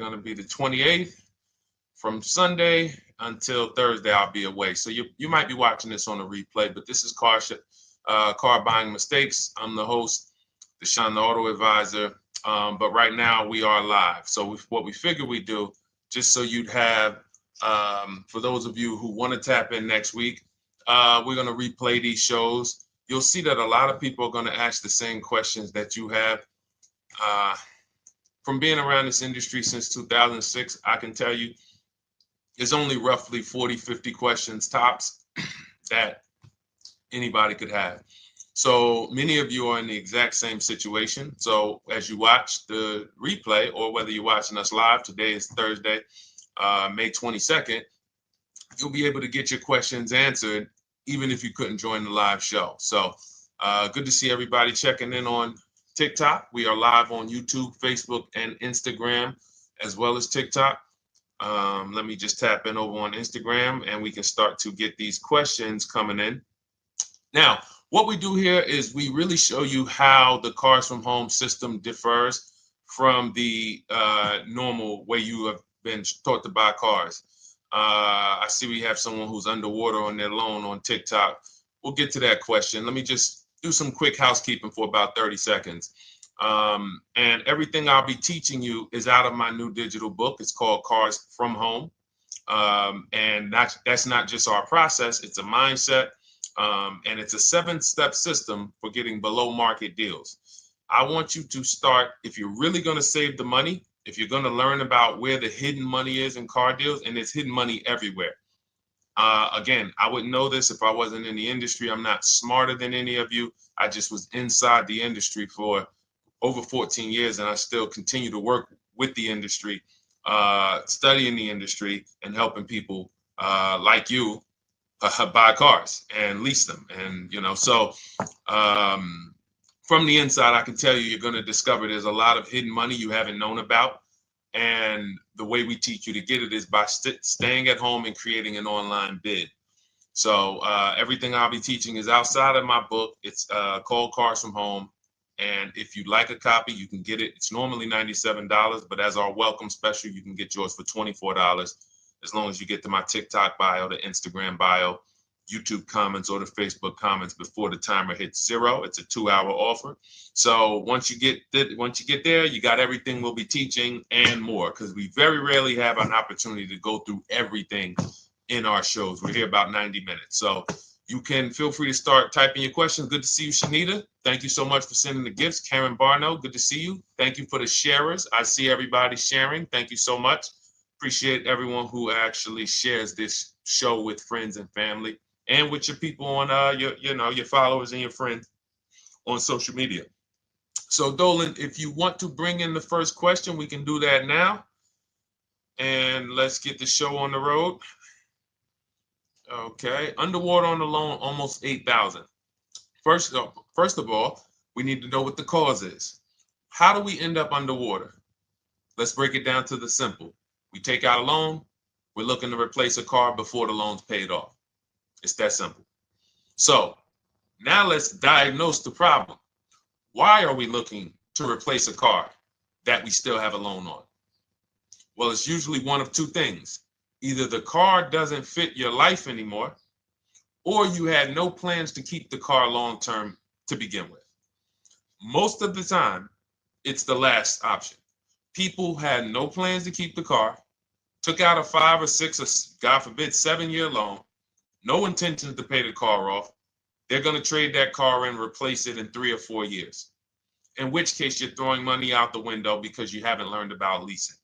going to be the 28th. From Sunday until Thursday, I'll be away. So you might be watching this on a replay, but this is Car Buying Mistakes. I'm the host, Deshone the Auto Advisor. But right now we are live. So what we figure we do, just so you'd have, for those of you who want to tap in next week, we're going to replay these shows. You'll see that a lot of people are going to ask the same questions that you have. From being around this industry since 2006, I can tell you there's only roughly 40, 50 questions tops that anybody could have. So many of you are in the exact same situation. So as you watch the replay, or whether you're watching us live, today is Thursday, May 22nd, you'll be able to get your questions answered, even if you couldn't join the live show. So good to see everybody checking in on TikTok. We are live on YouTube, Facebook, and Instagram, as well as TikTok. Let me just tap in over on Instagram and we can start to get these questions coming in. Now, what we do here is we really show you how the Cars from Home system differs from the normal way you have been taught to buy cars. I see we have someone who's underwater on their loan on TikTok. We'll get to that question. Let me just do some quick housekeeping for about 30 seconds. And everything I'll be teaching you is out of my new digital book. It's called Cars from Home. And that's not just our process, it's a mindset. And it's a 7-step system for getting below market deals. I want you to start, if you're really going to save the money, if you're going to learn about where the hidden money is in car deals, and there's hidden money everywhere. Again, I wouldn't know this if I wasn't in the industry. I'm not smarter than any of you. I just was inside the industry for over 14 years, and I still continue to work with the industry, studying the industry and helping people like you buy cars and lease them. And, so from the inside, I can tell you, you're going to discover there's a lot of hidden money you haven't known about. And the way we teach you to get it is by staying at home and creating an online bid. So everything I'll be teaching is outside of my book. It's called Cars from Home. And if you'd like a copy, you can get it. It's normally $97, but as our welcome special, you can get yours for $24, as long as you get to my TikTok bio, the Instagram bio, YouTube comments, or the Facebook comments before the timer hits 0. It's a 2-hour offer. So once you get there, you got everything we'll be teaching and more, because we very rarely have an opportunity to go through everything in our shows. We're here about 90 minutes. So you can feel free to start typing your questions. Good to see you, Shanita. Thank you so much for sending the gifts. Karen Barno, good to see you. Thank you for the sharers. I see everybody sharing. Thank you so much. Appreciate everyone who actually shares this show with friends and family, and with your people on your followers and your friends on social media. So Dolan, if you want to bring in the first question, we can do that now. And let's get the show on the road. Okay, underwater on the loan, almost 8,000. First of all, we need to know what the cause is. How do we end up underwater? Let's break it down to the simple. We take out a loan, we're looking to replace a car before the loan's paid off. It's that simple. So now let's diagnose the problem. Why are we looking to replace a car that we still have a loan on? Well, it's usually one of two things. Either the car doesn't fit your life anymore, or you had no plans to keep the car long-term to begin with. Most of the time, it's the last option. People had no plans to keep the car, took out a 5 or 6 or, God forbid, 7-year loan, no intention to pay the car off. They're going to trade that car and replace it in 3 or 4 years, in which case you're throwing money out the window because you haven't learned about leasing.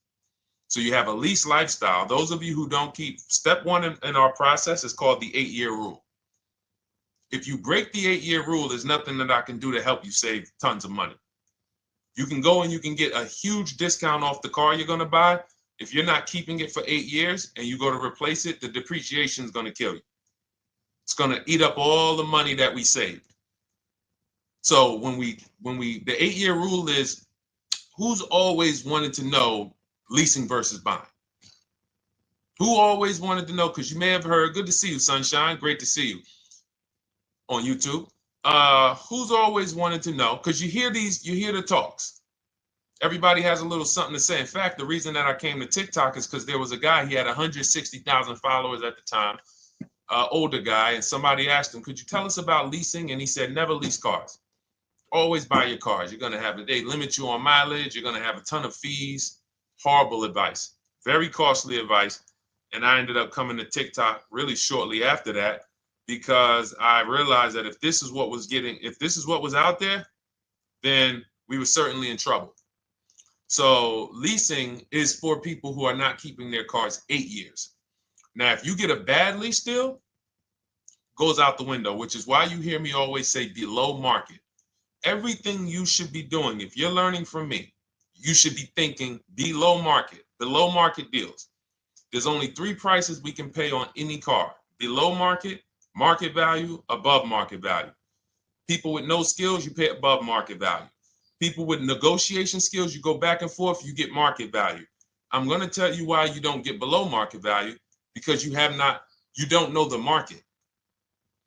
So you have a lease lifestyle. Those of you who don't keep, step 1 in our process is called the 8-year rule. If you break the 8-year rule, there's nothing that I can do to help you save tons of money. You can go and you can get a huge discount off the car you're going to buy. If you're not keeping it for 8 years and you go to replace it, the depreciation is going to kill you. It's going to eat up all the money that we saved. So the 8-year rule is, who's always wanted to know leasing versus buying? Who always wanted to know? Because you may have heard, good to see you, Sunshine. Great to see you on YouTube. Who's always wanted to know? Because you hear the talks. Everybody has a little something to say. In fact, the reason that I came to TikTok is because there was a guy, he had 160,000 followers at the time, older guy, and somebody asked him, could you tell us about leasing? And he said, never lease cars. Always buy your cars. You're going to have, they limit you on mileage. You're going to have a ton of fees. Horrible advice. Very costly advice. And I ended up coming to TikTok really shortly after that because I realized that if this is what was out there, then we were certainly in trouble. So leasing is for people who are not keeping their cars 8 years. Now, if you get a bad lease deal, goes out the window, which is why you hear me always say below market. Everything you should be doing, if you're learning from me, you should be thinking below market deals. There's only 3 prices we can pay on any car: below market, market value, above market value. People with no skills, you pay above market value. People with negotiation skills, you go back and forth, you get market value. I'm going to tell you why you don't get below market value, because you don't know the market.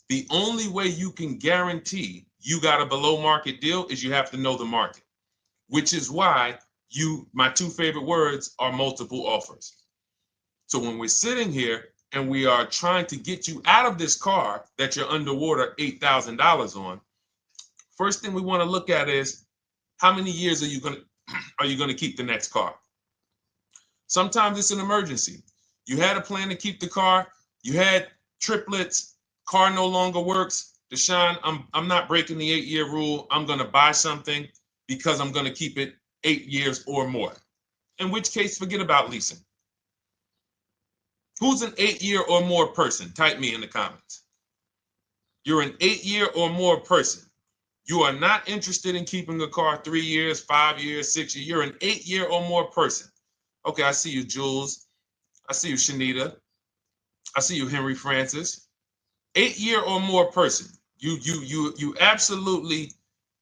The only way you can guarantee you got a below market deal is you have to know the market, which is why my 2 favorite words are multiple offers. So when we're sitting here and we are trying to get you out of this car that you're underwater $8,000 on, first thing we want to look at is how many years are you going to keep the next car? Sometimes it's an emergency. You had a plan to keep the car. You had triplets. Car no longer works. Deshone, I'm not breaking the 8-year rule. I'm going to buy something because I'm going to keep it 8 years or more. In which case, forget about leasing. Who's an 8-year or more person? Type me in the comments. You're an 8-year or more person. You are not interested in keeping a car 3 years, 5 years, 6 years. You're an 8-year or more person. Okay, I see you, Jules. I see you, Shanita. I see you, Henry Francis. 8-year or more person. You absolutely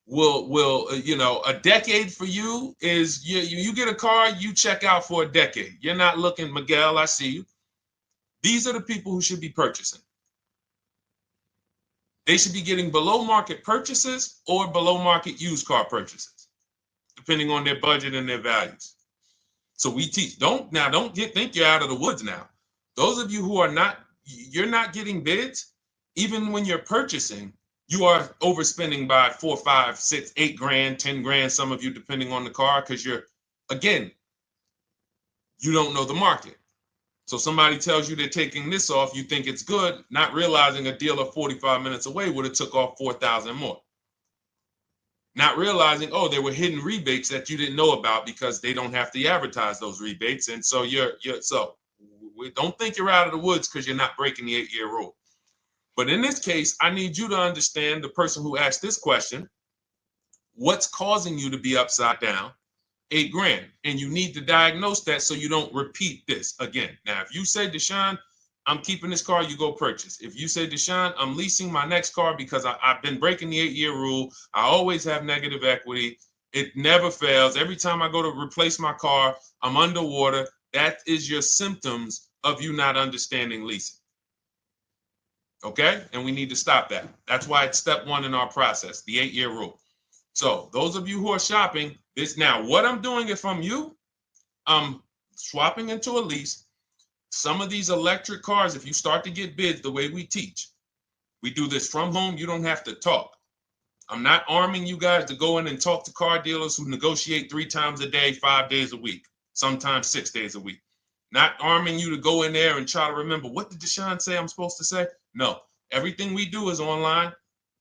will a decade for you is you get a car, you check out for a decade. You're not looking, Miguel, I see you. These are the people who should be purchasing. They should be getting below market purchases or below market used car purchases, depending on their budget and their values. So we teach, think you're out of the woods now. Those of you who you're not getting bids, even when you're purchasing, you are overspending by 4, 5, 6, 8 grand, 10 grand, some of you, depending on the car, because you don't know the market. So somebody tells you they're taking this off, you think it's good, not realizing a dealer 45 minutes away would have took off 4,000 more. Not realizing, there were hidden rebates that you didn't know about because they don't have to advertise those rebates. And so don't think you're out of the woods because you're not breaking the 8-year rule. But in this case, I need you to understand, the person who asked this question, what's causing you to be upside down 8 grand? And you need to diagnose that so you don't repeat this again. Now, if you say, Deshone, I'm keeping this car, you go purchase. If you say, Deshone, I'm leasing my next car because I've been breaking the 8-year rule. I always have negative equity. It never fails. Every time I go to replace my car, I'm underwater. That is your symptoms of you not understanding leasing. Okay? And we need to stop that. That's why it's step 1 in our process, the 8-year rule. So those of you who are shopping this now, what I'm doing if I'm you, I'm swapping into a lease. Some of these electric cars, if you start to get bids the way we teach, we do this from home. You don't have to talk. I'm not arming you guys to go in and talk to car dealers who negotiate 3 times a day, 5 days a week, sometimes 6 days a week. Not arming you to go in there and try to remember, what did Deshone say I'm supposed to say? No, everything we do is online,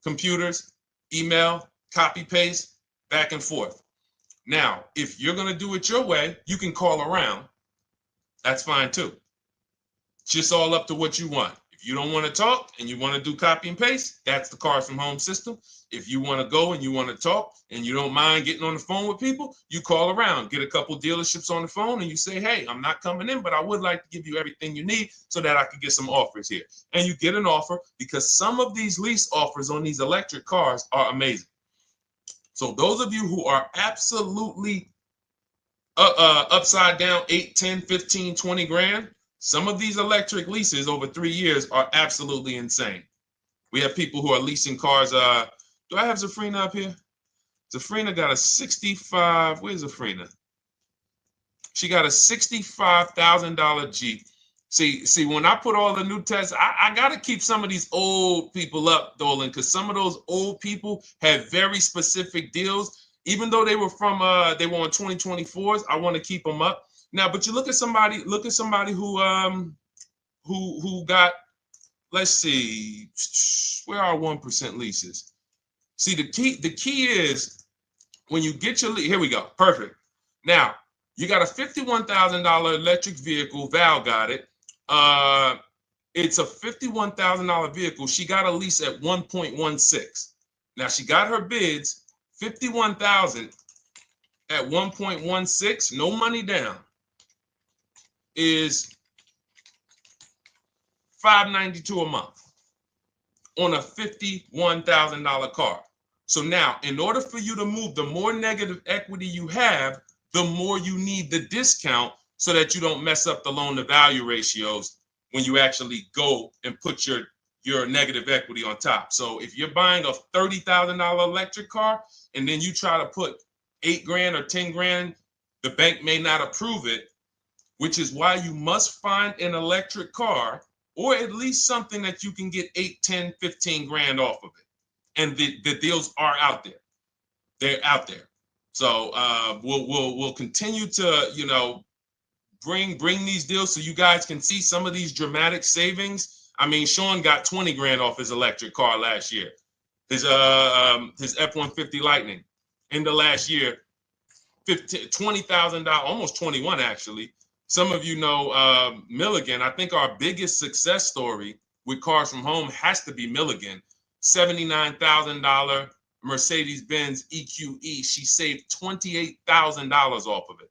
computers, email, copy, paste, back and forth. Now, if you're going to do it your way, you can call around. That's fine too. It's just all up to what you want. If you don't want to talk and you want to do copy and paste, that's the Cars from Home system. If you want to go and you want to talk and you don't mind getting on the phone with people, you call around, get a couple dealerships on the phone and you say, hey, I'm not coming in, but I would like to give you everything you need so that I could get some offers here. And you get an offer, because some of these lease offers on these electric cars are amazing. So those of you who are absolutely upside down 8, 10, 15, 20 grand, some of these electric leases over 3 years are absolutely insane. We have people who are leasing cars. Do I have Zafrina up here? Zafrina got a 65. Where's Zafrina? She got a $65,000 Jeep. See, when I put all the new tests, I got to keep some of these old people up, Dolan, because some of those old people have very specific deals. Even though they were on 2024s, I want to keep them up. Now, but you look at somebody who got, let's see, where are 1% leases? See, the key is when you get your lease, here we go, perfect. Now, you got a $51,000 electric vehicle, Val got it. It's a $51,000 vehicle. She got a lease at 1.16. Now she got her bids, 51,000 at 1.16, no money down, is $592 a month on a $51,000 car. So now, in order for you to move, the more negative equity you have, the more you need the discount so that you don't mess up the loan to value ratios when you actually go and put your negative equity on top. So if you're buying a $30,000 electric car and then you try to put $8,000 or $10,000, the bank may not approve it, which is why you must find an electric car or at least something that you can get 8, 10, 15 grand off of it. And the deals are out there. They're out there. So we'll continue to, bring these deals so you guys can see some of these dramatic savings. I mean, Sean got 20 grand off his electric car last year. His F-150 Lightning in the last year, $20,000, almost 21 actually. Some of you know Milligan. I think our biggest success story with Cars from Home has to be Milligan. $79,000 Mercedes-Benz EQE. She saved $28,000 off of it.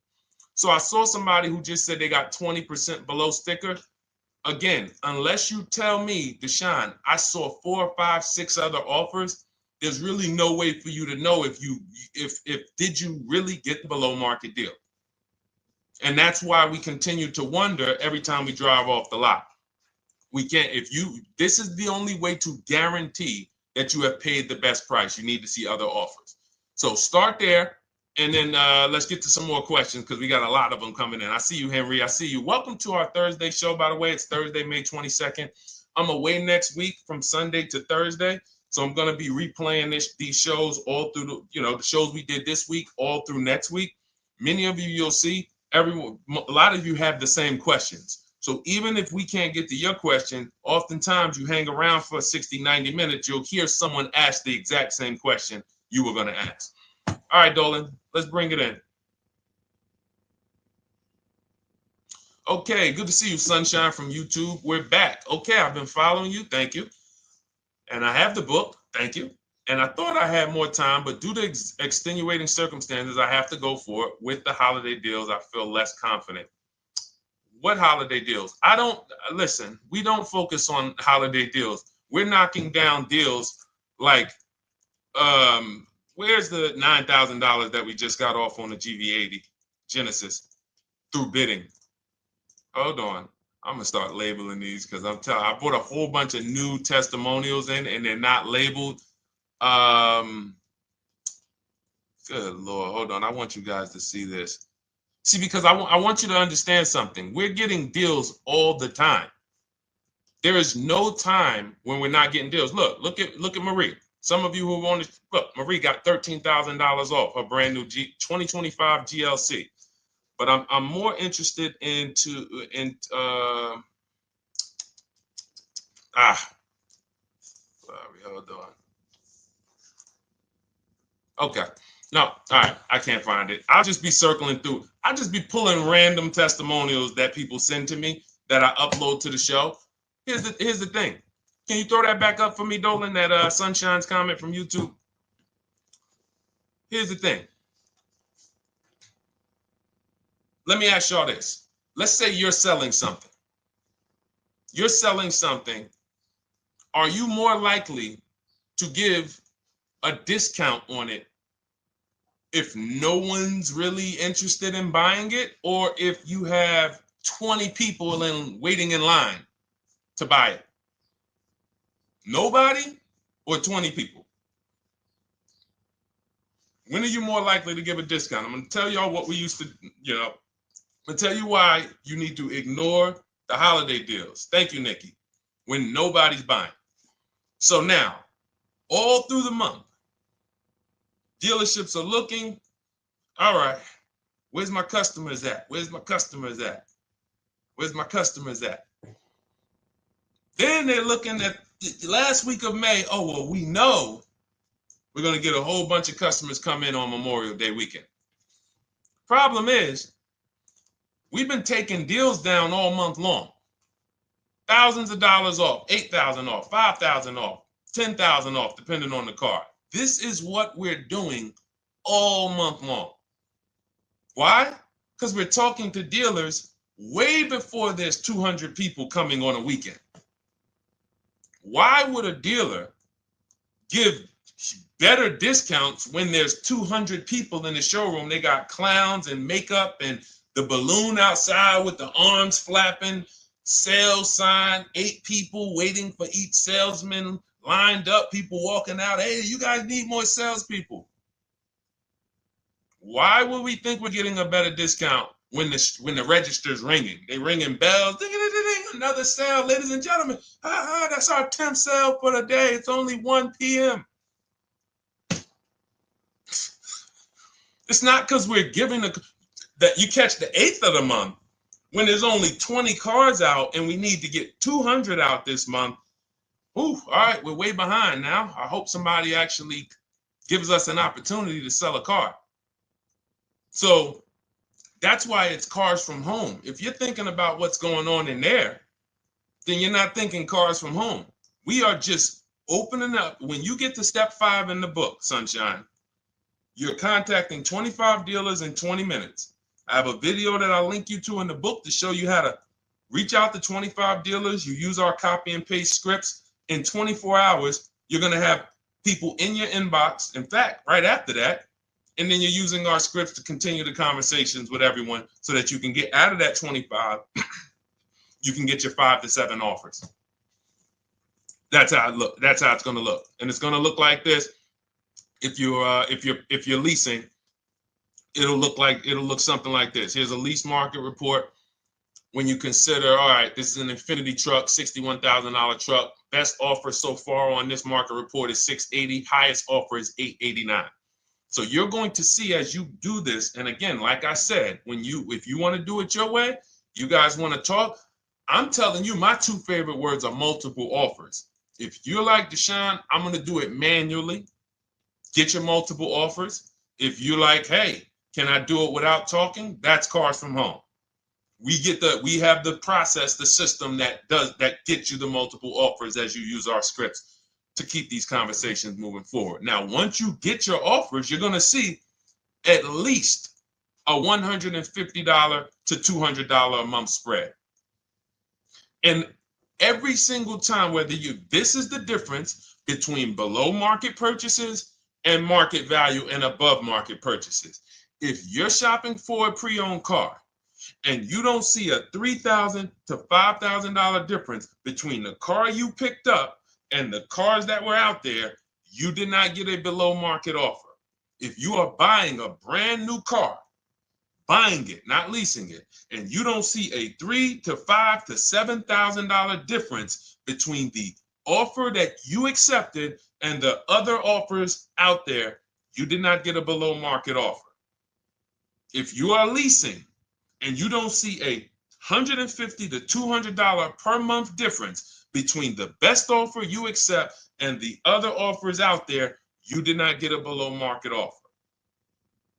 So I saw somebody who just said they got 20% below sticker. Again, unless you tell me, Deshone, I saw 4, 5, 6 other offers, there's really no way for you to know if did you really get the below market deal. And that's why we continue to wonder every time we drive off the lot. We can't, this is the only way to guarantee that you have paid the best price. You need to see other offers. So start there. And then let's get to some more questions because we got a lot of them coming in. I see you, Henry. I see you. Welcome to our Thursday show, by the way. It's Thursday, May 22nd. I'm away next week from Sunday to Thursday. So I'm going to be replaying these shows all through, the shows we did this week, all through next week. Many of you, you'll see, a lot of you have the same questions. So even if we can't get to your question, oftentimes you hang around for 60, 90 minutes, you'll hear someone ask the exact same question you were going to ask. All right, Dolan, let's bring it in. Okay, good to see you, Sunshine from YouTube. We're back. Okay, I've been following you. Thank you. And I have the book. Thank you. And I thought I had more time, but due to extenuating circumstances, I have to go for it. With the holiday deals, I feel less confident. What holiday deals? Listen, we don't focus on holiday deals. We're knocking down deals like, where's the $9,000 that we just got off on the GV80 Genesis through bidding? Hold on. I'm going to start labeling these because I bought a whole bunch of new testimonials in and they're not labeled. Good Lord. Hold on. I want you guys to see this. See, because I want you to understand something. We're getting deals all the time. There is no time when we're not getting deals. Look at Marie. Some of you who want to look, Marie got $13,000 off her brand new 2025 GLC. But I'm more interested sorry, hold on. Okay. No, all right. I can't find it. I'll just be circling through. I'll just be pulling random testimonials that people send to me that I upload to the show. Here's the thing. Can you throw that back up for me, Dolan, that Sunshine's comment from YouTube? Here's the thing. Let me ask y'all this. Let's say you're selling something. You're selling something. Are you more likely to give a discount on it if no one's really interested in buying it, or if you have 20 people waiting in line to buy it? Nobody or 20 people? When are you more likely to give a discount? I'm going to tell y'all what we used to, I'm going to tell you why you need to ignore the holiday deals. Thank you, Nikki. When nobody's buying. So now, all through the month, dealerships are looking, all right, where's my customers at? Where's my customers at? Where's my customers at? Then they're looking at the last week of May. Oh, well, we know we're going to get a whole bunch of customers come in on Memorial Day weekend. Problem is, we've been taking deals down all month long. Thousands of dollars off, 8,000 off, 5,000 off, 10,000 off, depending on the car. This is what we're doing all month long. Why? Because we're talking to dealers way before there's 200 people coming on a weekend. Why would a dealer give better discounts when there's 200 people in the showroom? They got clowns and makeup and the balloon outside with the arms flapping, sales sign, 8 people waiting for each salesman lined up, people walking out. Hey, you guys need more salespeople. Why would we think we're getting a better discount when the register's ringing? They ringing bells, ding, ding, ding, ding, another sale, ladies and gentlemen. That's our 10th sale for the day. It's only 1 p.m. It's not because we're giving that you catch the 8th of the month when there's only 20 cars out and we need to get 200 out this month. Ooh, all right, we're way behind now. I hope somebody actually gives us an opportunity to sell a car. So that's why it's cars from home. If you're thinking about what's going on in there, then you're not thinking cars from home. We are just opening up. When you get to step 5 in the book, Sunshine, you're contacting 25 dealers in 20 minutes. I have a video that I'll link you to in the book to show you how to reach out to 25 dealers. You use our copy and paste scripts. In 24 hours, you're going to have people in your inbox. In fact, right after that, and then you're using our scripts to continue the conversations with everyone so that you can get out of that 25, you can get your 5 to 7 offers. That's how it look. That's how it's going to look. And it's going to look like this. If you're leasing, it'll look something like this. Here's a lease market report. When you consider, all right, this is an Infinity truck, $61,000 truck. Best offer so far on this market report is $680. Highest offer is $889. So you're going to see as you do this, and again, like I said, if you want to do it your way, you guys want to talk, I'm telling you, my 2 favorite words are multiple offers. If you're like Deshone, I'm going to do it manually. Get your multiple offers. If you're like, hey, can I do it without talking? That's cars from home. We have the process, the system that gets you the multiple offers as you use our scripts to keep these conversations moving forward. Now, once you get your offers, you're going to see at least a $150 to $200 a month spread. And every single time, this is the difference between below market purchases and market value and above market purchases. If you're shopping for a pre-owned car and you don't see a $3,000 to $5,000 difference between the car you picked up and the cars that were out there, you did not get a below market offer. If you are buying a brand new car, buying it, not leasing it, and you don't see a $3,000 to $5,000 to $7,000 difference between the offer that you accepted and the other offers out there, you did not get a below market offer. If you are leasing and you don't see a $150 to $200 per month difference between the best offer you accept and the other offers out there, you did not get a below market offer.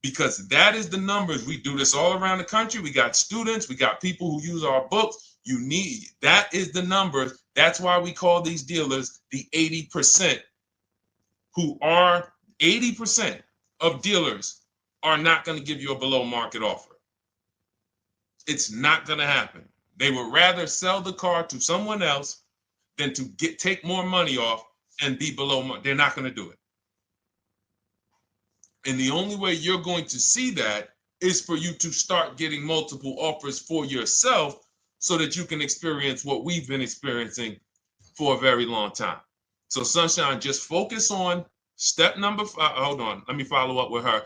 Because that is the numbers. We do this all around the country. We got students, we got people who use our books. That is the numbers. That's why we call these dealers the 80%, who are 80% of dealers are not going to give you a below market offer. It's not going to happen. They would rather sell the car to someone else than to take more money off and be below market. They're not going to do it. And the only way you're going to see that is for you to start getting multiple offers for yourself so that you can experience what we've been experiencing for a very long time. So Sunshine, just focus on Step number five, hold on, let me follow up with her.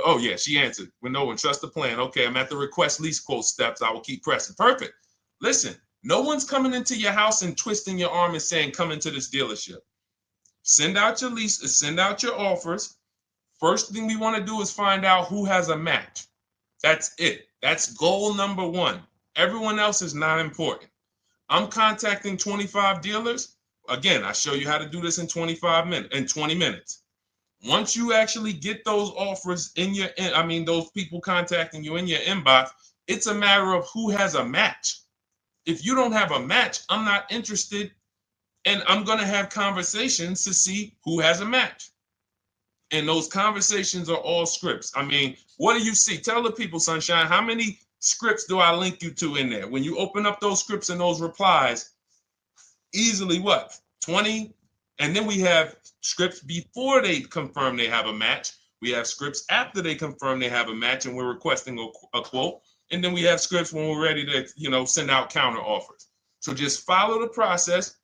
Oh yeah, she answered. When no one trusts the plan. Okay, I'm at the request lease quote steps. I will keep pressing. Perfect. Listen, no one's coming into your house and twisting your arm and saying, come into this dealership. Send out your leases, send out your offers. First thing we want to do is find out who has a match. That's it. That's goal number one. Everyone else is not important. I'm contacting 25 dealers. Again, I show you how to do this in 20 minutes. Once you actually get those offers in your, those people contacting you in your inbox, it's a matter of who has a match. If you don't have a match, I'm not interested, and I'm going to have conversations to see who has a match. And those conversations are all scripts. I mean, what do you see? Tell the people, Sunshine, how many scripts do I link you to in there? When you open up those scripts and those replies, easily what? 20? And then we have scripts before they confirm they have a match. We have scripts after they confirm they have a match and we're requesting a quote. And then we have scripts when we're ready to, send out counter offers. So just follow the process.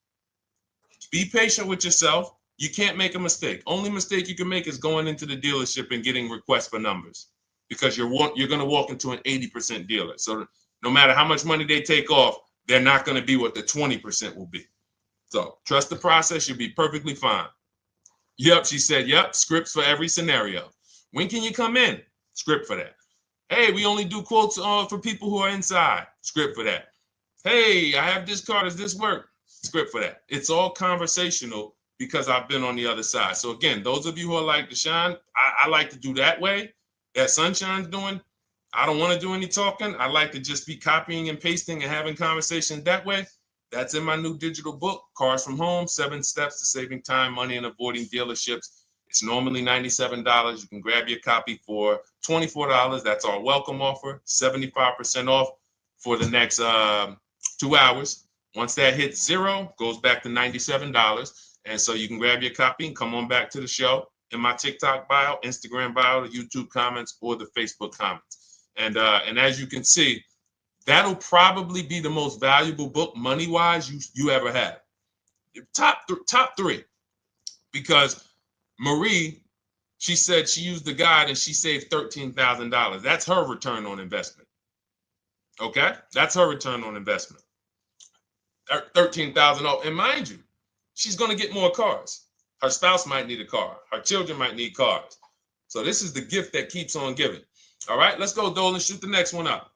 Be patient with yourself. You can't make a mistake. Only mistake you can make is going into the dealership and getting requests for numbers, because you're going to walk into an 80% dealer. So no matter how much money they take off, they're not going to be what the 20% will be. So trust the process. You'll be perfectly fine. Yep, she said, yep, scripts for every scenario. When can you come in? Script for that. Hey, we only do quotes for people who are inside. Script for that. Hey, I have this car. Does this work? Script for that. It's all conversational because I've been on the other side. So again, those of you who are like Deshone, I like to do that way, that Sunshine's doing. I don't want to do any talking. I like to just be copying and pasting and having conversations that way. That's in my new digital book, Cars from Home, 7 Steps to Saving Time, Money, and Avoiding Dealerships. It's normally $97. You can grab your copy for $24. That's our welcome offer, 75% off for the next 2 hours. Once that hits zero, goes back to $97. And so you can grab your copy and come on back to the show in my TikTok bio, Instagram bio, the YouTube comments, or the Facebook comments. And as you can see, that'll probably be the most valuable book money-wise you ever have. Top three. Because Marie, she said she used the guide and she saved $13,000. That's her return on investment. Okay? That's her return on investment. $13,000. And mind you, she's going to get more cars. Her spouse might need a car. Her children might need cars. So this is the gift that keeps on giving. All right, let's go, Dolan. Shoot the next one up.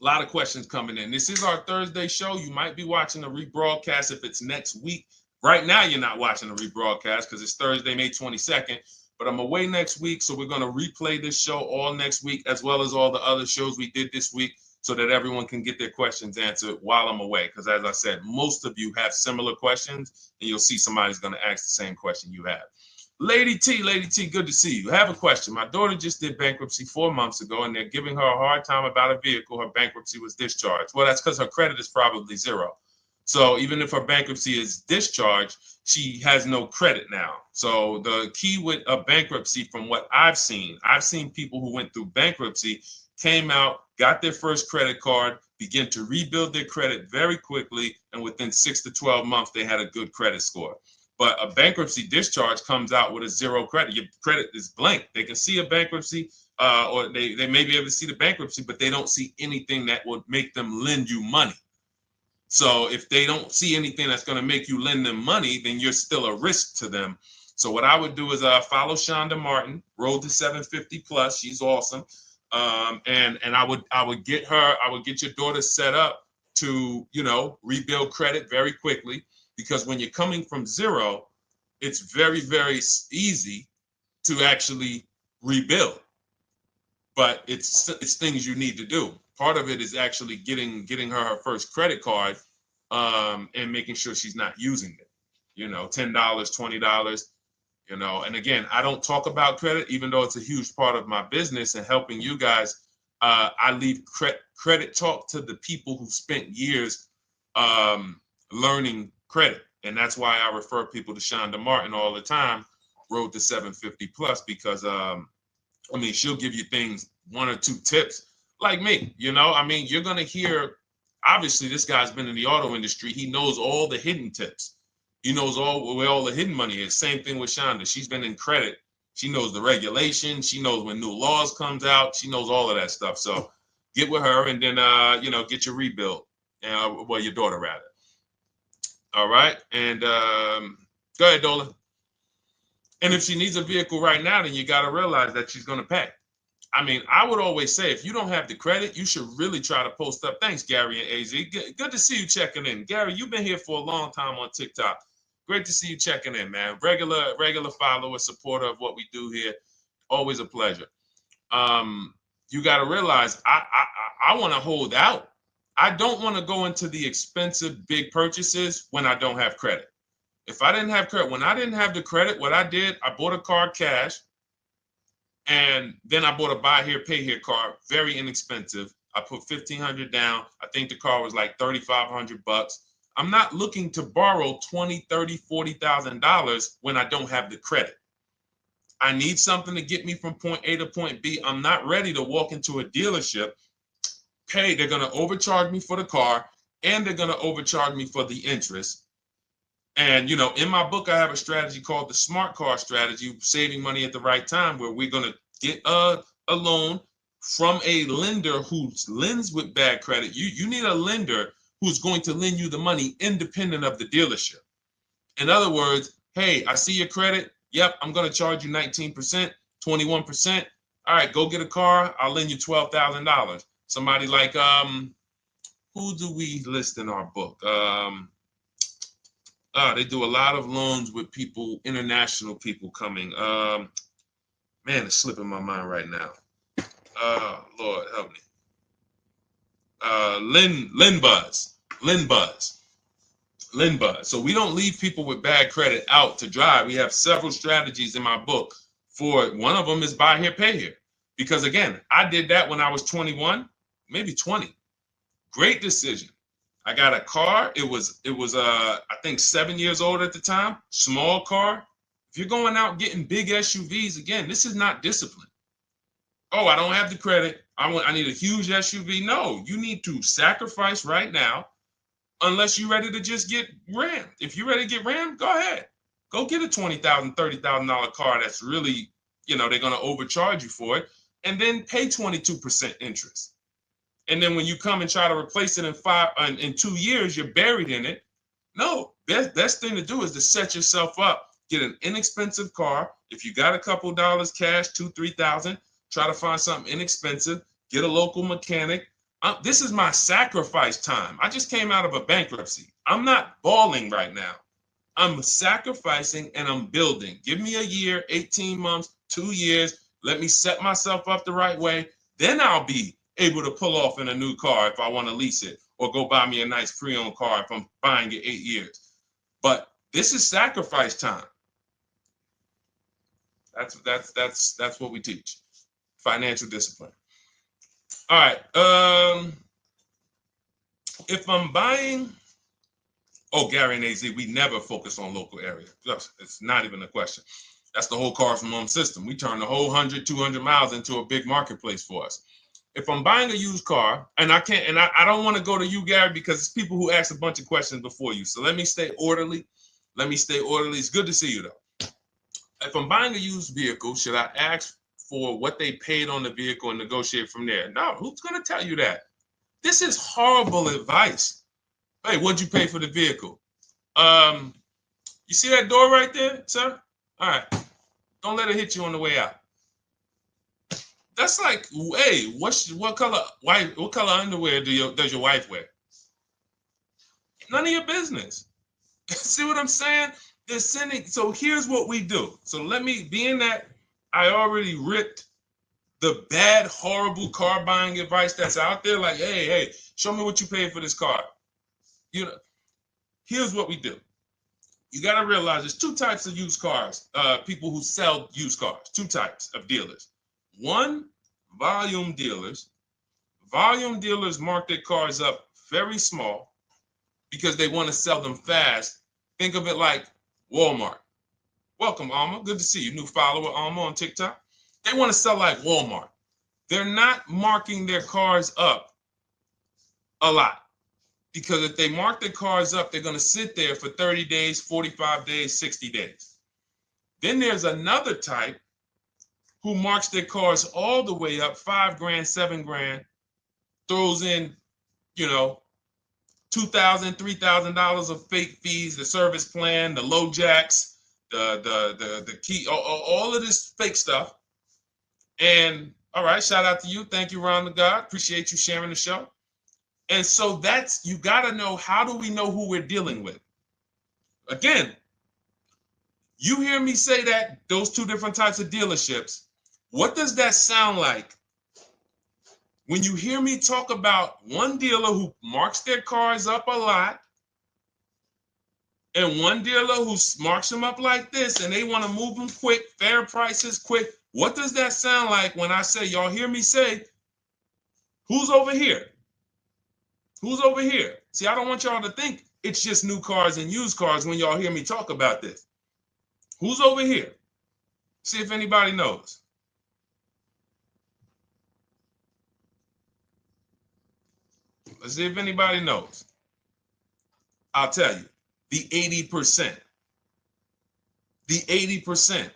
A lot of questions coming in. This is our Thursday show. You might be watching a rebroadcast if it's next week. Right now, you're not watching a rebroadcast because it's Thursday, May 22nd. But I'm away next week, so we're going to replay this show all next week, as well as all the other shows we did this week, so that everyone can get their questions answered while I'm away. Because as I said, most of you have similar questions, and you'll see somebody's going to ask the same question you have. Lady T, good to see you. I have a question. My daughter just did bankruptcy 4 months ago, and they're giving her a hard time about a vehicle. Her bankruptcy was discharged. Well, that's because her credit is probably zero. So even if her bankruptcy is discharged, she has no credit now. So the key with a bankruptcy, from what I've seen people who went through bankruptcy, came out, got their first credit card, began to rebuild their credit very quickly, and within 6 to 12 months, they had a good credit score. But a bankruptcy discharge comes out with a zero credit. Your credit is blank. They can see a bankruptcy, or they may be able to see the bankruptcy, but they don't see anything that would make them lend you money. So if they don't see anything that's going to make you lend them money, then you're still a risk to them. So what I would do is follow Shonda Martin, Road to 750 Plus. She's awesome. And I would get your daughter set up to, rebuild credit very quickly, because when you're coming from zero, it's very, very easy to actually rebuild. But it's things you need to do. Part of it is actually getting her first credit card, and making sure she's not using it. $10, $20. And again, I don't talk about credit, even though it's a huge part of my business and helping you guys. I leave credit talk to the people who spent years learning credit. And that's why I refer people to Shonda Martin all the time, Road to 750 Plus, because she'll give you things, 1 or 2 tips, like me. You're going to hear, obviously this guy's been in the auto industry. He knows all the hidden tips. He knows where all the hidden money is. Same thing with Shonda. She's been in credit. She knows the regulations. She knows when new laws comes out. She knows all of that stuff. So get with her and then, get your rebuild. Well, your daughter rather. All right. And go ahead, Dola. And if she needs a vehicle right now, then you got to realize that she's going to pay. I mean, I would always say if you don't have the credit, you should really try to post up. Thanks, Gary and AZ. Good to see you checking in. Gary, you've been here for a long time on TikTok. Great to see you checking in, man. Regular follower, supporter of what we do here. Always a pleasure. You got to realize I want to hold out. I don't want to go into the expensive big purchases when I don't have credit. If I didn't have credit, when I didn't have the credit, what I did, I bought a car cash. And then I bought a buy here, pay here car, very inexpensive. I put $1,500 down. I think the car was like $3,500. I'm not looking to borrow $20,000, $30,000, $40,000 when I don't have the credit. I need something to get me from point A to point B. I'm not ready to walk into a dealership, pay. They're going to overcharge me for the car, and they're going to overcharge me for the interest. And, in my book, I have a strategy called the smart car strategy, saving money at the right time, where we're going to get a loan from a lender who lends with bad credit. You need a lender who's going to lend you the money independent of the dealership. In other words, hey, I see your credit. Yep, I'm going to charge you 19%, 21%. All right, go get a car. I'll lend you $12,000. Somebody like, who do we list in our book? They do a lot of loans with people, international people coming. Man, it's slipping my mind right now. Lord help me. LendBuzz. So we don't leave people with bad credit out to dry. We have several strategies in my book. For one of them is buy here, pay here. Because again, I did that when I was 21, maybe 20. Great decision. I got a car. It was I think 7 years old at the time. Small car. If you're going out getting big SUVs, again, this is not discipline. Oh, I don't have the credit. I need a huge SUV. No, you need to sacrifice right now, unless you're ready to just get rammed. If you're ready to get rammed, go ahead. Go get a $20,000, $30,000 car that's really, they're going to overcharge you for it, and then pay 22% interest. And then when you come and try to replace it in 2 years, you're buried in it. No, best thing to do is to set yourself up. Get an inexpensive car. If you got a couple dollars cash, $2,000, $3,000, try to find something inexpensive. Get a local mechanic. This is my sacrifice time. I just came out of a bankruptcy. I'm not balling right now. I'm sacrificing and I'm building. Give me a year, 18 months, 2 years. Let me set myself up the right way. Then I'll be able to pull off in a new car if I want to lease it, or go buy me a nice pre-owned car if I'm buying it 8 years. But this is sacrifice time. That's what we teach. Financial discipline. All right. If I'm buying, Gary and AZ, we never focus on local area. It's not even a question. That's the whole car from home system. We turn the whole 100, 200 miles into a big marketplace for us. If I'm buying a used car, and I don't want to go to you, Gary, because it's people who ask a bunch of questions before you. So let me stay orderly. It's good to see you, though. If I'm buying a used vehicle, should I ask for what they paid on the vehicle and negotiate from there? No, who's going to tell you that? This is horrible advice. Hey, what'd you pay for the vehicle? You see that door right there, sir? All right. Don't let it hit you on the way out. That's like, hey, what color underwear does your wife wear? None of your business. See what I'm saying? They're sending. So here's what we do. So being that I already ripped the bad, horrible car buying advice that's out there, like, hey, show me what you paid for this car. Here's what we do. You got to realize there's two types of used cars, people who sell used cars, two types of dealers. One, volume dealers. Volume dealers mark their cars up very small because they want to sell them fast. Think of it like Walmart. Welcome, Alma. Good to see you. New follower, Alma, on TikTok. They want to sell like Walmart. They're not marking their cars up a lot. Because if they mark their cars up, they're going to sit there for 30 days, 45 days, 60 days. Then there's another type who marks their cars all the way up, 5 grand, 7 grand, throws in, you know, $2,000, $3,000 of fake fees, the service plan, the low jacks, the key, all of this fake stuff. And all right, shout out to you. Thank you, Ron the God. Appreciate you sharing the show. And so that's, you got to know, how do we know who we're dealing with? Again, you hear me say that, those two different types of dealerships. What does that sound like when you hear me talk about one dealer who marks their cars up a lot and one dealer who marks them up like this and they want to move them quick, fair prices, quick? What does that sound like when I say, y'all hear me say, who's over here? Who's over here? See, I don't want y'all to think it's just new cars and used cars when y'all hear me talk about this. Who's over here? See if anybody knows. Let's see if anybody knows. I'll tell you, the 80%. The 80%.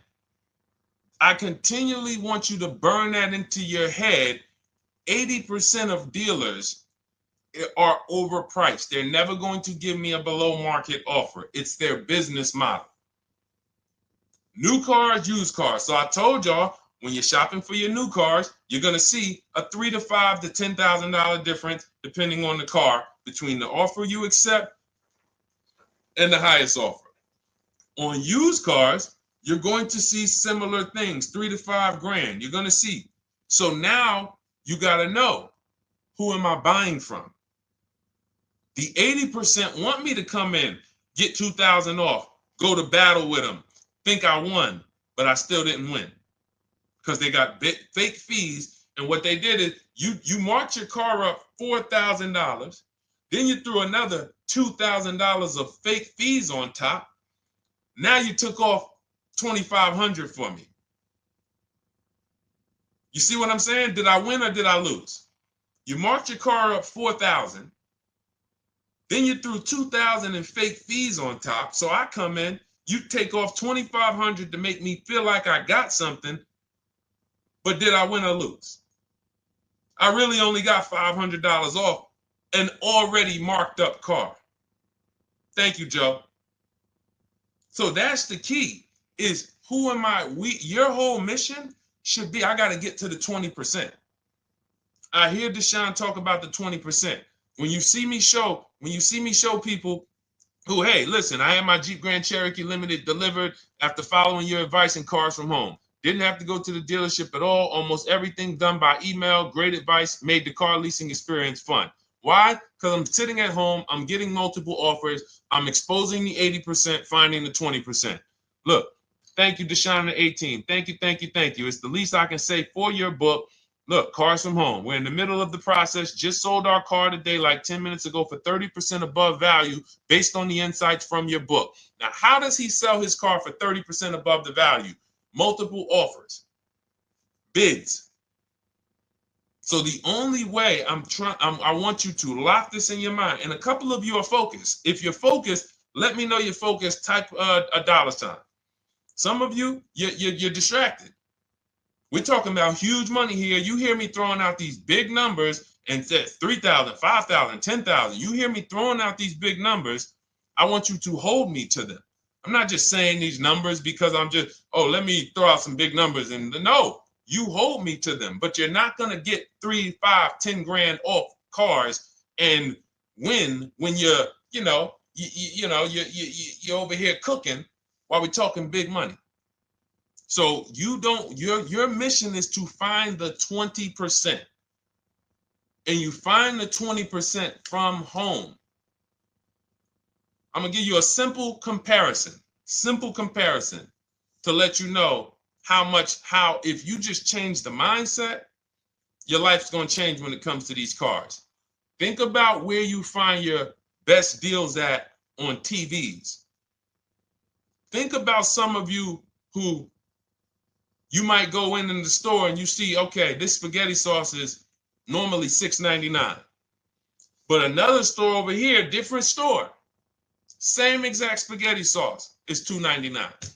I continually want you to burn that into your head. 80% of dealers are overpriced. They're never going to give me a below market offer. It's their business model. New cars, used cars. So I told y'all, when you're shopping for your new cars, you're going to see a $3,000 to $5,000 to $10,000 difference, depending on the car, between the offer you accept and the highest offer. On used cars, you're going to see similar things, 3 to 5 grand. You're going to see. So now you got to know, who am I buying from? The 80% want me to come in, get 2,000 off, go to battle with them, think I won, but I still didn't win because they got fake fees. And what they did is you marked your car up $4,000, then you threw another $2,000 of fake fees on top. Now you took off $2,500 for me. You see what I'm saying? Did I win or did I lose? You marked your car up $4,000. Then you threw $2,000 in fake fees on top. So I come in, you take off $2,500 to make me feel like I got something. But did I win or lose? I really only got $500 off an already marked up car. Thank you, Joe. So that's the key, is who am I? Your whole mission should be, I got to get to the 20%. I hear Deshone talk about the 20%. When you see me show people who, hey, listen, I had my Jeep Grand Cherokee Limited delivered after following your advice and cars from home. Didn't have to go to the dealership at all. Almost everything done by email. Great advice. Made the car leasing experience fun. Why? Because I'm sitting at home. I'm getting multiple offers. I'm exposing the 80%, finding the 20%. Look, thank you, Deshone the 18. Thank you, thank you, thank you. It's the least I can say for your book. Look, cars from home. We're in the middle of the process. Just sold our car today, like 10 minutes ago, for 30% above value based on the insights from your book. Now, how does he sell his car for 30% above the value? Multiple offers, bids. So the only way I want you to lock this in your mind. And a couple of you are focused. If you're focused, let me know you're focused. Type a $. Some of you, you're distracted. We're talking about huge money here. You hear me throwing out these big numbers and said 3,000, 5,000, 10,000. You hear me throwing out these big numbers. I want you to hold me to them. I'm not just saying these numbers because I'm just, let me throw out some big numbers. And no, you hold me to them, but you're not going to get 3, 5, 10 grand off cars and win when you're over here cooking while we're talking big money. So your mission is to find the 20%. And you find the 20% from home. I'm going to give you a simple comparison to let you know how if you just change the mindset, your life's going to change when it comes to these cars. Think about where you find your best deals at on TVs. Think about some of you who you might go in the store and you see, okay, this spaghetti sauce is normally $6.99. But another store over here, different store, same exact spaghetti sauce is $2.99.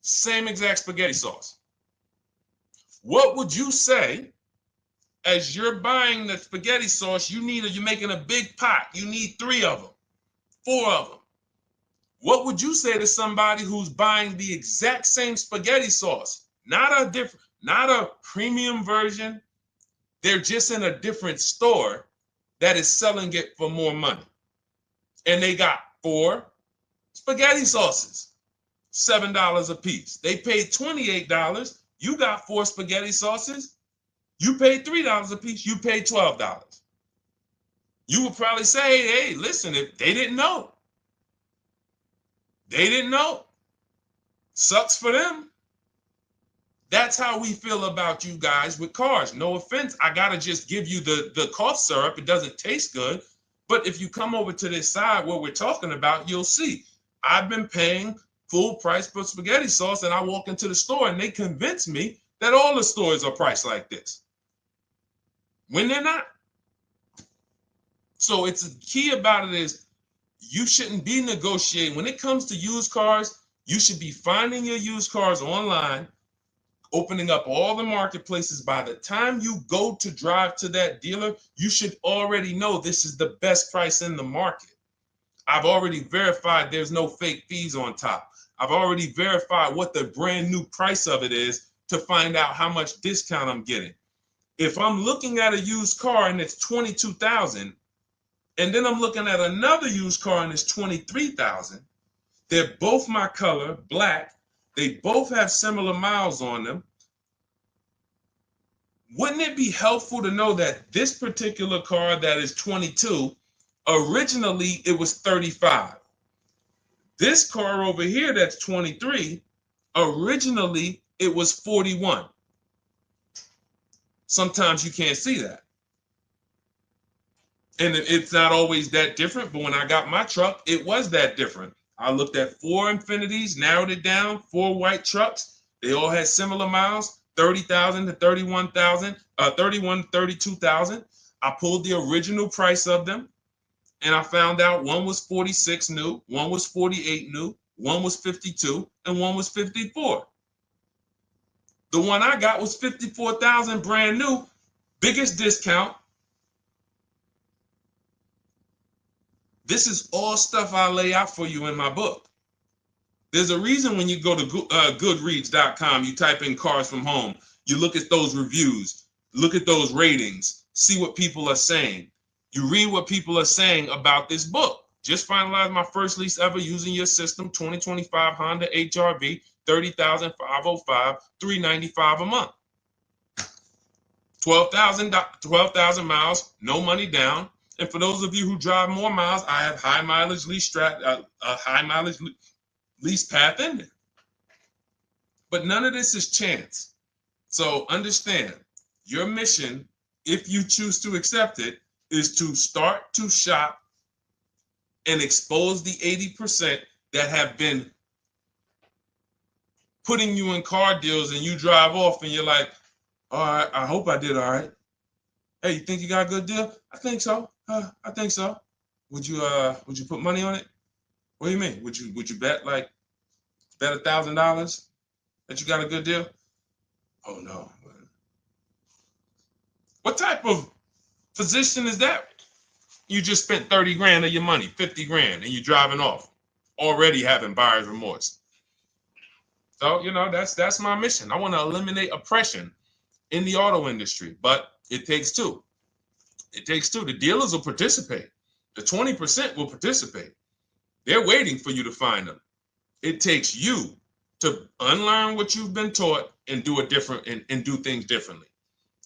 Same exact spaghetti sauce. What would you say as you're buying the spaghetti sauce? You're making a big pot. You need 3 of them, 4 of them. What would you say to somebody who's buying the exact same spaghetti sauce? Not a premium version. They're just in a different store that is selling it for more money. And they got 4 spaghetti sauces, $7 a piece. They paid $28. You got 4 spaghetti sauces. You paid $3 a piece. You paid $12. You would probably say, hey, listen, if they didn't know. They didn't know. Sucks for them. That's how we feel about you guys with cars. No offense. I got to just give you the cough syrup. It doesn't taste good. But if you come over to this side where we're talking about, you'll see. I've been paying full price for spaghetti sauce, and I walk into the store and they convince me that all the stores are priced like this, when they're not. So it's the key about it is you shouldn't be negotiating. When it comes to used cars, you should be finding your used cars online, opening up all the marketplaces. By the time you go to drive to that dealer, you should already know this is the best price in the market. I've already verified there's no fake fees on top. I've already verified what the brand new price of it is to find out how much discount I'm getting. If I'm looking at a used car and it's $22,000, and then I'm looking at another used car and it's $23,000, they're both my color, black. They both have similar miles on them. Wouldn't it be helpful to know that this particular car that is 22, originally it was 35? This car over here that's 23, originally it was 41. Sometimes you can't see that. And it's not always that different, but when I got my truck, it was that different. I looked at 4 Infinities, narrowed it down, 4 white trucks. They all had similar miles, 30,000 to 31,000, 31, 32,000. I pulled the original price of them, and I found out one was 46 new, one was 48 new, one was 52, and one was 54. The one I got was 54,000 brand new, biggest discount. This is all stuff I lay out for you in my book. There's a reason when you go to Goodreads.com, you type in cars from home, you look at those reviews, look at those ratings, see what people are saying. You read what people are saying about this book. Just finalized my first lease ever using your system, 2025 Honda HRV, 30,505, $395 a month. 12,000 miles, no money down. And for those of you who drive more miles, I have high mileage lease lease path in there. But none of this is chance. So understand, your mission, if you choose to accept it, is to start to shop and expose the 80% that have been putting you in car deals, and you drive off and you're like, all right, I hope I did all right. Hey, you think you got a good deal? I think so. I think so. Would you put money on it? What do you mean? Would you bet $1,000 that you got a good deal? Oh no. What type of position is that? You just spent 30 grand of your money, 50 grand, and you're driving off, already having buyer's remorse. So, that's my mission. I want to eliminate oppression in the auto industry, but it takes two. It takes two. The dealers will participate. The 20% will participate. They're waiting for you to find them. It takes you to unlearn what you've been taught and do it different and do things differently.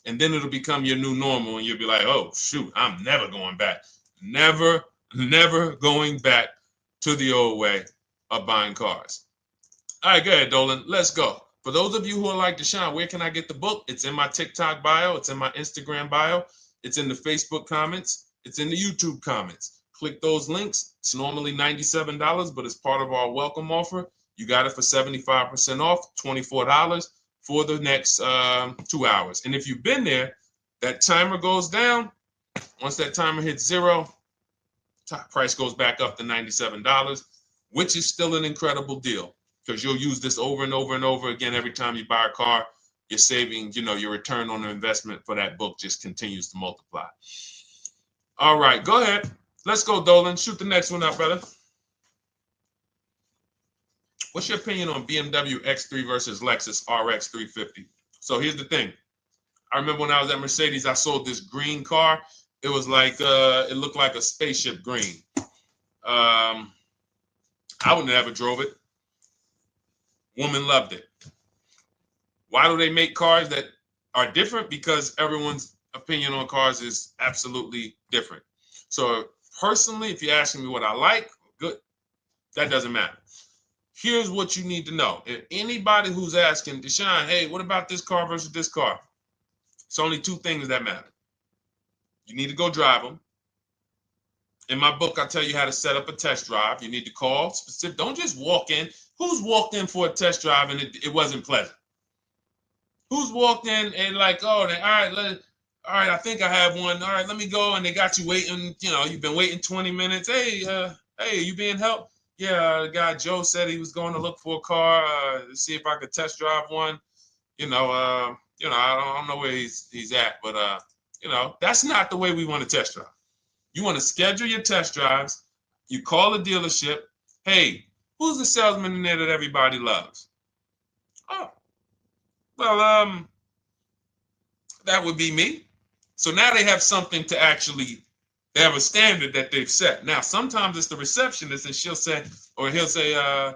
And then it'll become your new normal, and you'll be like, oh, shoot, I'm never going back. Never going back to the old way of buying cars. All right, go ahead, Dolan. Let's go. For those of you who are like Deshone, where can I get the book? It's in my TikTok bio. It's in my Instagram bio. It's in the Facebook comments. It's in the YouTube comments. Click those links. It's normally $97, but it's part of our welcome offer. You got it for 75% off, $24 for the next 2 hours. And if you've been there, that timer goes down. Once that timer hits 0, top price goes back up to $97, which is still an incredible deal because you'll use this over and over and over again every time you buy a car. You're saving, your return on the investment for that book just continues to multiply. All right, go ahead. Let's go, Dolan. Shoot the next one up, brother. What's your opinion on BMW X3 versus Lexus RX 350? So here's the thing. I remember when I was at Mercedes, I sold this green car. It was like, it looked like a spaceship green. I would never drove it. Woman loved it. Why do they make cars that are different? Because everyone's opinion on cars is absolutely different. So personally, if you're asking me what I like, good. That doesn't matter. Here's what you need to know. If anybody who's asking, Deshone, hey, what about this car versus this car? It's only two things that matter. You need to go drive them. In my book, I tell you how to set up a test drive. You need to call specific. Don't just walk in. Who's walked in for a test drive and it wasn't pleasant? Who's walked in and like, oh, all right, I think I have one. All right, let me go. And they got you waiting. You've been waiting 20 minutes. Hey, you being helped? Yeah, the guy Joe said he was going to look for a car to see if I could test drive one. I don't know where he's at, but that's not the way we want to test drive. You want to schedule your test drives. You call the dealership. Hey, who's the salesman in there that everybody loves? Oh, well, that would be me. So now they have something to actually, they have a standard that they've set. Now, sometimes it's the receptionist and he'll say, I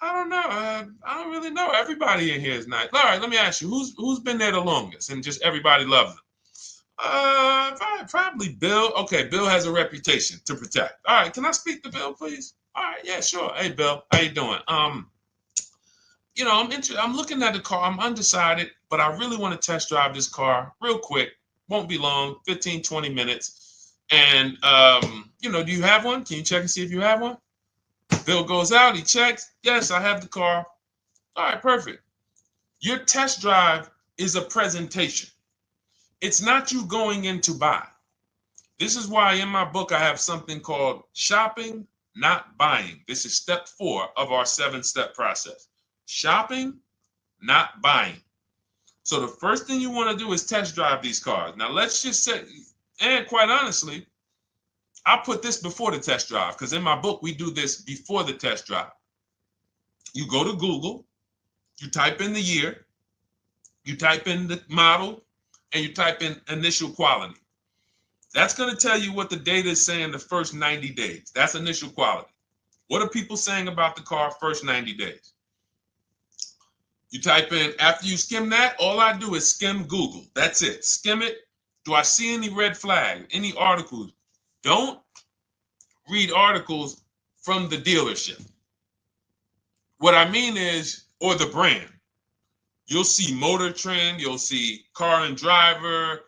don't know. I don't really know. Everybody in here is nice. All right, let me ask you, who's been there the longest? And just everybody loves them. Probably Bill. Okay, Bill has a reputation to protect. All right, can I speak to Bill, please? All right, yeah, sure. Hey, Bill, how you doing? I'm looking at the car. I'm undecided, but I really want to test drive this car real quick. Won't be long, 15, 20 minutes. And, do you have one? Can you check and see if you have one? Bill goes out, he checks. Yes, I have the car. All right, perfect. Your test drive is a presentation. It's not you going in to buy. This is why in my book I have something called shopping, not buying. This is step 4 of our 7-step process. Shopping, not buying. So the first thing you want to do is test drive these cars. Now let's just say, and quite honestly, I put this before the test drive because in my book we do this before the test drive. You go to Google, you type in the year, you type in the model, and you type in initial quality. That's going to tell you what the data is saying the first 90 days. That's initial quality. What are people saying about the car first 90 days? You type in, after you skim that, all I do is skim Google. That's it. Skim it. Do I see any red flags, any articles? Don't read articles from the dealership. What I mean is, or the brand. You'll see Motor Trend, you'll see Car and Driver,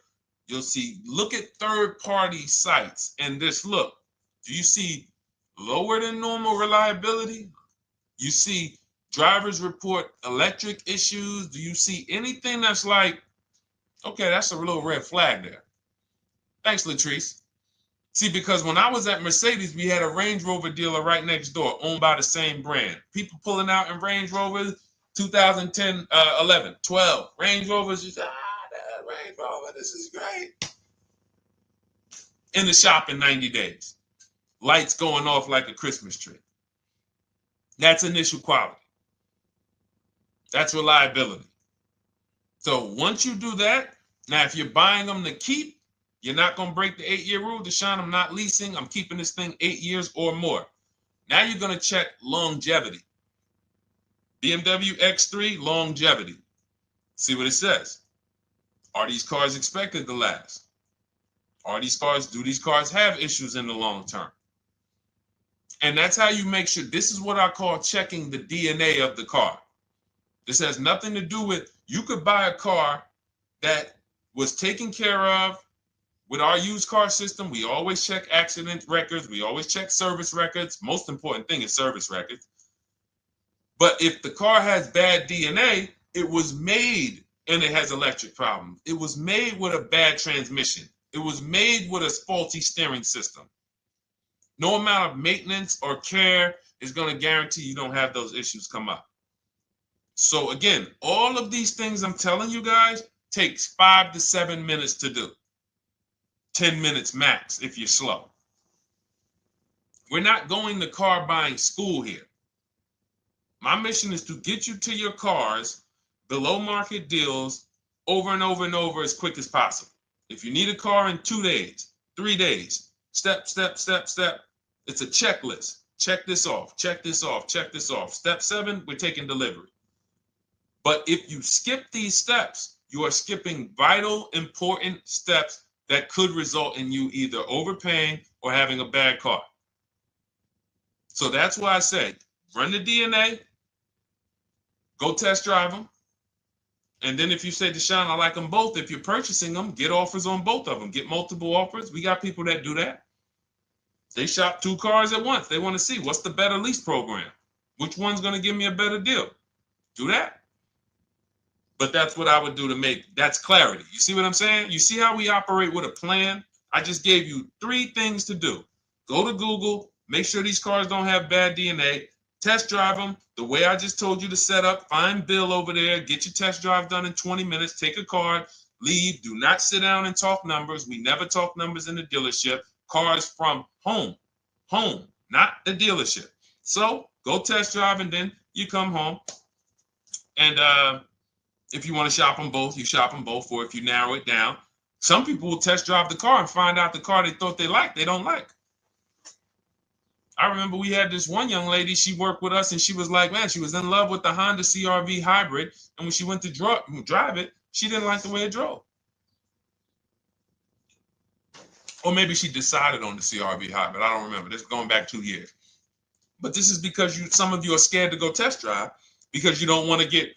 look at third-party sites and just look. Do you see lower than normal reliability? You see drivers report electric issues? Do you see anything that's like, okay, that's a little red flag there? Thanks, Latrice. See, because when I was at Mercedes, we had a Range Rover dealer right next door owned by the same brand. People pulling out in Range Rovers, 2010, 11, 12. Range Rovers, that Range Rover, this is great. In the shop in 90 days. Lights going off like a Christmas tree. That's initial quality. That's reliability. So once you do that, now if you're buying them to keep, you're not going to break the 8-year rule. Deshone, I'm not leasing. I'm keeping this thing 8 years or more. Now you're going to check longevity. BMW X3, longevity. See what it says. Are these cars expected to last? Do these cars have issues in the long term? And that's how you make sure. This is what I call checking the DNA of the car. This has nothing to do with, you could buy a car that was taken care of. With our used car system, we always check accident records. We always check service records. Most important thing is service records. But if the car has bad DNA, it was made and it has electric problems. It was made with a bad transmission. It was made with a faulty steering system. No amount of maintenance or care is going to guarantee you don't have those issues come up. So again, all of these things I'm telling you guys takes 5 to 7 minutes to do. 10 minutes max if you're slow. We're not going to car buying school here. My mission is to get you to your cars below market deals over and over and over as quick as possible. If you need a car in 2 days, 3 days, step, step, step, step. It's a checklist. Check this off, check this off, check this off. Step 7, we're taking delivery. But if you skip these steps, you are skipping vital, important steps that could result in you either overpaying or having a bad car. So that's why I say, run the DNA, go test drive them. And then if you say, Deshone, I like them both, if you're purchasing them, get offers on both of them. Get multiple offers. We got people that do that. They shop 2 cars at once. They want to see what's the better lease program. Which one's going to give me a better deal? Do that. But that's what I would do to make, that's clarity. You see what I'm saying? You see how we operate with a plan? I just gave you 3 things to do. Go to Google, make sure these cars don't have bad DNA, test drive them the way I just told you to set up, find Bill over there, get your test drive done in 20 minutes, take a card, leave, do not sit down and talk numbers. We never talk numbers in the dealership. Cars from home, not the dealership. So go test drive and then you come home. And if you want to shop them both, you shop them both. Or if you narrow it down, some people will test drive the car and find out the car they thought they liked, they don't like. I remember we had this one young lady, she worked with us and she was like, man, she was in love with the Honda CR-V hybrid. And when she went to drive it, she didn't like the way it drove. Or maybe she decided on the CR-V hybrid. I don't remember. This is going back 2 years. But this is because some of you are scared to go test drive because you don't want to get,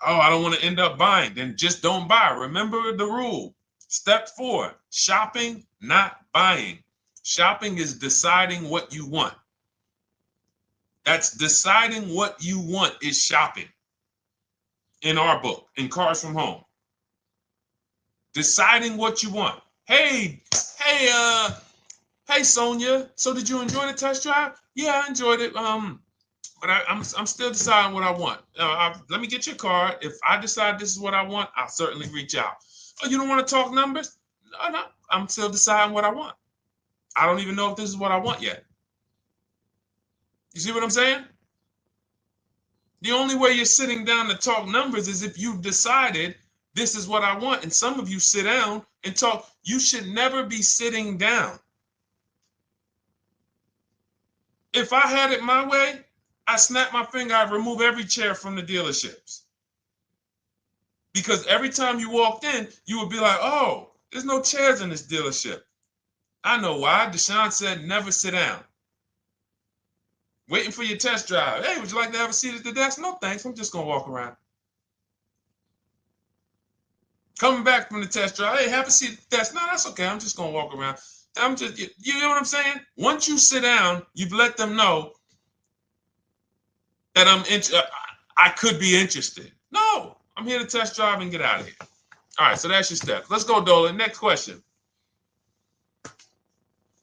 oh, I don't want to end up buying. Then just don't buy. Remember the rule. Step 4, shopping, not buying. Shopping is deciding what you want. That's deciding what you want is shopping. In our book, in Cars from Home. Deciding what you want. Hey, Sonia. So did you enjoy the test drive? Yeah, I enjoyed it. But I'm still deciding what I want. Let me get your card. If I decide this is what I want, I'll certainly reach out. Oh, you don't want to talk numbers? No. I'm still deciding what I want. I don't even know if this is what I want yet. You see what I'm saying? The only way you're sitting down to talk numbers is if you've decided this is what I want. And some of you sit down and talk. You should never be sitting down. If I had it my way, I snap my finger, I'd remove every chair from the dealerships. Because every time you walked in, you would be like, oh, there's no chairs in this dealership. I know why. Deshone said never sit down. Waiting for your test drive. Hey, would you like to have a seat at the desk? No, thanks. I'm just going to walk around. Coming back from the test drive. Hey, have a seat at the desk. No, that's okay. I'm just going to walk around. You know what I'm saying? Once you sit down, you've let them know that I could be interested. No, I'm here to test drive and get out of here. All right, so that's your steps. Let's go, Dolan. Next question.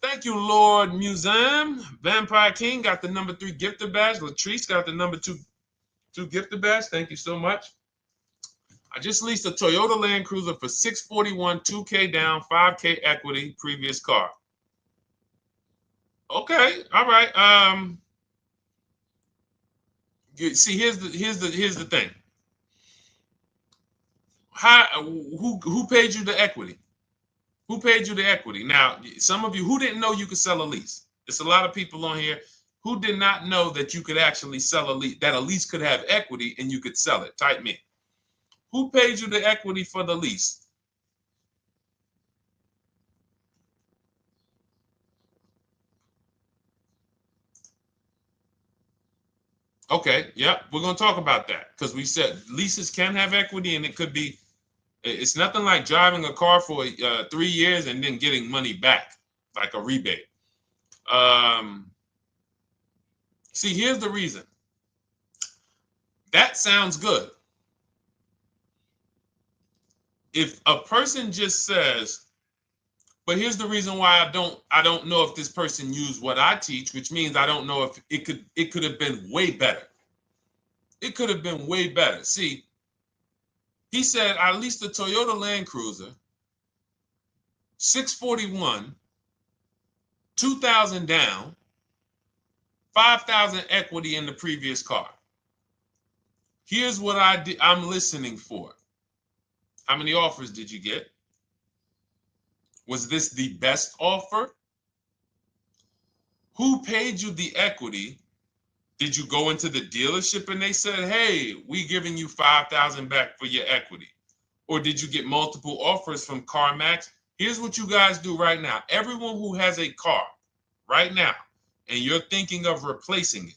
Thank you, Lord Museum. Vampire King got the number 3 gifter badge. Latrice got the number 2 gifter badge. Thank you so much. I just leased a Toyota Land Cruiser for $641, $2K down, $5K equity, previous car. Okay, all right. See, here's the thing. Who paid you the equity? Who paid you the equity? Now, some of you who didn't know you could sell a lease. There's a lot of people on here who did not know that you could actually sell a lease, that a lease could have equity and you could sell it. Type me. Who paid you the equity for the lease? Okay, yep, we're going to talk about that because we said leases can have equity and it could be, it's nothing like driving a car for 3 years and then getting money back, like a rebate. See, here's the reason. That sounds good. If a person just says, But here's the reason why I don't know if this person used what I teach, which means I don't know if it could have been way better. It could have been way better. See, he said I leased a Toyota Land Cruiser, 641, 2,000 down, 5,000 equity in the previous car. Here's what I'm listening for. How many offers did you get? Was this the best offer? Who paid you the equity? Did you go into the dealership and they said, hey, we giving you 5,000 back for your equity? Or did you get multiple offers from CarMax? Here's what you guys do right now. Everyone who has a car right now, and you're thinking of replacing it,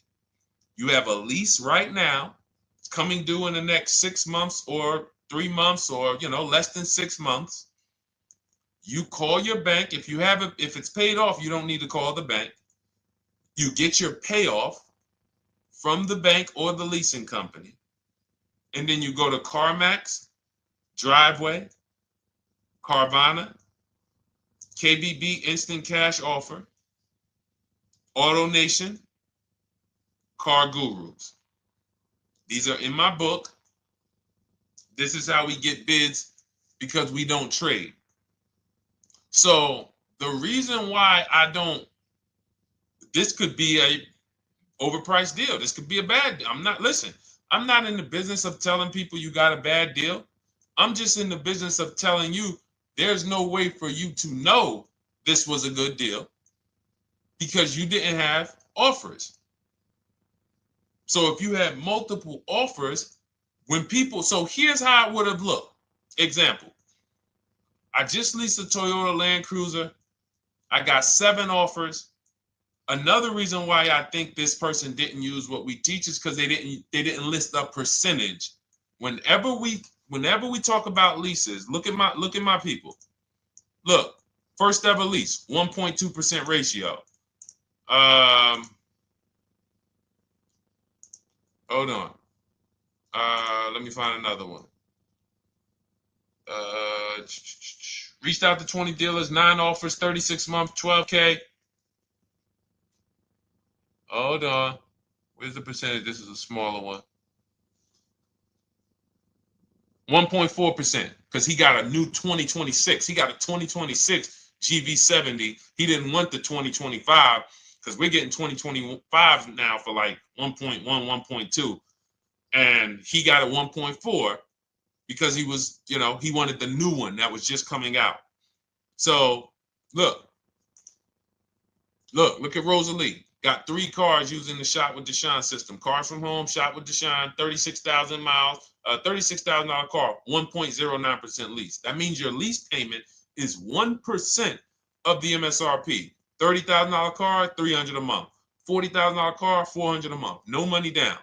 you have a lease right now. It's coming due in the next 6 months or 3 months or, less than 6 months. You call your bank. If it's paid off, you don't need to call the bank. You get your payoff from the bank or the leasing company. And then you go to CarMax, Driveway, Carvana, KBB Instant Cash Offer, AutoNation, Car Gurus. These are in my book. This is how we get bids because we don't trade. So the reason why this could be a overpriced deal. This could be a bad deal. I'm not in the business of telling people you got a bad deal. I'm just in the business of telling you there's no way for you to know this was a good deal because you didn't have offers. So if you had multiple offers, so here's how it would have looked. Example, I just leased a Toyota Land Cruiser. I got 7 offers. Another reason why I think this person didn't use what we teach is because they didn't list a percentage. Whenever we talk about leases, look at my people. Look, first ever lease, 1.2% ratio. Hold on. Let me find another one. Reached out to 20 dealers, 9 offers, 36 months, 12K. Hold on. Where's the percentage? This is a smaller one. 1.4%, because he got a new 2026. He got a 2026 GV70. He didn't want the 2025 because we're getting 2025 now for like 1.1, 1.2. And he got a 1.4 because he was, he wanted the new one that was just coming out. So look at Rosalie. Got 3 cars using the Shop with Deshone system. Cars from home, Shop with Deshone, 36,000 miles, $36,000 car, 1.09% lease. That means your lease payment is 1% of the MSRP. $30,000 car, $300 a month. $40,000 car, $400 a month. No money down.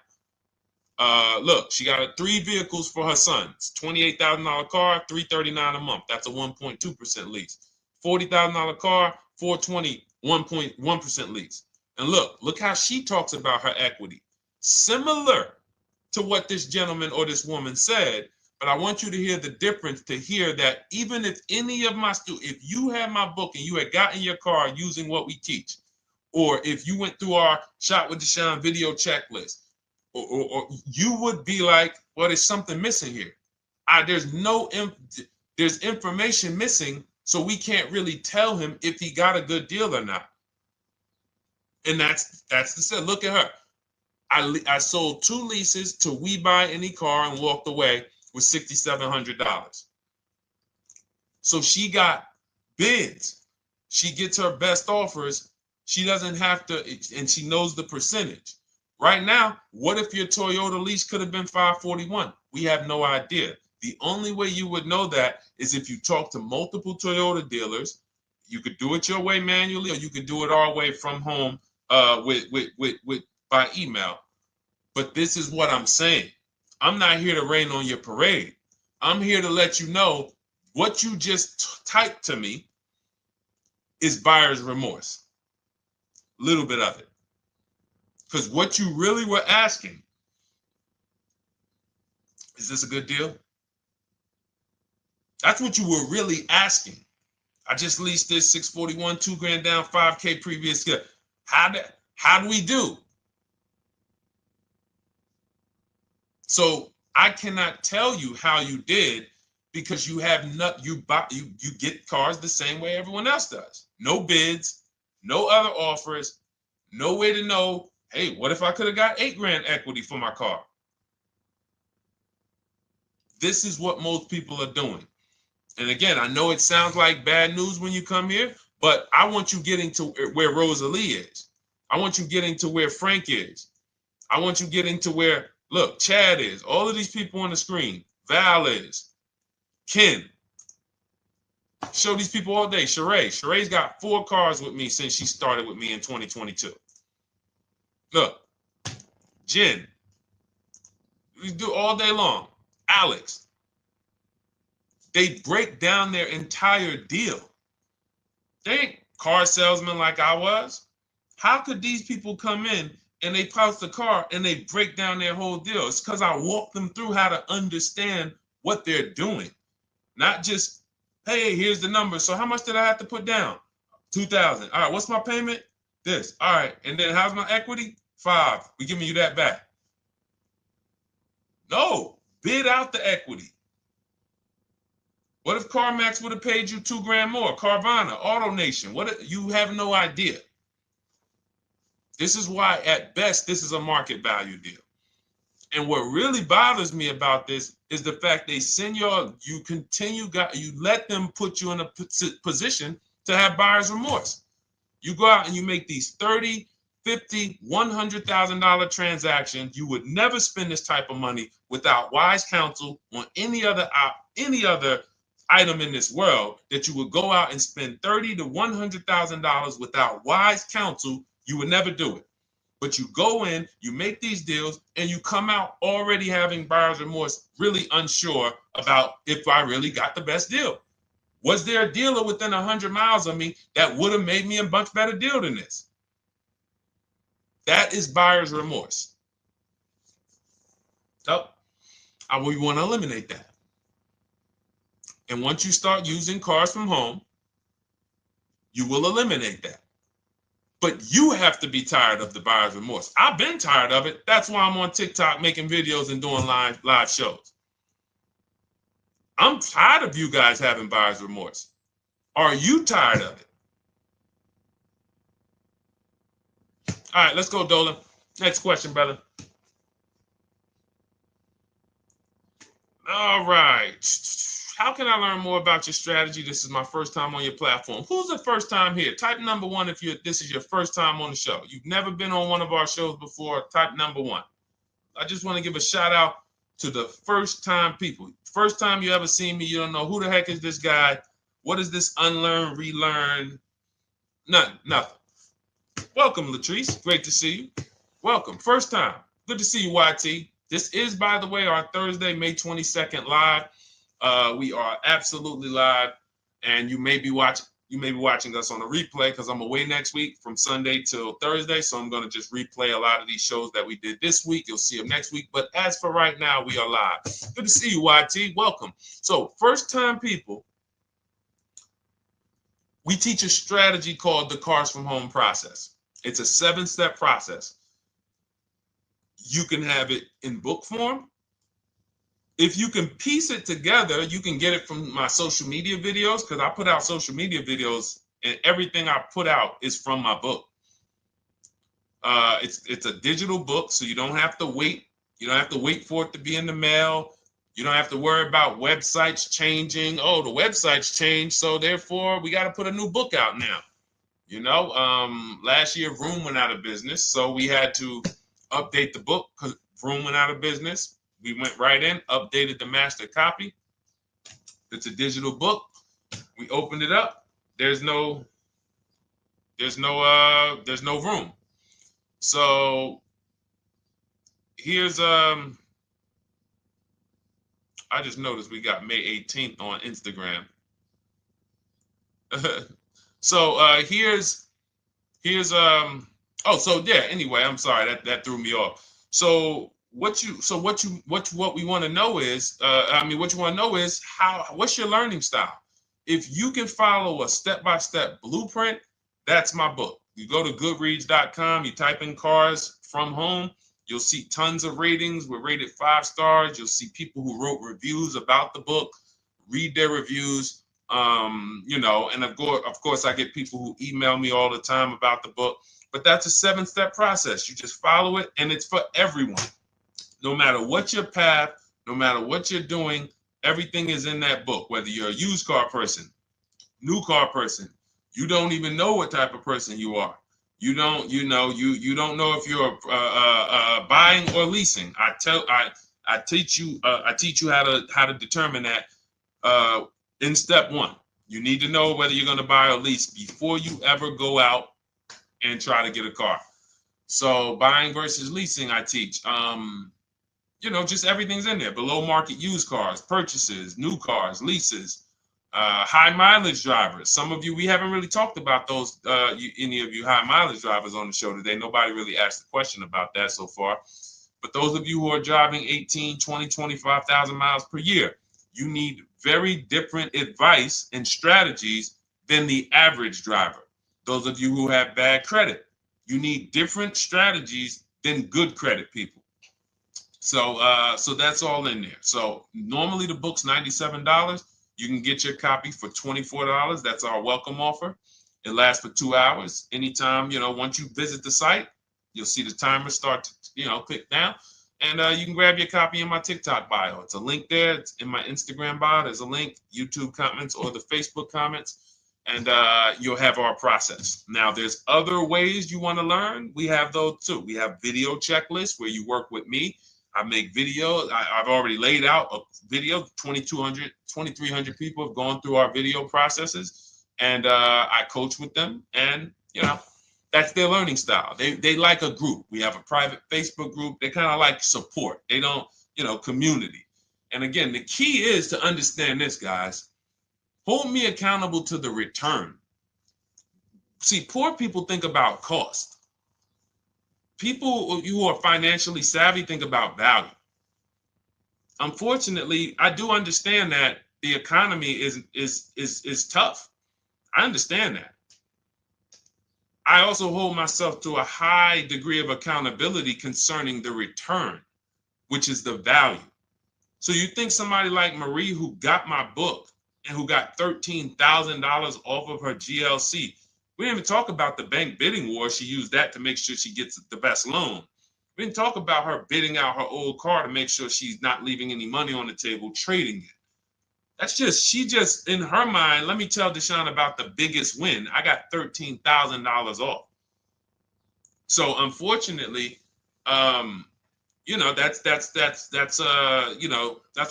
Look, she got 3 vehicles for her sons. $28,000 car, $339 a month. That's a 1.2% lease. $40,000 car, $420, 1.1% lease. And look how she talks about her equity. Similar to what this gentleman or this woman said, but I want you to hear the difference, to hear that even if any of my students, if you had my book and you had gotten your car using what we teach, or if you went through our Shop with Deshone video checklist, or you would be like, well, there's something missing here. There's information missing, so we can't really tell him if he got a good deal or not. And that's the set. Look at her. I sold 2 leases to We Buy Any Car and walked away with $6,700. So she got bids. She gets her best offers. She doesn't have to, and she knows the percentage. Right now, what if your Toyota lease could have been 541? We have no idea. The only way you would know that is if you talk to multiple Toyota dealers. You could do it your way manually, or you could do it our way from home by email. But this is what I'm saying. I'm not here to rain on your parade. I'm here to let you know what you just typed to me is buyer's remorse. A little bit of it. Because what you really were asking, is this a good deal? That's what you were really asking. I just leased this 641, 2 grand down, 5K previous. How do we do? So I cannot tell you how you did because you have not you get cars the same way everyone else does. No bids, no other offers, no way to know, hey, what if I could have got 8 grand equity for my car? This is what most people are doing. And again, I know it sounds like bad news when you come here, but I want you getting to where Rosalie is. I want you getting to where Frank is. I want you getting to where, look, Chad is. All of these people on the screen. Val is. Ken. Show these people all day. Sheree. Sheree's got 4 cars with me since she started with me in 2022. Look. Jen. We do all day long. Alex. They break down their entire deal. They ain't car salesmen like I was. How could these people come in and they post the car and they break down their whole deal? It's because I walk them through how to understand what they're doing. Not just, hey, here's the number. So how much did I have to put down? 2,000. All right, what's my payment? This. All right, and then how's my equity? 5. We giving you that back. No, bid out the equity. What if CarMax would have paid you 2 grand more? Carvana, AutoNation, what? You have no idea. This is why, at best, this is a market value deal. And what really bothers me about this is the fact they send you let them put you in a position to have buyer's remorse. You go out and you make these $30,000, $50,000, $100,000 transactions. You would never spend this type of money without wise counsel on any other item in this world, that you would go out and spend $30,000 to $100,000 without wise counsel. You would never do it. But you go in, you make these deals, and you come out already having buyer's remorse, really unsure about if I really got the best deal. Was there a dealer within 100 miles of me that would have made me a much better deal than this? That is buyer's remorse. So we want to eliminate that. And once you start using cars from home, you will eliminate that. But you have to be tired of the buyer's remorse. I've been tired of it. That's why I'm on TikTok making videos and doing live shows. I'm tired of you guys having buyer's remorse. Are you tired of it? All right, let's go, Dolan. Next question, brother. All right. How can I learn more about your strategy? This is my first time on your platform. Who's the first time here? Type number 1 if this is your first time on the show. You've never been on one of our shows before. Type number 1. I just want to give a shout out to the first time people. First time you ever seen me, you don't know who the heck is this guy. What is this unlearn, relearn? Nothing. Welcome, Latrice. Great to see you. Welcome. First time. Good to see you, YT. This is, by the way, our Thursday, May 22nd live. We are absolutely live, and you may be watching us on a replay because I'm away next week from Sunday till Thursday, so I'm going to just replay a lot of these shows that we did this week. You'll see them next week, but as for right now, we are live. Good to see you, YT. Welcome. So, first-time people, we teach a strategy called the Cars from Home process. It's a 7-step process. You can have it in book form. If you can piece it together, you can get it from my social media videos, because I put out social media videos and everything I put out is from my book. It's a digital book, so you don't have to wait. You don't have to wait for it to be in the mail. You don't have to worry about websites changing. Oh, the website's changed, so therefore we got to put a new book out now. You know, last year Vroom went out of business, so we had to update the book because Vroom went out of business. We went right in, updated the master copy. It's a digital book. We opened it up. There's no room. So here's I just noticed we got May 18th on Instagram. So here's anyway, I'm sorry, that threw me off. So what we want to know is, what's your learning style? If you can follow a step-by-step blueprint, that's my book. You go to goodreads.com, you type in cars from home, you'll see tons of ratings. We're rated 5 stars. You'll see people who wrote reviews about the book, read their reviews. And of course, I get people who email me all the time about the book. But that's a 7-step process. You just follow it, and it's for everyone. No matter what your path, no matter what you're doing, everything is in that book. Whether you're a used car person, new car person, you don't even know what type of person you are. You don't know if you're buying or leasing. I teach you how to determine that in step 1. You need to know whether you're going to buy or lease before you ever go out and try to get a car. So buying versus leasing, I teach. Just everything's in there. Below market used cars, purchases, new cars, leases, high mileage drivers. Some of you, we haven't really talked about those, any of you high mileage drivers on the show today. Nobody really asked a question about that so far. But those of you who are driving 18, 20, 25,000 miles per year, you need very different advice and strategies than the average driver. Those of you who have bad credit, you need different strategies than good credit people. So that's all in there. So normally the book's $97. You can get your copy for $24. That's our welcome offer. It lasts for 2 hours. Anytime, once you visit the site, you'll see the timer start to, click down. And you can grab your copy in my TikTok bio. It's a link there. It's in my Instagram bio. There's a link, YouTube comments or the Facebook comments. And you'll have our process. Now, there's other ways you want to learn. We have those too. We have video checklists where you work with me. I make videos. I've already laid out a video. 2,300 people have gone through our video processes, and I coach with them. And that's their learning style. They like a group. We have a private Facebook group. They kind of like support. They don't, community. And again, the key is to understand this, guys. Hold me accountable to the return. See, poor people think about cost. People who are financially savvy think about value. Unfortunately, I do understand that the economy is tough. I understand that. I also hold myself to a high degree of accountability concerning the return, which is the value. So you think somebody like Marie, who got my book and who got $13,000 off of her GLC, we didn't even talk about the bank bidding war. She used that to make sure she gets the best loan. We didn't talk about her bidding out her old car to make sure she's not leaving any money on the table, trading it. She just, in her mind, let me tell Deshone about the biggest win. I got $13,000 off. So unfortunately, that's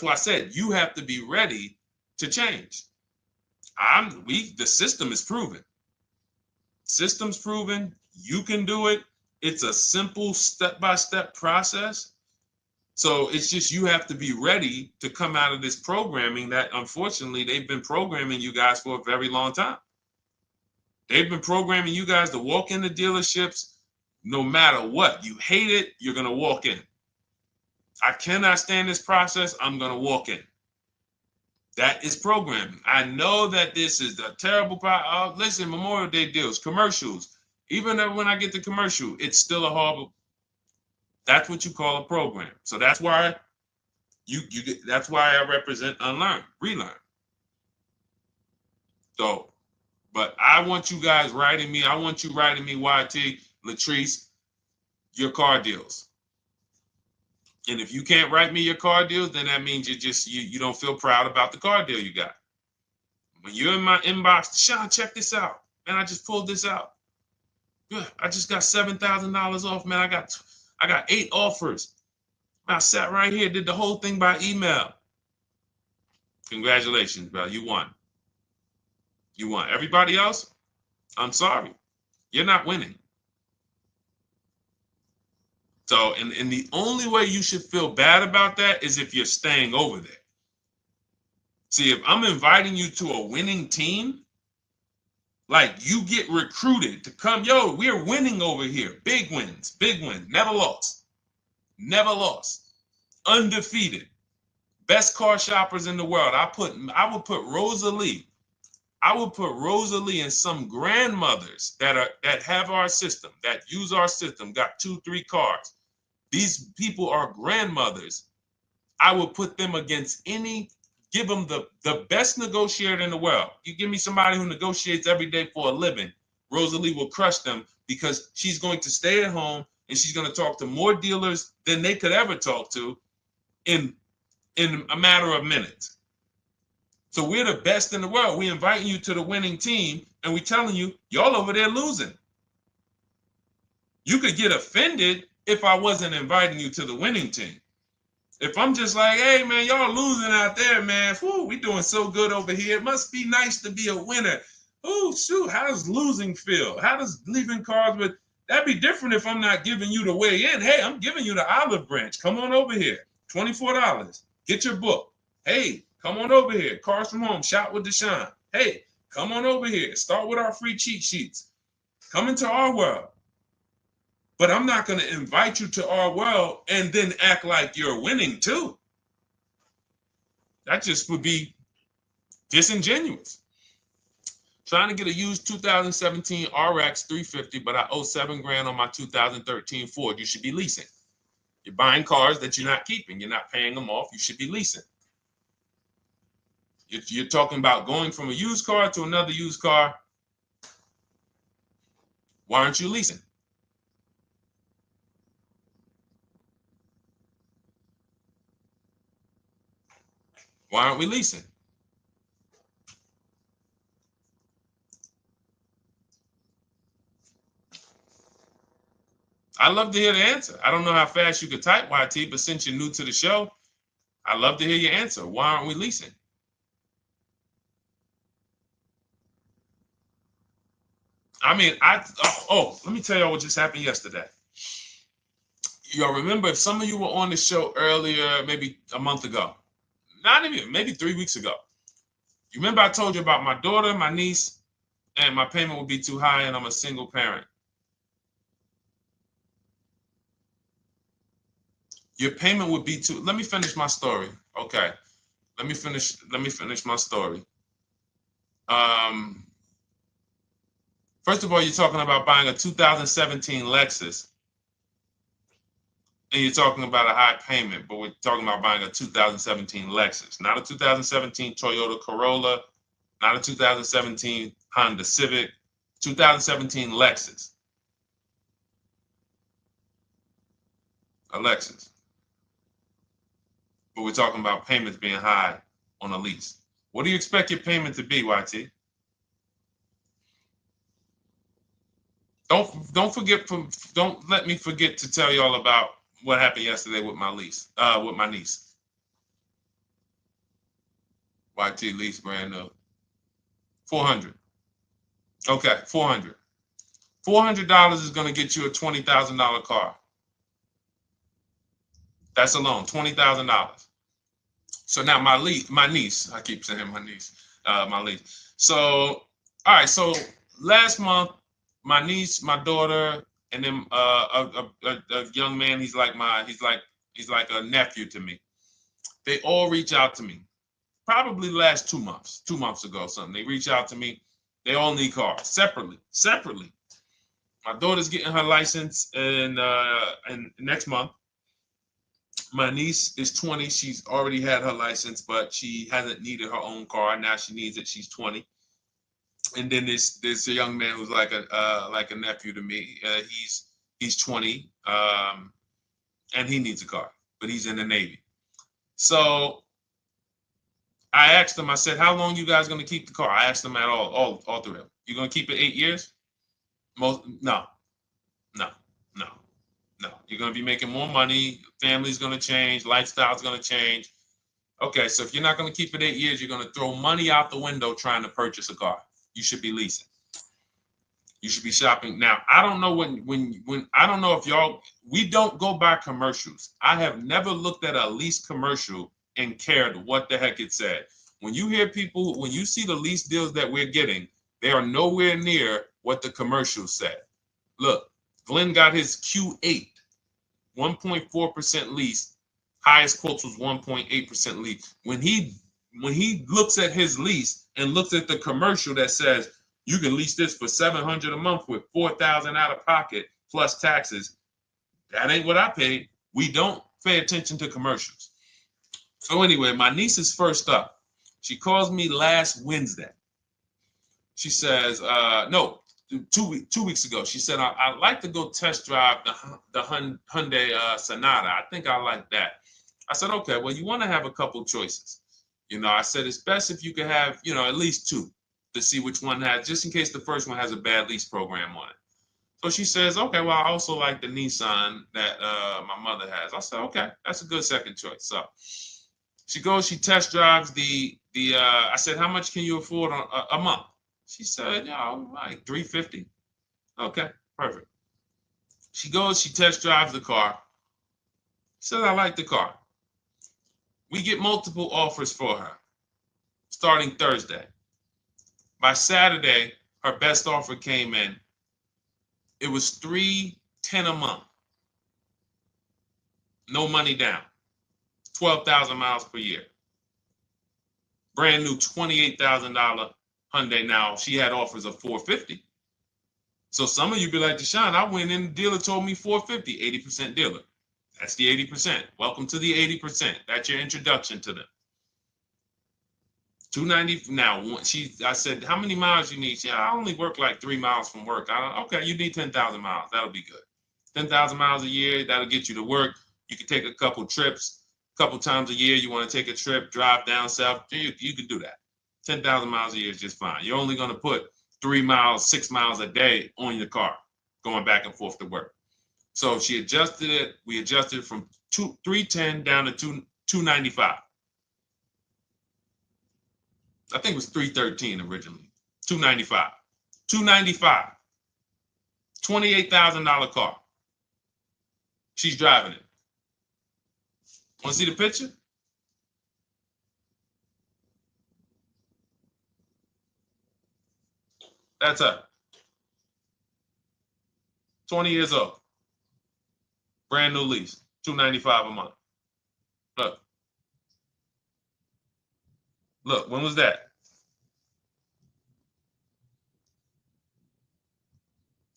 why I said you have to be ready to change. The system is proven. System's proven. You can do it. It's a simple step-by-step process. So it's just you have to be ready to come out of this programming that, unfortunately, they've been programming you guys for a very long time. They've been programming you guys to walk into dealerships no matter what. You hate it, you're going to walk in. I cannot stand this process, I'm going to walk in. That is programming. I know that this is a terrible problem. Listen, Memorial Day deals, commercials. Even when I get the commercial, it's still a horrible. That's what you call a program. So that's why that's why I represent unlearn, relearn. So, but I want you guys writing me. I want you writing me, YT, Latrice, your car deals. And if you can't write me your car deals, then that means you don't feel proud about the car deal you got. When you're in my inbox, Deshone, check this out. Man, I just pulled this out. Yeah, I just got $7,000 off, man. I got 8 offers. I sat right here, did the whole thing by email. Congratulations, bro. You won. You won. Everybody else, I'm sorry. You're not winning. So, and the only way you should feel bad about that is if you're staying over there. See, if I'm inviting you to a winning team, like you get recruited to come, yo, we're winning over here. Big wins, never lost. Never lost. Undefeated. Best car shoppers in the world. I would put Rosalie I will put Rosalie and some grandmothers that have our system, that use our system, got 2-3 cars. These people are grandmothers. I will put them against give them the best negotiator in the world. You give me somebody who negotiates every day for a living, Rosalie will crush them because she's going to stay at home and she's going to talk to more dealers than they could ever talk to in a matter of minutes. So we're the best in the world. We inviting you to the winning team and we telling you, y'all over there losing. You could get offended if I wasn't inviting you to the winning team. If I'm just like, hey, man, y'all losing out there, man. Whew, we doing so good over here. It must be nice to be a winner. Oh, shoot, how does losing feel? How does leaving cars with... That'd be different if I'm not giving you the way in. Hey, I'm giving you the olive branch. Come on over here. $24. Get your book. Hey, come on over here. Cars from Home. Shop with Deshone. Hey, come on over here. Start with our free cheat sheets. Come into our world. But I'm not going to invite you to our world and then act like you're winning too. That just would be disingenuous. Trying to get a used 2017 RX 350, but I owe $7,000 on my 2013 Ford. You should be leasing. You're buying cars that you're not keeping. You're not paying them off. You should be leasing. If you're talking about going from a used car to another used car, why aren't you leasing? Why aren't we leasing? I'd love to hear the answer. I don't know how fast you could type, YT, but since you're new to the show, I'd love to hear your answer. Why aren't we leasing? I mean, let me tell y'all what just happened yesterday. Y'all remember, if some of you were on the show earlier, maybe a month ago, not even, maybe 3 weeks ago. You remember I told you about my daughter, my niece, and my payment would be too high and I'm a single parent. Your payment would be too, let me finish my story. Okay. Let me finish my story. First of all, you're talking about buying a 2017 Lexus. And you're talking about a high payment, but we're talking about buying a 2017 Lexus, not a 2017 Toyota Corolla, not a 2017 Honda Civic, 2017 Lexus. A Lexus. But we're talking about payments being high on a lease. What do you expect your payment to be, YT? Don't let me forget to tell y'all about what happened yesterday with my niece. YT lease brand new. $400. Okay, $400. $400 is going to get you a $20,000 car. That's alone, $20,000. So now my niece, I keep saying my niece, my niece. So, all right, so last month, my niece, my daughter, and then a young man, he's like a nephew to me. They all reach out to me. Probably the last 2 months ago, something. They reach out to me. They all need cars separately. My daughter's getting her license in next month. My niece is 20. She's already had her license, but she hasn't needed her own car. Now she needs it. She's 20. And then there's a young man who's like a nephew to me. He's 20, and he needs a car, but he's in the Navy. So I asked them. I said, "How long you guys gonna keep the car?" I asked them at all three of them. You gonna keep it 8 years? No. You're gonna be making more money. Family's gonna change. Lifestyle's gonna change. Okay, so if you're not gonna keep it 8 years, you're gonna throw money out the window trying to purchase a car. You should be leasing. You should be shopping. Now, I don't know when I don't know if y'all, we don't go by commercials. I have never looked at a lease commercial and cared what the heck it said. When you hear people, when you see the lease deals that we're getting, they are nowhere near what the commercial said. Look, Glenn got his Q8, 1.4% lease. Highest quotes was 1.8% lease. When he looks at his lease, and looks at the commercial that says you can lease this for $700 a month with $4,000 out of pocket plus taxes, that ain't what I paid. We don't pay attention to commercials. So anyway, my niece is first up. She calls me last Wednesday. She says, no, 2 weeks ago. She said, I'd like to go test drive the Hyundai Sonata. I think I like that. I said, okay, well, you want to have a couple choices. I said, it's best if you could have, at least two to see which one has, just in case the first one has a bad lease program on it. So she says, okay, well, I also like the Nissan that my mother has. I said, okay, that's a good second choice. So she goes, she test drives I said, how much can you afford a month? She said, like $350. Okay, perfect. She goes, she test drives the car. She says, I like the car. We get multiple offers for her starting Thursday. By Saturday, her best offer came in. It was $310 a month. No money down. 12,000 miles per year. Brand new $28,000 Hyundai. Now, she had offers of $450. So some of you be like, Deshone, I went in, the dealer told me $450, 80% dealer. That's the 80%. Welcome to the 80%. That's your introduction to them. $290. Now, I said, how many miles you need? She said, I only work like 3 miles from work. Okay, you need 10,000 miles. That'll be good. 10,000 miles a year, that'll get you to work. You can take a couple trips, a couple times a year. You want to take a trip, drive down south. You can do that. 10,000 miles a year is just fine. You're only going to put 3 miles, 6 miles a day on your car, going back and forth to work. So she adjusted it. We adjusted it from $310 down to $295. I think it was $313 originally. $295. $295. $28,000 car. She's driving it. Want to see the picture? That's her. 20 years old. Brand new lease. $295 a month. Look. Look, when was that?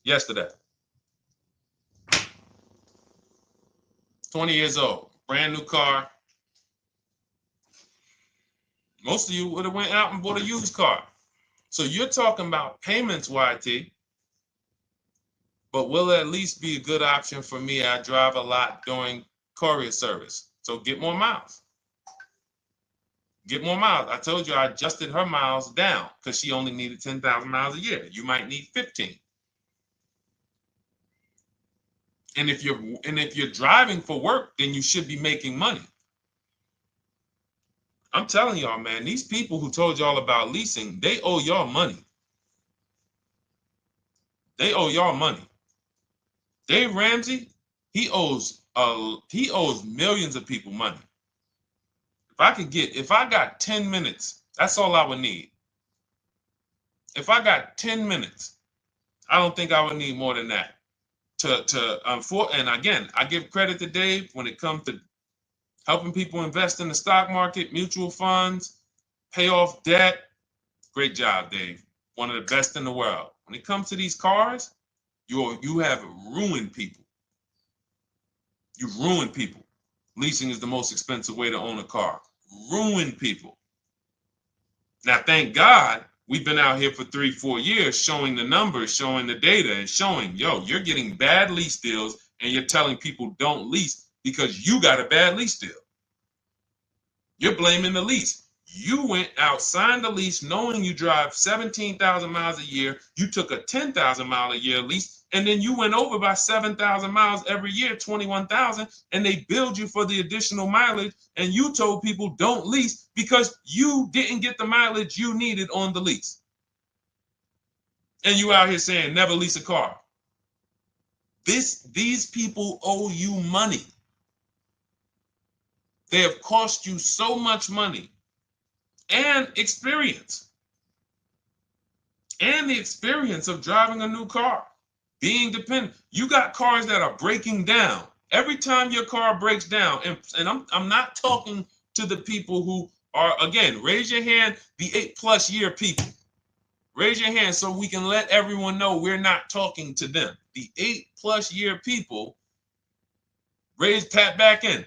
Yesterday. 20 years old. Brand new car. Most of you would have went out and bought a used car. So you're talking about payments, YT. But will it at least be a good option for me? I drive a lot during courier service. So get more miles. Get more miles. I told you I adjusted her miles down because she only needed 10,000 miles a year. You might need 15. And if you're driving for work, then you should be making money. I'm telling y'all, man, these people who told y'all about leasing, they owe y'all money. They owe y'all money. Dave Ramsey, he owes millions of people money. If I got 10 minutes, that's all I would need. If I got 10 minutes, I don't think I would need more than that. And again, I give credit to Dave when it comes to helping people invest in the stock market, mutual funds, pay off debt. Great job, Dave. One of the best in the world. When it comes to these cars, you have ruined people. You've ruined people. Leasing is the most expensive way to own a car. Ruined people. Now, thank God, we've been out here for 3-4 years showing the numbers, showing the data, and showing, you're getting bad lease deals, and you're telling people don't lease because you got a bad lease deal. You're blaming the lease. You went out, signed the lease, knowing you drive 17,000 miles a year. You took a 10,000 mile a year lease, and then you went over by 7,000 miles every year, 21,000, and they billed you for the additional mileage, and you told people don't lease because you didn't get the mileage you needed on the lease. And you out here saying never lease a car. These people owe you money. They have cost you so much money and experience. And the experience of driving a new car, being dependent. You got cars that are breaking down. Every time your car breaks down, and I'm not talking to the people who Or again, raise your hand, the 8+ year people. Raise your hand so we can let everyone know we're not talking to them. The 8+ year people, tap back in.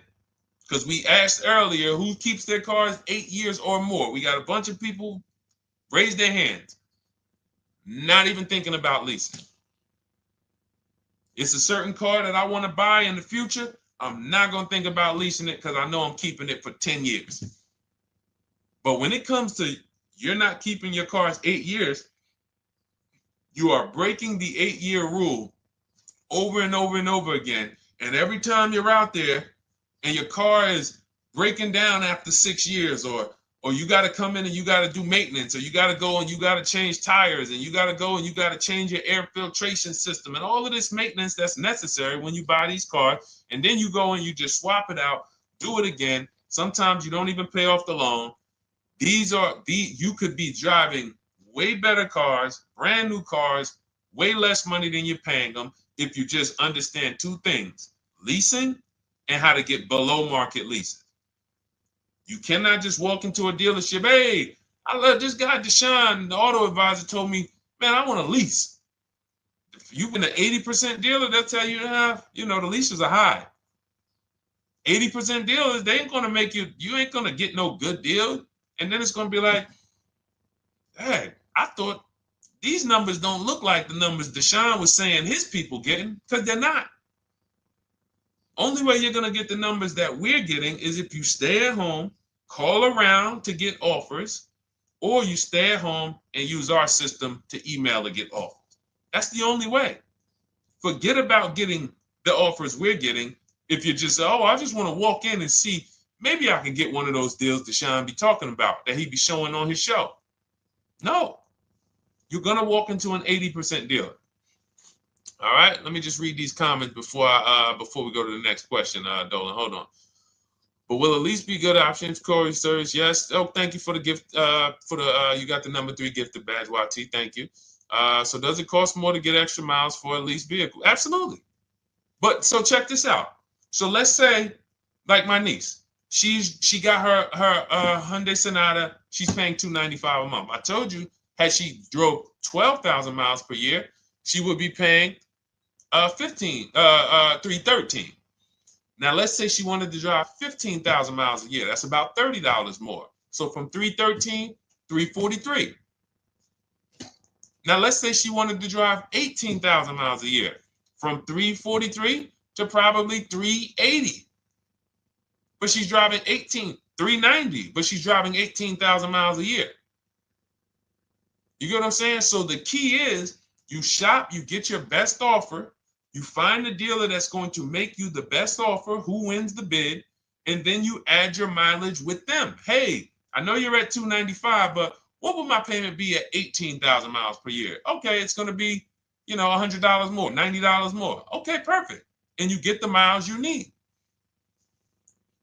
Because we asked earlier who keeps their cars 8 years or more. We got a bunch of people raise their hands. Not even thinking about leasing. It's a certain car that I want to buy in the future. I'm not going to think about leasing it because I know I'm keeping it for 10 years. But when it comes to you're not keeping your cars 8 years, you are breaking the 8-year rule over and over and over again. And every time you're out there and your car is breaking down after 6 years, or you got to come in and you got to do maintenance, or you got to go and you got to change tires, and you got to go and you got to change your air filtration system, and all of this maintenance that's necessary when you buy these cars, and then you go and you just swap it out, do it again. Sometimes you don't even pay off the loan. You could be driving way better cars, brand new cars, way less money than you're paying them if you just understand 2 things: leasing and how to get below market leases. You cannot just walk into a dealership. Hey, I love this guy, Deshone, the auto advisor, told me, man, I want to lease. If you've been an 80% dealer, they'll tell you, the leases are high. 80% dealers, they ain't going to make you ain't going to get no good deal. And then it's going to be like, hey, I thought these numbers don't look like the numbers Deshone was saying his people getting, because they're not. Only way you're going to get the numbers that we're getting is if you stay at home, call around to get offers, or you stay at home and use our system to email to get offers. That's the only way. Forget about getting the offers we're getting. If you just say, oh, I just want to walk in and see, maybe I can get one of those deals Deshone be talking about that he be showing on his show. No, you're going to walk into an 80% dealer. All right, let me just read these comments before we go to the next question, Dolan. Hold on. But will a lease be good options? Corey Sirs, yes. Oh, thank you for the gift. You got the number 3 gifted badge, YT. Thank you. So does it cost more to get extra miles for a leased vehicle? Absolutely. But so check this out. So let's say, like my niece, she got her Hyundai Sonata. She's paying $295 a month. I told you, had she drove 12,000 miles per year, she would be paying $313. Now let's say she wanted to drive 15,000 miles a year. That's about $30 more. So from $313, $343. Now let's say she wanted to drive 18,000 miles a year, from $343 to probably $380. But she's driving $390, but she's driving 18,000 miles a year. You get what I'm saying? So the key is you shop, you get your best offer, you find the dealer that's going to make you the best offer, who wins the bid, and then you add your mileage with them. Hey, I know you're at $295, but what would my payment be at 18,000 miles per year? Okay, it's going to be, $100 more, $90 more. Okay, perfect. And you get the miles you need.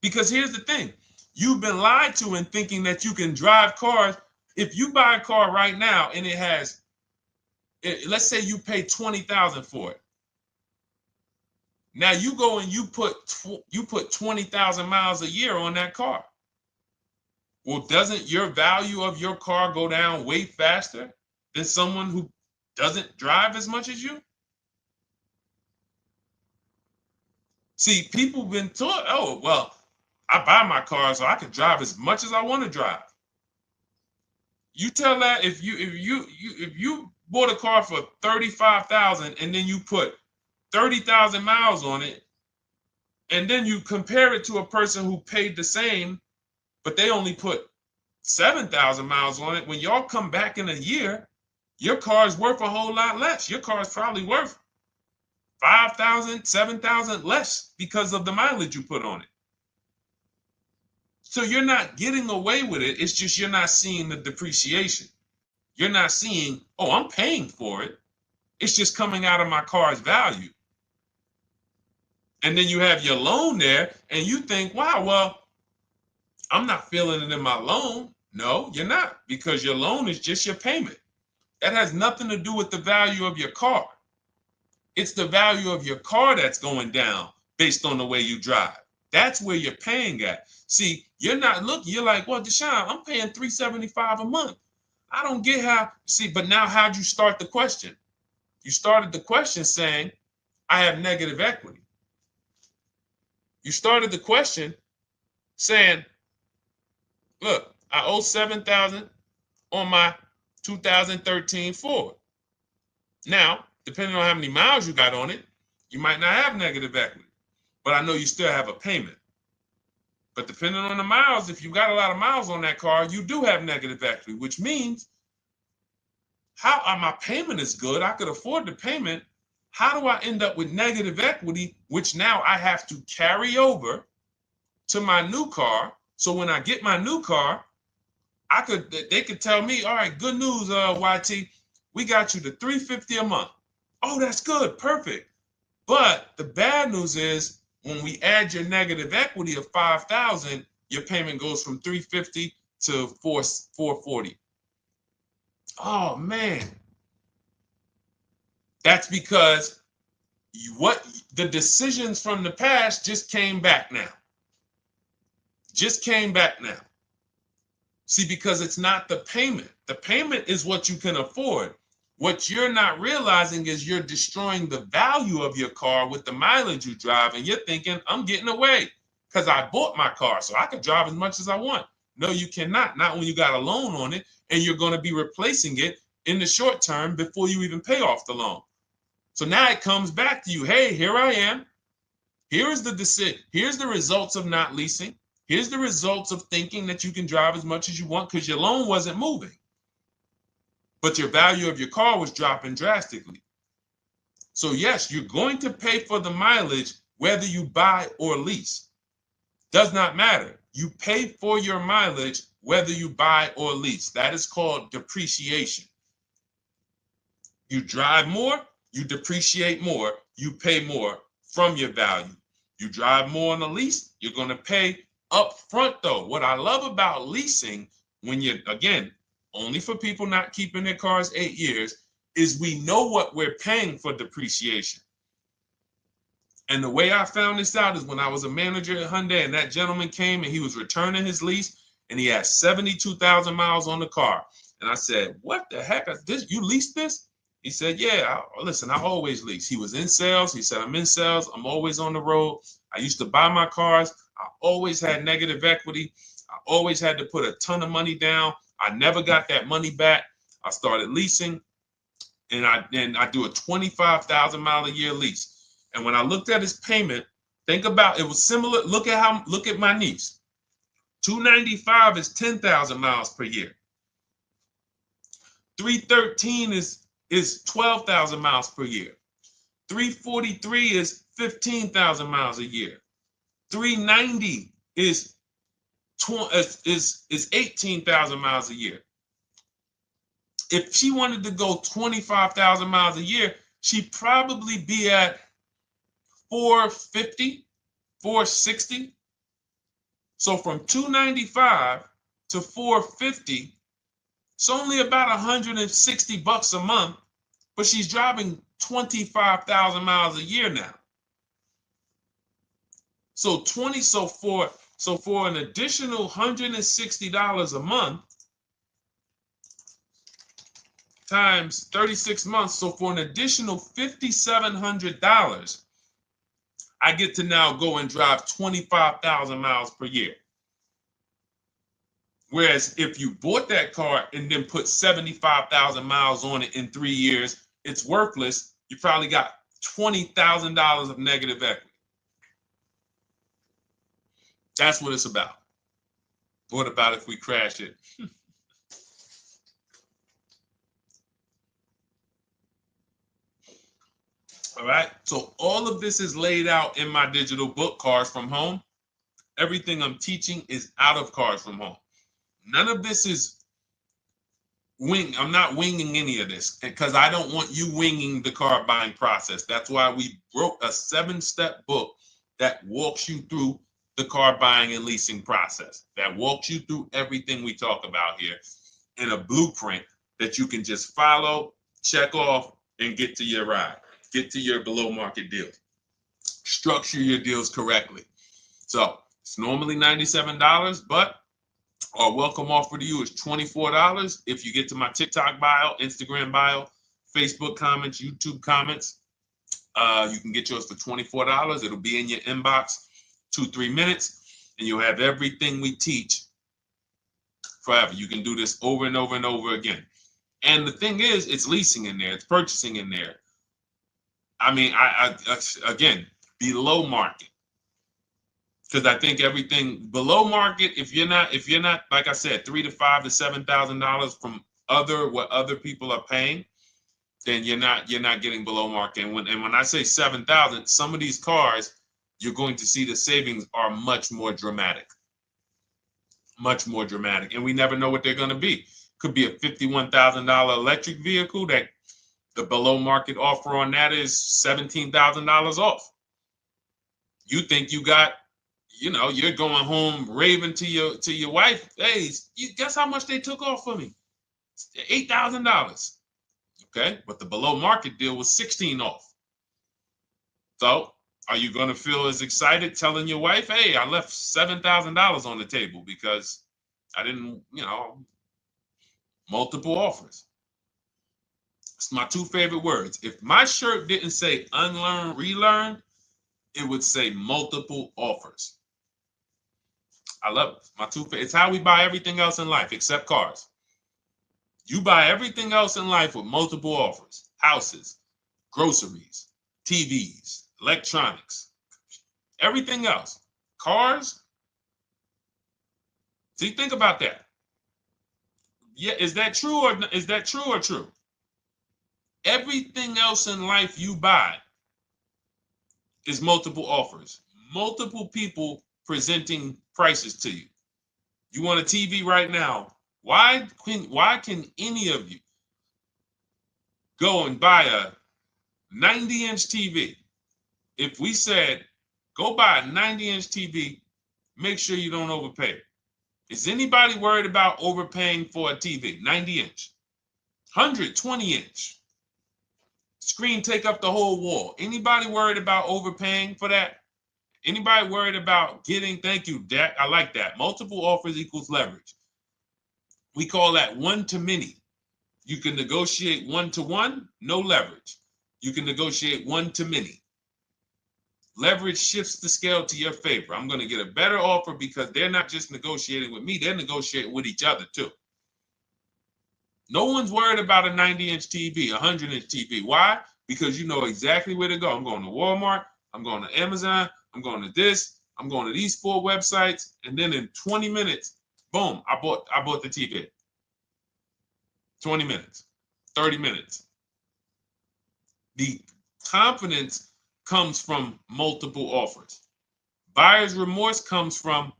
Because here's the thing. You've been lied to in thinking that you can drive cars. If you buy a car right now and it has, let's say you pay $20,000 for it. Now you go and you put 20,000 miles a year on that car. Well, doesn't your value of your car go down way faster than someone who doesn't drive as much as you? See, people have been taught, oh, well, I buy my car so I can drive as much as I want to drive. You tell that if you bought a car for $35,000 and then you put 30,000 miles on it, and then you compare it to a person who paid the same, but they only put 7,000 miles on it. When y'all come back in a year, your car is worth a whole lot less. Your car is probably worth 5,000, 7,000 less because of the mileage you put on it. So you're not getting away with it. It's just you're not seeing the depreciation. You're not seeing, oh, I'm paying for it. It's just coming out of my car's value. And then you have your loan there and you think, wow, well, I'm not feeling it in my loan. No, you're not, because your loan is just your payment. That has nothing to do with the value of your car. It's the value of your car that's going down based on the way you drive. That's where you're paying at. See, You're not looking, you're like, well, Deshone, I'm paying $375 a month. I don't get how, see, but now how'd you start the question? You started the question saying, I have negative equity. You started the question saying, look, I owe $7,000 on my 2013 Ford. Now, depending on how many miles you got on it, you might not have negative equity, but I know you still have a payment. But depending on the miles, if you got a lot of miles on that car, you do have negative equity, which means my payment is good. I could afford the payment. How do I end up with negative equity, which now I have to carry over to my new car? So when I get my new car, they could tell me, all right, good news, YT, we got you to $350 a month. Oh, that's good, perfect. But the bad news is when we add your negative equity of $5,000, your payment goes from $350 to $440. Oh man, that's because the decisions from the past just came back now. Just came back now. See, because it's not the payment. The payment is what you can afford. What you're not realizing is you're destroying the value of your car with the mileage you drive, and you're thinking, I'm getting away because I bought my car, so I can drive as much as I want. No, you cannot. Not when you got a loan on it, and you're going to be replacing it in the short term before you even pay off the loan. So now it comes back to you. Hey, here I am. Here's the decision. Here's the results of not leasing. Here's the results of thinking that you can drive as much as you want because your loan wasn't moving. But your value of your car was dropping drastically. So yes, you're going to pay for the mileage whether you buy or lease. Does not matter. You pay for your mileage whether you buy or lease. That is called depreciation. You drive more, you depreciate more, you pay more from your value. You drive more on a lease, you're going to pay up front though. What I love about leasing, when you're, again, only for people not keeping their cars 8 years, is we know what we're paying for depreciation. And the way I found this out is when I was a manager at Hyundai and that gentleman came and he was returning his lease and he had 72,000 miles on the car. And I said, what the heck? You leased this? He said, yeah, listen, I always lease. He was in sales. He said, I'm in sales. I'm always on the road. I used to buy my cars. I always had negative equity. I always had to put a ton of money down. I never got that money back. I started leasing, and I do a 25,000 mile a year lease. And when I looked at his payment, think about it was similar. Look at my niece. 295 is 10,000 miles per year. 313 is 12,000 miles per year. 343 is 15,000 miles a year. 390 is 18,000 miles a year. If she wanted to go 25,000 miles a year, she'd probably be at 450, 460. So from 295 to 450, it's only about 160 bucks a month, but she's driving 25,000 miles a year now. So for an additional $160 a month times 36 months, so for an additional $5,700, I get to now go and drive 25,000 miles per year. Whereas if you bought that car and then put 75,000 miles on it in 3 years, it's worthless. You probably got $20,000 of negative equity. That's what it's about. What about if we crash it? All right. So all of this is laid out in my digital book, Cars from Home. Everything I'm teaching is out of Cars from Home. None of this is I'm not winging any of this because I don't want you winging the car buying process. That's why we wrote a 7-step book that walks you through the car buying and leasing process, that walks you through everything we talk about here in a blueprint that you can just follow, check off, and get to your ride, get to your below market deals, structure your deals correctly. So It's normally $97, but our welcome offer to you is $24 if you get to my TikTok bio, Instagram bio, Facebook comments, YouTube comments. You can get yours for $24. It'll be in your inbox 2-3 minutes, and you'll have everything we teach forever. You can do this over and over and over again. And the thing is, it's leasing in there, it's purchasing in there. I mean, I again, below market. Because I think everything below market, if you're not, like I said, $3,000 to $5,000 to $7,000 from what other people are paying, then you're not getting below market. And when I say 7,000, some of these cars, you're going to see the savings are much more dramatic, and we never know what they're going to be. Could be a $51,000 electric vehicle that the below market offer on that is $17,000 off. You think you got, you're going home raving to your wife. Hey, you guess how much they took off for me? $8,000. Okay, but the below market deal was 16 off. So are you going to feel as excited telling your wife, hey, I left $7,000 on the table because I didn't, multiple offers? It's my two favorite words. If my shirt didn't say unlearn, relearn, it would say multiple offers. I love it. My two favorite. It's how we buy everything else in life except cars. You buy everything else in life with multiple offers: houses, groceries, TVs, electronics, everything else. Cars. See, think about that. Yeah, is that true or true? Everything else in life you buy is multiple offers, multiple people presenting prices to you. You want a TV right now? Why can any of you go and buy a 90-inch TV? If we said, go buy a 90-inch TV, make sure you don't overpay. Is anybody worried about overpaying for a TV? 90-inch, 120-inch. Screen take up the whole wall. Anybody worried about overpaying for that? Anybody worried about getting, thank you, Dak, I like that. Multiple offers equals leverage. We call that one to many. You can negotiate 1-to-1, no leverage. You can negotiate 1 to many. Leverage shifts the scale to your favor. I'm going to get a better offer because they're not just negotiating with me, they're negotiating with each other too. No one's worried about a 90-inch TV, a 100-inch TV. Why? Because you know exactly where to go. I'm going to Walmart, I'm going to Amazon, I'm going to this, I'm going to these 4 websites, and then in 20 minutes, boom, I bought the TV. 20 minutes, 30 minutes. The confidence comes from multiple offers. Buyer's remorse comes from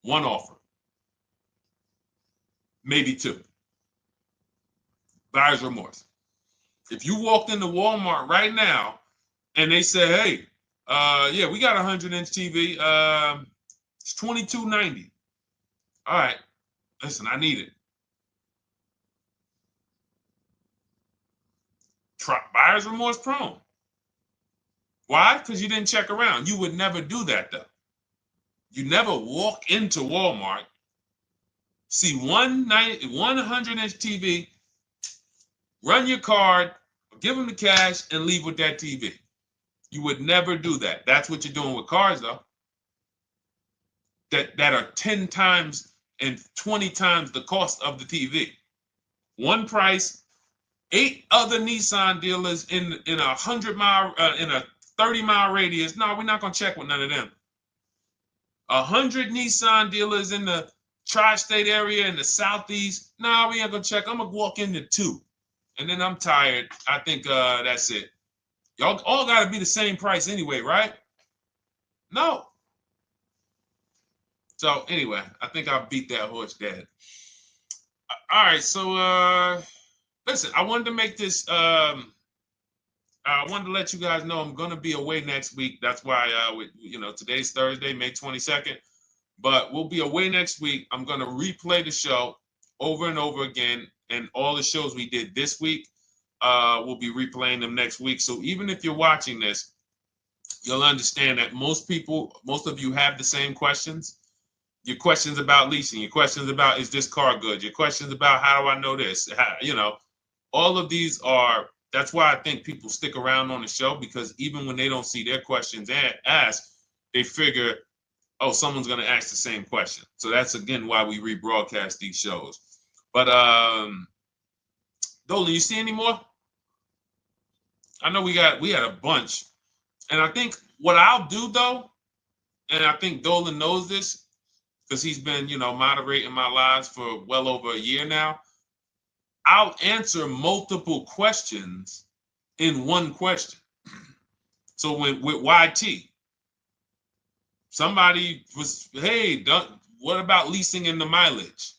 one offer, maybe 2. Buyer's remorse. If you walked into Walmart right now and they say, hey, yeah, we got a 100-inch TV. It's $22.90. All right, listen, I need it. Buyer's remorse prone. Why? Because you didn't check around. You would never do that, though. You never walk into Walmart, see one 100-inch TV, run your card, give them the cash, and leave with that TV. You would never do that. That's what you're doing with cars, though. That are 10 times and 20 times the cost of the TV. One price, 8 other Nissan dealers in a 100-mile, in a 30-mile radius. No, we're not gonna check with none of them. 100 Nissan dealers in the tri-state area in the southeast. No, we ain't gonna check. I'm gonna walk into 2, and then I'm tired. I think that's it. Y'all all gotta be the same price anyway, right? No. So anyway, I think I beat that horse dead. All right, so listen, I wanted to make this. I wanted to let you guys know I'm gonna be away next week. That's why today's Thursday, May 22nd, but we'll be away next week. I'm gonna replay the show over and over again, and all the shows we did this week, we'll be replaying them next week. So even if you're watching this you'll understand that most of you have the same questions. Your questions about leasing, your questions about, is this car good? Your questions about, how do I know this? All of these are, that's why I think people stick around on the show, because even when they don't see their questions asked, they figure, oh, someone's going to ask the same question. So that's, again, why we rebroadcast these shows. But Dolan, you see any more? I know we had a bunch. And I think what I'll do, though, and I think Dolan knows this because he's been, moderating my lives for well over a year now, I'll answer multiple questions in one question. So with YT, somebody was, hey, what about leasing in the mileage?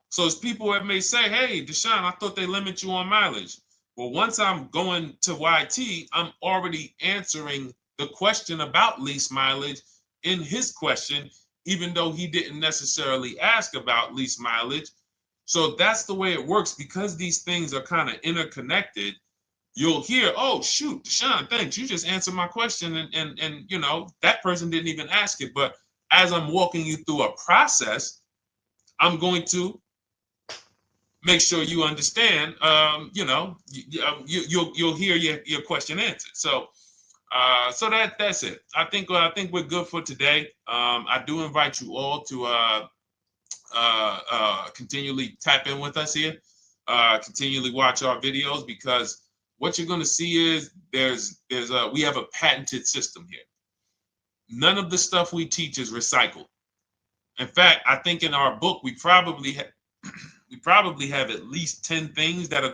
So as people that may say, hey, Deshone, I thought they limit you on mileage. Well, once I'm going to YT, I'm already answering the question about lease mileage in his question, even though he didn't necessarily ask about lease mileage. So that's the way it works. Because these things are kind of interconnected, you'll hear, oh, shoot, Deshone, thanks. You just answered my question. And that person didn't even ask it. But as I'm walking you through a process, I'm going to make sure you understand, you'll hear your question answered. So that's it. I think we're good for today. I do invite you all to continually tap in with us here, continually watch our videos, because what you're going to see is we have a patented system here. None of the stuff we teach is recycled. In fact, I think in our book we probably have at least 10 things that are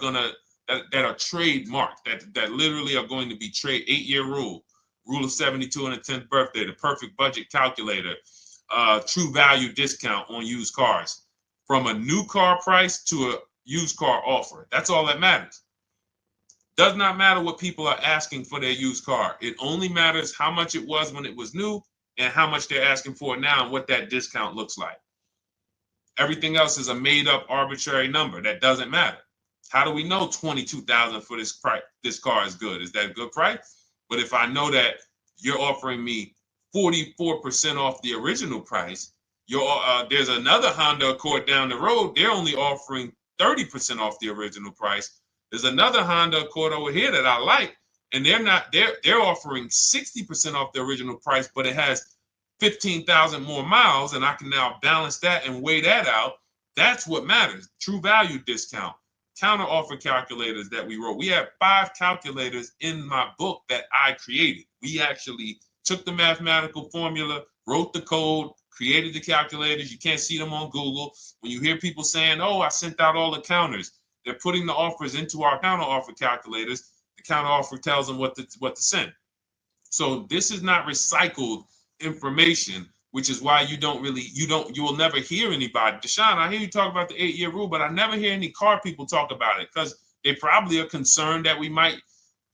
trademarked, that literally are going to be 8-year rule of 72 on the 10th birthday, the perfect budget calculator, true value discount on used cars, from a new car price to a used car offer. That's all that matters. Does not matter what people are asking for their used car. It only matters how much it was when it was new and how much they're asking for it now and what that discount looks like. Everything else is a made-up arbitrary number that doesn't matter. How do we know $22,000 for this price? This car is good. Is that a good price? But if I know that you're offering me 44% off the original price, there's another Honda Accord down the road. They're only offering 30% off the original price. There's another Honda Accord over here that I like, and they're offering 60% off the original price, but it has 15,000 more miles, and I can now balance that and weigh that out. That's what matters. True value discount, counter offer calculators that we wrote. We have 5 calculators in my book that I created. We actually took the mathematical formula, wrote the code, created the calculators. You can't see them on Google. When you hear people saying, oh, I sent out all the counters, they're putting the offers into our counter offer calculators. The counter offer tells them what to send. So this is not recycled information, which is why you will never hear anybody. Deshone, I hear you talk about the 8-year rule, but I never hear any car people talk about it, because they probably are concerned that we might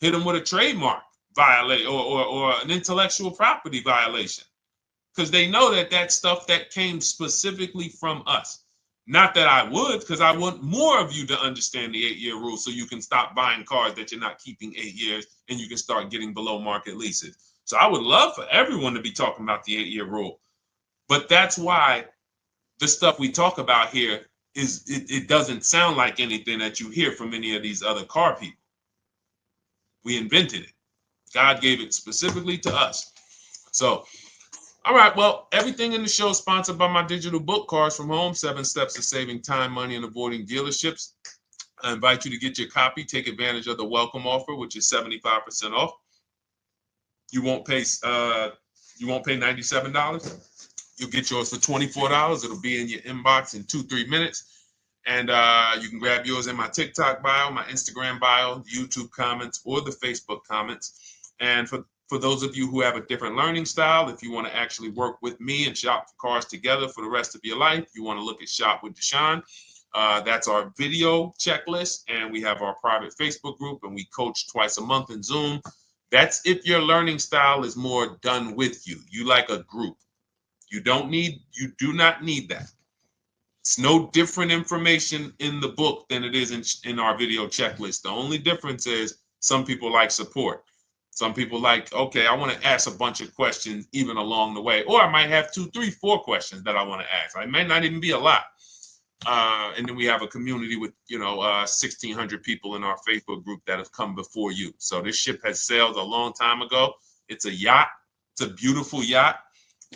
hit them with a trademark violation or an intellectual property violation, because they know that stuff that came specifically from us. Not that I would, because I want more of you to understand the 8-year rule, so you can stop buying cars that you're not keeping 8 years and you can start getting below market leases. So I would love for everyone to be talking about the 8-year rule. But that's why the stuff we talk about here it doesn't sound like anything that you hear from any of these other car people. We invented it. God gave it specifically to us. So, all right, well, everything in the show is sponsored by my digital book, Cars from Home, 7 Steps to Saving Time, Money, and Avoiding Dealerships. I invite you to get your copy. Take advantage of the welcome offer, which is 75% off. You won't pay $97. You'll get yours for $24. It'll be in your inbox in 2-3 minutes. And you can grab yours in my TikTok bio, my Instagram bio, YouTube comments, or the Facebook comments. And for those of you who have a different learning style, if you want to actually work with me and shop for cars together for the rest of your life, you want to look at Shop with Deshone. That's our video checklist. And we have our private Facebook group, and we coach twice a month in Zoom. That's if your learning style is more done with you. You like a group. You do not need that. It's no different information in the book than it is in our video checklist. The only difference is some people like support. Some people like, okay, I want to ask a bunch of questions even along the way, or I might have 2, 3, 4 questions that I want to ask. It might not even be a lot. And then we have a community with, 1,600 people in our Facebook group that have come before you. So this ship has sailed a long time ago. It's a yacht. It's a beautiful yacht.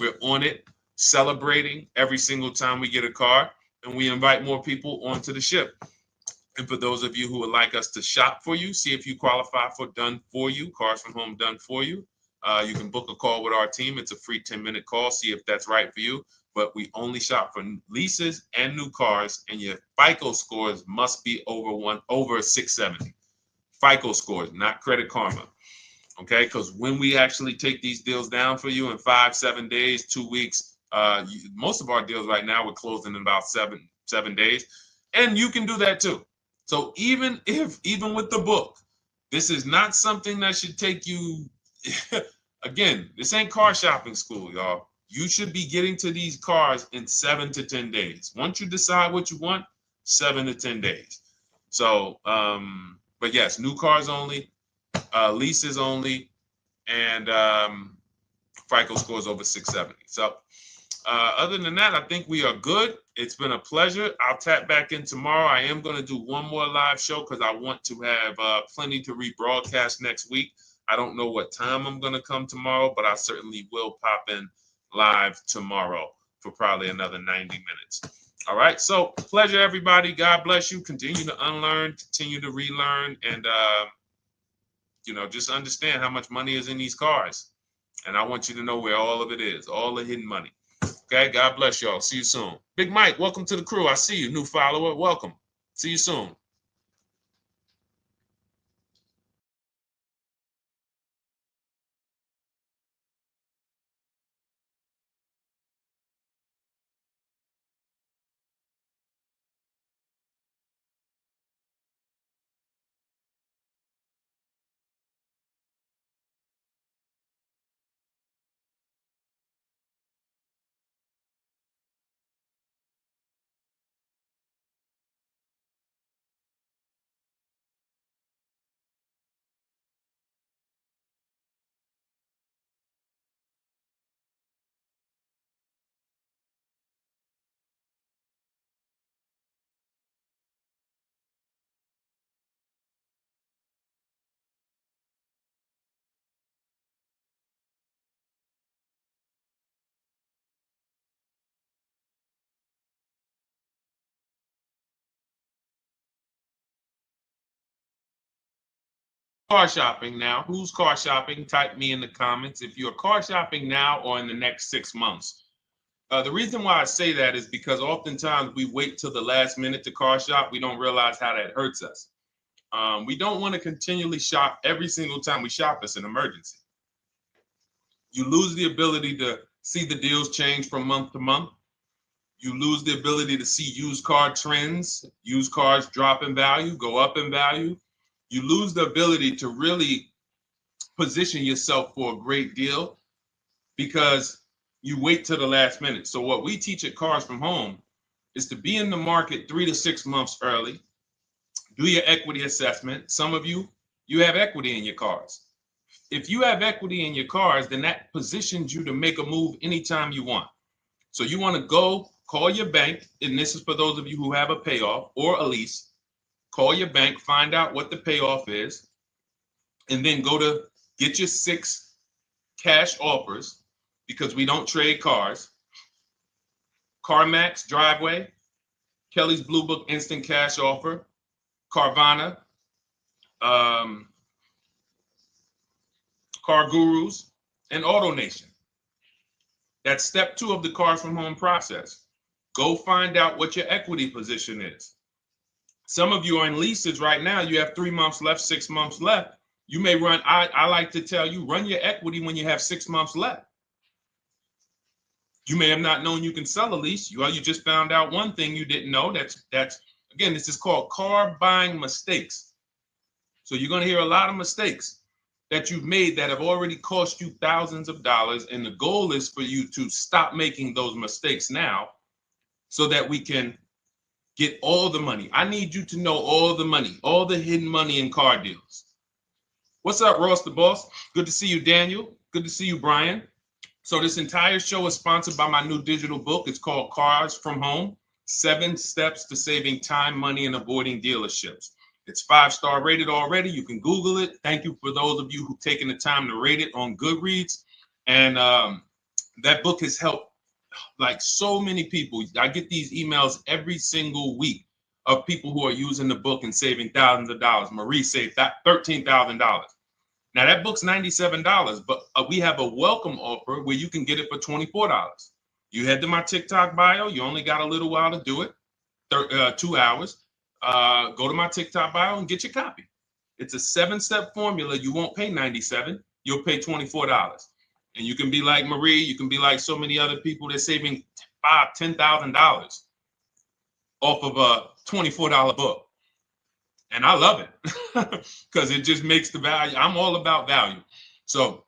We're on it, celebrating every single time we get a car, and we invite more people onto the ship. And for those of you who would like us to shop for you, see if you qualify for Done For You, Cars from Home Done For You. You can book a call with our team. It's a free 10-minute call. See if that's right for you. But we only shop for leases and new cars, and your FICO scores must be over 670. FICO scores, not Credit Karma. Okay, because when we actually take these deals down for you in 5, 7 days, 2 weeks, most of our deals right now we're closing in about seven days, and you can do that too. So even with the book, this is not something that should take you. Again, this ain't car shopping school, y'all. You should be getting to these cars in 7 to 10 days. Once you decide what you want, 7 to 10 days. So, but yes, new cars only, leases only, and FICO scores over 670. So other than that, I think we are good. It's been a pleasure. I'll tap back in tomorrow. I am going to do one more live show because I want to have plenty to rebroadcast next week. I don't know what time I'm going to come tomorrow, but I certainly will pop in live tomorrow for probably another 90 minutes. All right. So pleasure, everybody. God bless you. Continue to unlearn, continue to relearn, and, just understand how much money is in these cars. And I want you to know where all of it is, all the hidden money. Okay. God bless y'all. See you soon. Big Mike, welcome to the crew. I see you. New follower. Welcome. See you soon. Car shopping now. Who's car shopping? Type me in the comments if you're car shopping now or in the next 6 months. The reason why I say that is because oftentimes we wait till the last minute to car shop. We don't realize how that hurts us. We don't want to continually shop every single time we shop. It's an emergency. You lose the ability to see the deals change from month to month. You lose the ability to see used car trends, used cars drop in value, go up in value. You lose the ability to really position yourself for a great deal because you wait till the last minute. So what we teach at Cars from Home is to be in the market 3 to 6 months early. Do your equity assessment. Some of you have equity in your cars. If you have equity in your cars, then that positions you to make a move anytime you want. So you want to go call your bank, and this is for those of you who have a payoff or a lease. Call your bank, find out what the payoff is, and then go to get your 6 cash offers, because we don't trade cars. CarMax Driveway, Kelly's Blue Book Instant Cash Offer, Carvana, Car Gurus, and AutoNation. That's step 2 of the Cars from Home process. Go find out what your equity position is. Some of you are in leases right now. You have 3 months left, 6 months left. You may run, I like to tell you, run your equity when you have 6 months left. You may have not known you can sell a lease. You just found out one thing you didn't know. That's again, this is called car buying mistakes. So you're going to hear a lot of mistakes that you've made that have already cost you thousands of dollars. And the goal is for you to stop making those mistakes now so that we can get all the money. I need you to know all the money, all the hidden money in car deals. What's up, Ross the Boss? Good to see you, Daniel. Good to see you, Brian. So this entire show is sponsored by my new digital book. It's called Cars from Home, 7 Steps to Saving Time, Money, and Avoiding Dealerships. It's 5-star rated already. You can Google it. Thank you for those of you who've taken the time to rate it on Goodreads. And that book has helped like so many people. I get these emails every single week of people who are using the book and saving thousands of dollars. Marie saved $13,000. Now that book's $97, but we have a welcome offer where you can get it for $24. You head to my TikTok bio. You only got a little while to do it, 2 hours. Go to my TikTok bio and get your copy. It's a 7-step formula. You won't pay $97. You'll pay $24. And you can be like Marie. You can be like so many other people. They're saving $5,000, $10,000 off of a $24 book. And I love it because it just makes the value. I'm all about value. So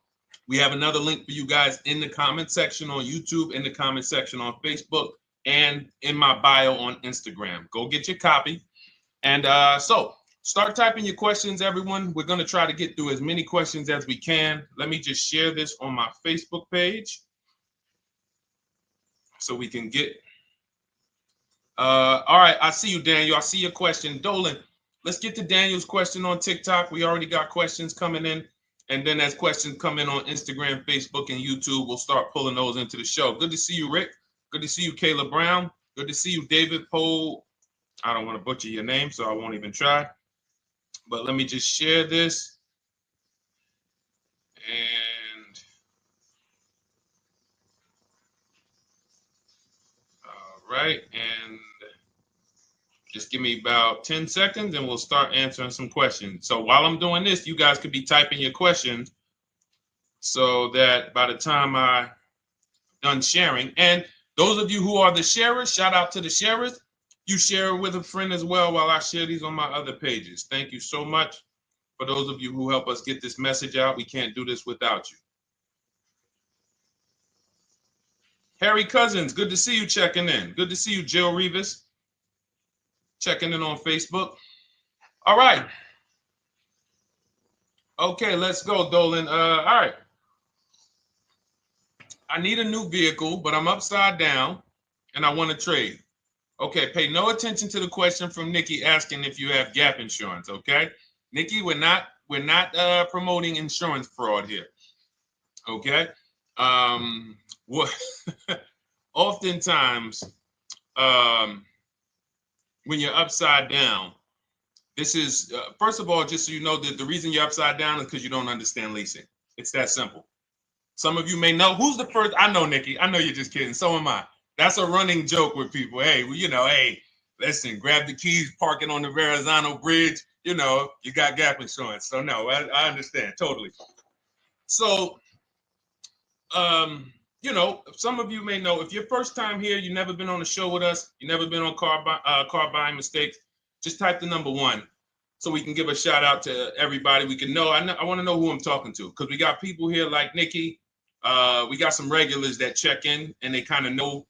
we have another link for you guys in the comment section on YouTube, in the comment section on Facebook, and in my bio on Instagram. Go get your copy. And so start typing your questions, everyone. We're going to try to get through as many questions as we can. Let me just share this on my Facebook page so we can get. All right. I see you, Daniel. I see your question. Dolan, let's get to Daniel's question on TikTok. We already got questions coming in. And then as questions come in on Instagram, Facebook, and YouTube, we'll start pulling those into the show. Good to see you, Rick. Good to see you, Kayla Brown. Good to see you, David Poe. I don't want to butcher your name, so I won't even try. But let me just share this. And all right. And just give me about 10 seconds and we'll start answering some questions. So while I'm doing this, you guys could be typing your questions so that by the time I'm done sharing, and those of you who are the sharers, shout out to the sharers. You share it with a friend as well while I share these on my other pages. Thank you so much for those of you who help us get this message out. We can't do this without you. Harry Cousins, good to see you checking in. Good to see you, Jill Rivas, checking in on Facebook. All right. Okay, let's go, Dolan. All right. I need a new vehicle, but I'm upside down and I want to trade. Okay, pay no attention to the question from Nikki asking if you have gap insurance, okay? Nikki, we're not promoting insurance fraud here, okay? Oftentimes, when you're upside down, this is, first of all, just so you know that the reason you're upside down is because you don't understand leasing. It's that simple. Some of you may know, who's the first? I know, Nikki. I know you're just kidding. So am I. That's a running joke with people. Hey, well, you know, hey, listen, grab the keys, park it on the Verrazano Bridge. You know, you got gap insurance. So no, I understand totally. So, you know, some of you may know, if you're first time here, you've never been on a show with us, you've never been on car buying mistakes, just type the number 1 so we can give a shout out to everybody. We can know. I want to know who I'm talking to because we got people here like Nikki. We got some regulars that check in and they kind of know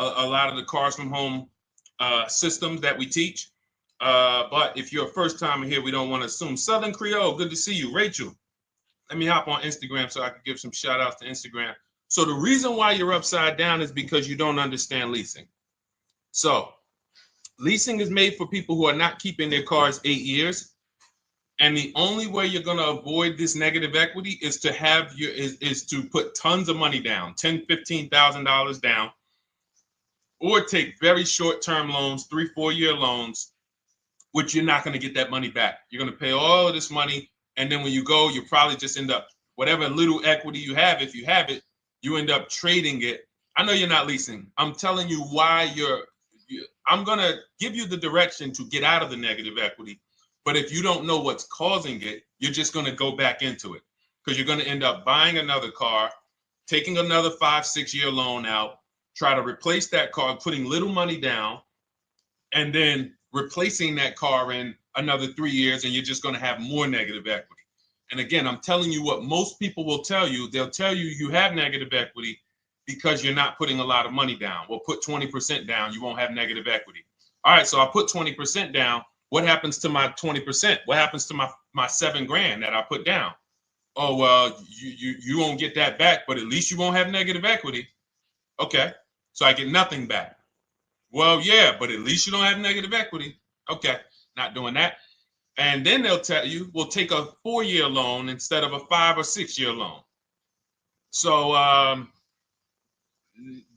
a lot of the Cars from Home systems that we teach. But if you're a first timer here, we don't want to assume. Southern Creole, good to see you. Rachel, let me hop on Instagram so I can give some shout outs to Instagram. So the reason why you're upside down is because you don't understand leasing. So leasing is made for people who are not keeping their cars 8 years. And the only way you're going to avoid this negative equity is to have is to put tons of money down, $10,000, $15,000 down, or take very short-term loans, 3-4 year loans, which you're not going to get that money back. You're going to pay all of this money. And then when you go, you probably just end up, whatever little equity you have, if you have it, you end up trading it. I know you're not leasing. I'm telling you why I'm going to give you the direction to get out of the negative equity. But if you don't know what's causing it, you're just going to go back into it because you're going to end up buying another car, taking another 5-6 year loan out, try to replace that car, putting little money down, and then replacing that car in another 3 years, and you're just going to have more negative equity. And again, I'm telling you what most people will tell you. They'll tell you you have negative equity because you're not putting a lot of money down. Well, put 20% down, you won't have negative equity. All right, so I put 20% down. What happens to my 20%? What happens to my my $7,000 that I put down. Oh, well, you won't get that back, but at least you won't have negative equity. Okay, so I get nothing back. Well, yeah, but at least you don't have negative equity. Okay, not doing that. And then they'll tell you, we'll take a 4-year loan instead of a 5 or 6-year loan. So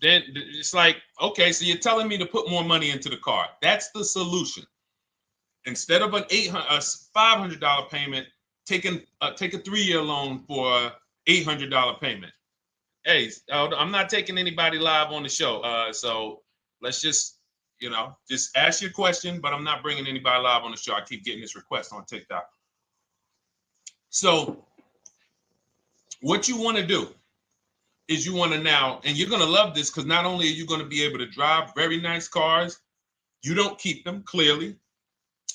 then it's like, okay, so you're telling me to put more money into the car. That's the solution. Instead of a $500 payment, take a 3-year loan for a $800 payment. Hey, I'm not taking anybody live on the show. So let's just, just ask your question, but I'm not bringing anybody live on the show. I keep getting this request on TikTok. So what you want to do is you want to now, and you're going to love this because not only are you going to be able to drive very nice cars, you don't keep them, clearly.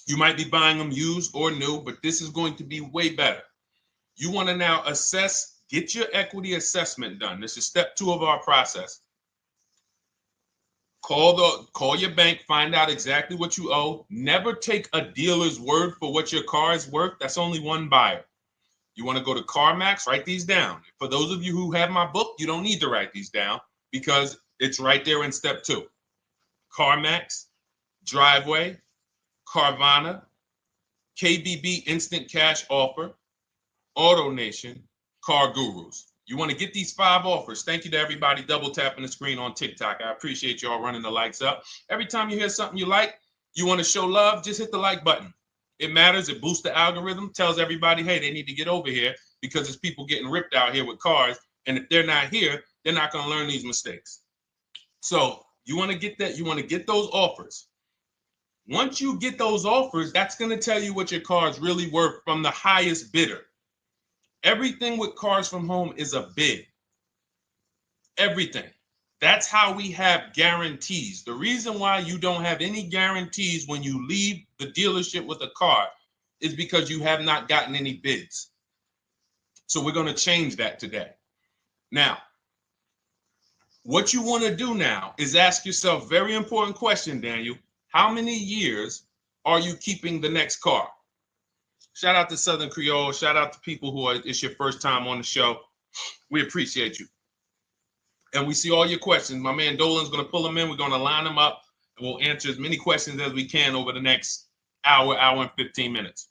You might be buying them used or new, but this is going to be way better. You want to now assess, get your equity assessment done. This is step 2 of our process. Call your bank, find out exactly what you owe. Never take a dealer's word for what your car is worth. That's only one buyer. You want to go to CarMax, write these down. For those of you who have my book, you don't need to write these down because it's right there in step 2. CarMax, Driveway, Carvana, KBB Instant Cash Offer, AutoNation, Car Gurus. You want to get these 5 offers. Thank you to everybody double tapping the screen on TikTok. I appreciate y'all running the likes up. Every time you hear something you like, you want to show love, just hit the like button. It matters. It boosts the algorithm, tells everybody, hey, they need to get over here because there's people getting ripped out here with cars. And if they're not here, they're not going to learn these mistakes. So you want to get that. You want to get those offers. Once you get those offers, that's going to tell you what your car is really worth from the highest bidder. Everything with Cars from Home is a bid. Everything. That's how we have guarantees. The reason why you don't have any guarantees when you leave the dealership with a car is because you have not gotten any bids. So we're going to change that today. Now, what you want to do now is ask yourself, very important question, Daniel. How many years are you keeping the next car? Shout out to Southern Creole. Shout out to people who it's your first time on the show. We appreciate you. And we see all your questions. My man Dolan's going to pull them in. We're going to line them up. And we'll answer as many questions as we can over the next hour and 15 minutes.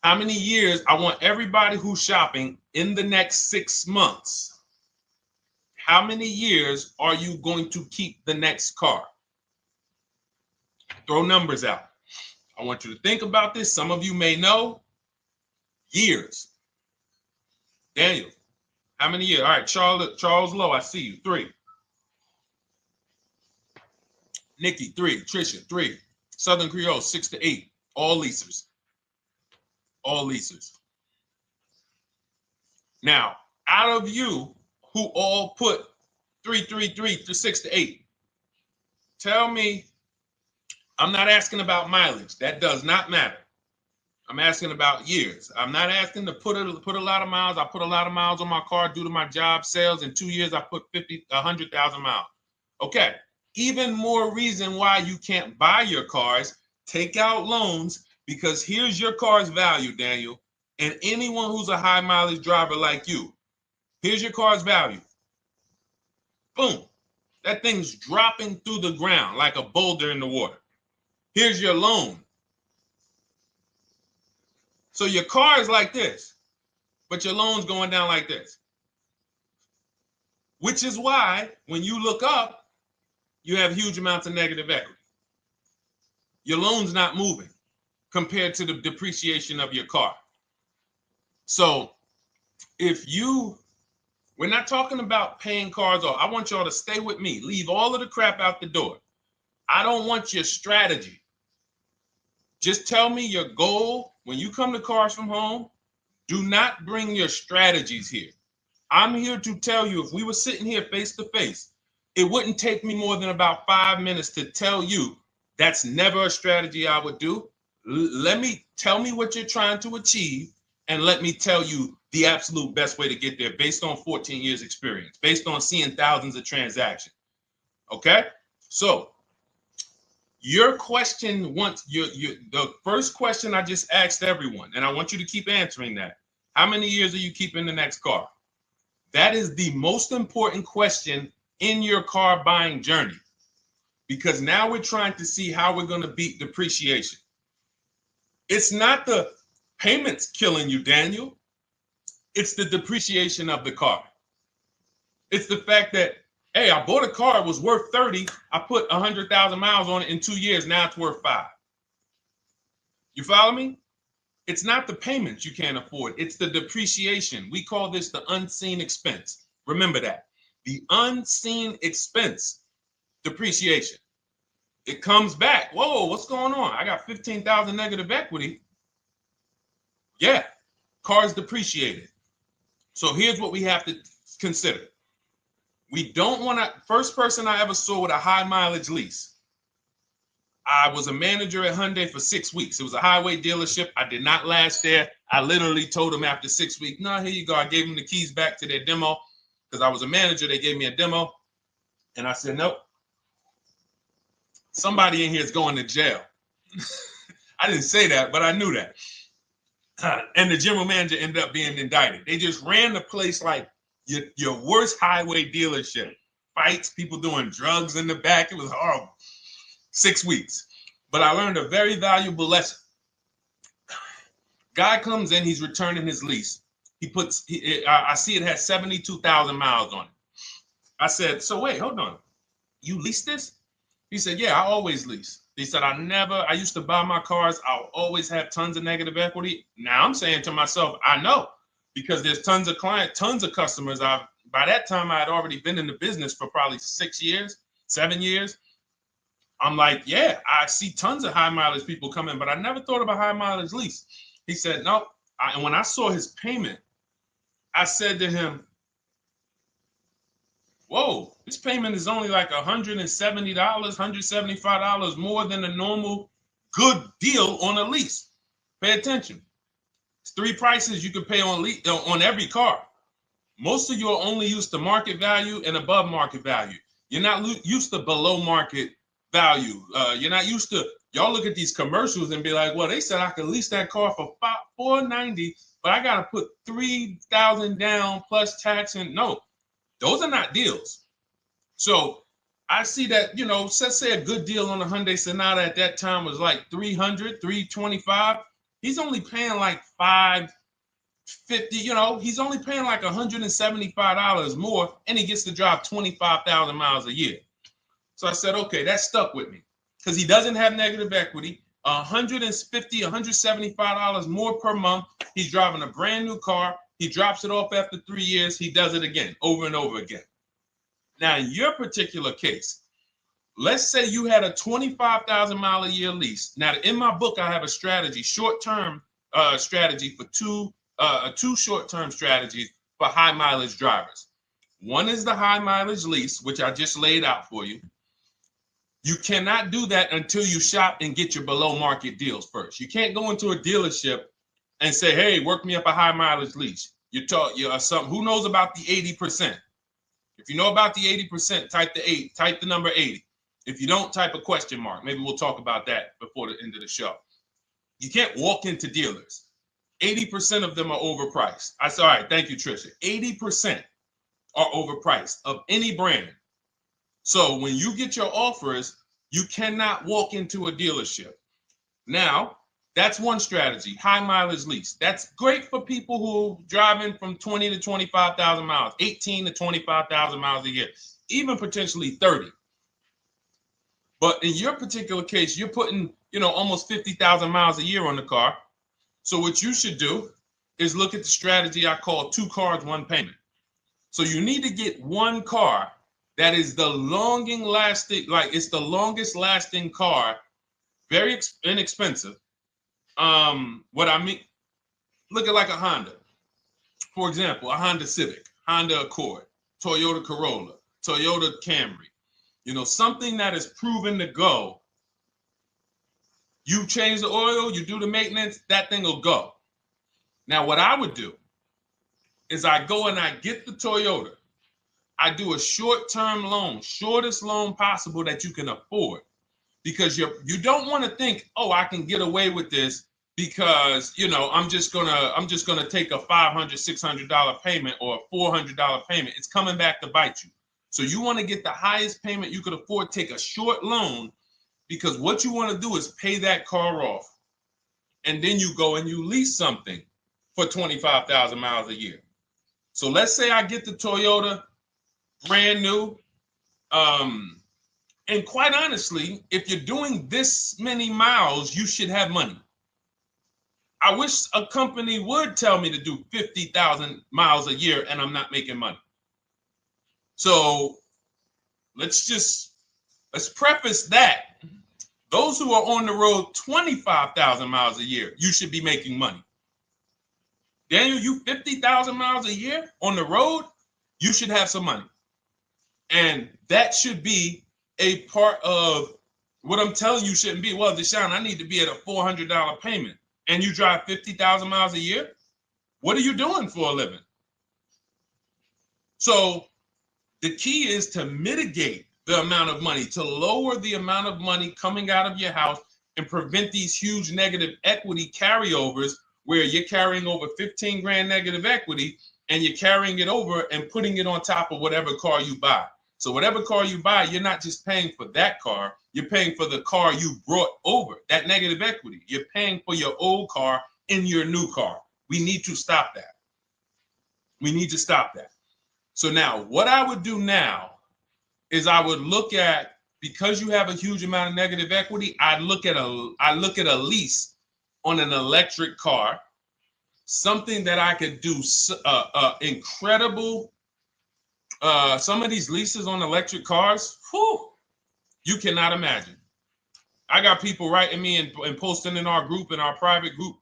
How many years? I want everybody who's shopping in the next 6 months. How many years are you going to keep the next car? Throw numbers out. I want you to think about this. Some of you may know. Years. Daniel, how many years? All right, Charles Lowe, I see you. 3. Nikki, 3. Trisha, 3. Southern Creole, 6 to 8. All leasers. All leasers. Now, out of you who all put 3 to 6 to 8, tell me. I'm not asking about mileage. That does not matter. I'm asking about years. I'm not asking to put a lot of miles. I put a lot of miles on my car due to my job sales. In 2 years, I put 100,000 miles. Okay. Even more reason why you can't buy your cars. Take out loans because here's your car's value, Daniel. And anyone who's a high mileage driver like you, here's your car's value. Boom. That thing's dropping through the ground like a boulder in the water. Here's your loan. So your car is like this, but your loan's going down like this. Which is why when you look up, you have huge amounts of negative equity. Your loan's not moving compared to the depreciation of your car. So we're not talking about paying cars off. I want y'all to stay with me. Leave all of the crap out the door. I don't want your strategy. Just tell me your goal. When you come to Cars from Home, do not bring your strategies here. I'm here to tell you, if we were sitting here face to face, it wouldn't take me more than about 5 minutes to tell you that's never a strategy I would do. Tell me what you're trying to achieve, and let me tell you the absolute best way to get there based on 14 years experience, based on seeing thousands of transactions. Okay? So Your question the first question I just asked everyone, and I want you to keep answering that. How many years are you keeping the next car? That is the most important question in your car buying journey, because now we're trying to see how we're going to beat depreciation. It's not the payments killing you, Daniel. It's the depreciation of the car. It's the fact that, hey, I bought a car, it was worth 30. I put 100,000 miles on it in 2 years. Now it's worth 5. You follow me? It's not the payments you can't afford. It's the depreciation. We call this the unseen expense. Remember that. The unseen expense, depreciation. It comes back. Whoa, what's going on? I got 15,000 negative equity. Yeah, car's depreciated. So here's what we have to consider. We don't want to, first person I ever saw with a high mileage lease. I was a manager at Hyundai for 6 weeks. It was a highway dealership. I did not last there. I literally told them after 6 weeks, no, here you go. I gave them the keys back to their demo because I was a manager. They gave me a demo. And I said, nope. Somebody in here is going to jail. I didn't say that, but I knew that. And the general manager ended up being indicted. They just ran the place like your worst highway dealership. Fights, people doing drugs in the back. It was horrible. 6 weeks. But I learned a very valuable lesson. Guy comes in, he's returning his lease. I see it has 72,000 miles on it. I said, so wait, hold on. You leased this? He said, yeah, I always lease. He said, I used to buy my cars. I'll always have tons of negative equity. Now I'm saying to myself, I know, because there's tons of clients, tons of customers. By that time, I had already been in the business for probably 6 years, 7 years. I'm like, yeah, I see tons of high mileage people coming, but I never thought about high mileage lease. He said, no. And when I saw his payment, I said to him, whoa, this payment is only like $170, $175 more than a normal good deal on a lease. Pay attention. It's 3 prices you can pay on every car. Most of you are only used to market value and above market value. You're not used to below market value. You're not used to, y'all look at these commercials and be like, well, they said I could lease that car for $490, but I got to put $3,000 down plus tax. And no, those are not deals. So I see that, let's say a good deal on a Hyundai Sonata at that time was like $300, $325. He's only paying like $550, he's only paying like $175 more, and he gets to drive 25,000 miles a year. So I said, okay, that stuck with me because he doesn't have negative equity. $150, $175 more per month. He's driving a brand new car. He drops it off after 3 years. He does it again, over and over again. Now, in your particular case, let's say you had a 25,000 mile a year lease. Now, in my book, I have a strategy, short-term strategy for two short-term strategies for high mileage drivers. One is the high mileage lease, which I just laid out for you. You cannot do that until you shop and get your below market deals first. You can't go into a dealership and say, hey, work me up a high mileage lease. You're who knows about the 80%? If you know about the 80%, type the number 80. If you don't, type a question mark. Maybe we'll talk about that before the end of the show. You can't walk into dealers. 80% of them are overpriced. I said, all right, thank you, Trisha. 80% are overpriced of any brand. So when you get your offers, you cannot walk into a dealership. Now, that's one strategy, high mileage lease. That's great for people who are driving from 20 to 25,000 miles, 18 to 25,000 miles a year, even potentially 30. But in your particular case, you're putting, almost 50,000 miles a year on the car. So what you should do is look at the strategy I call 2 cars, 1 payment. So you need to get one car that is the longest lasting car, very inexpensive. What I mean, look at like a Honda. For example, a Honda Civic, Honda Accord, Toyota Corolla, Toyota Camry. Something that is proven to go. You change the oil, you do the maintenance, that thing will go. Now, what I would do is I go and I get the Toyota. I do a short-term loan, shortest loan possible that you can afford. because you don't want to think, oh, I can get away with this because, you know, I'm just gonna take a $500, $600 payment or a $400 payment. It's coming back to bite you. So you want to get the highest payment you could afford, take a short loan, because what you want to do is pay that car off. And then you go and you lease something for 25,000 miles a year. So let's say I get the Toyota brand new. And quite honestly, if you're doing this many miles, you should have money. I wish a company would tell me to do 50,000 miles a year and I'm not making money. So let's preface that. Those who are on the road 25,000 miles a year, you should be making money. Daniel, you 50,000 miles a year on the road, you should have some money. And that should be a part of what I'm telling you shouldn't be. Well, Deshone, I need to be at a $400 payment. And you drive 50,000 miles a year? What are you doing for a living? So the key is to mitigate the amount of money, to lower the amount of money coming out of your house and prevent these huge negative equity carryovers where you're carrying over 15 grand negative equity and you're carrying it over and putting it on top of whatever car you buy. So whatever car you buy, you're not just paying for that car, you're paying for the car you brought over, that negative equity. You're paying for your old car in your new car. We need to stop that. We need to stop that. So now what I would do now is I would look at, because you have a huge amount of negative equity, I look at a lease on an electric car, something that I could do incredible. Some of these leases on electric cars, whew, you cannot imagine. I got people writing me and posting in our group, in our private group,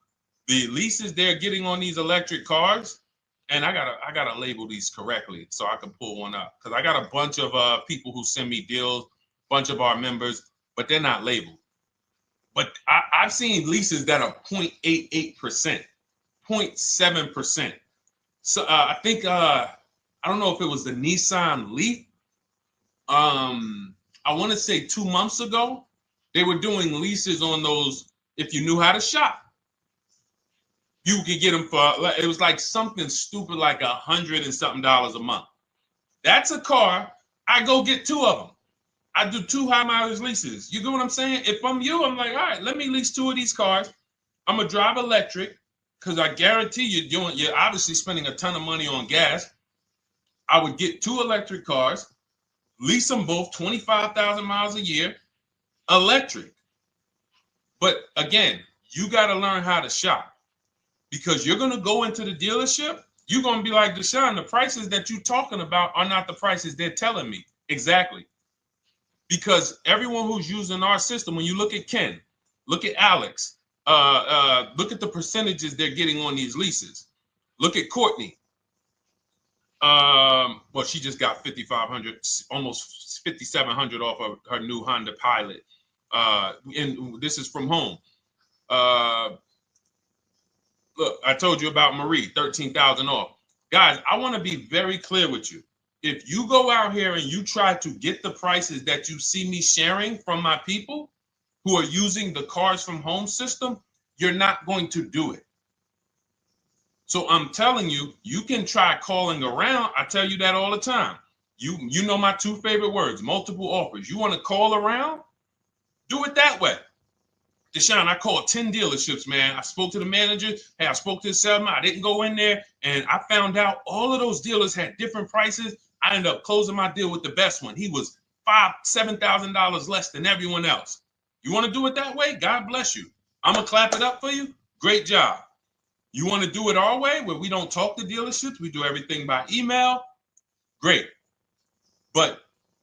the leases they're getting on these electric cars. And I gotta label these correctly so I can pull one up, because I got a bunch of people who send me deals, bunch of our members, but they're not labeled. But I've seen leases that are 0.88%, 0.7%. So I think I don't know if it was the Nissan Leaf. I want to say 2 months ago, they were doing leases on those. If you knew how to shop, you could get them for, it was like something stupid like $100 and something a month. That's a car. I go get 2 of them. I do 2 high mileage leases. You get what I'm saying? If I'm you, I'm like, all right, let me lease 2 of these cars. I'm gonna drive electric, because I guarantee you're obviously spending a ton of money on gas. I would get 2 electric cars, lease them both 25,000 miles a year, electric. But again, you got to learn how to shop. Because you're going to go into the dealership, you're going to be like, Deshone, the prices that you're talking about are not the prices they're telling me. Exactly. Because everyone who's using our system, when you look at Ken, look at Alex, look at the percentages they're getting on these leases. Look at Courtney. Well, she just got 5,500, almost 5,700 off of her new Honda Pilot. And this is from home. Look, I told you about Marie, 13,000 off. Guys, I want to be very clear with you. If you go out here and you try to get the prices that you see me sharing from my people who are using the Cars from Home system, you're not going to do it. So I'm telling you, you can try calling around. I tell you that all the time. You know my 2 favorite words, multiple offers. You want to call around? Do it that way. Deshone, I called 10 dealerships, man. I spoke to the manager. Hey, I spoke to the salesman. I didn't go in there, and I found out all of those dealers had different prices. I ended up closing my deal with the best one. He was $5,000, $7,000 less than everyone else. You want to do it that way? God bless you. I'm going to clap it up for you. Great job. You want to do it our way, where we don't talk to dealerships? We do everything by email? Great. But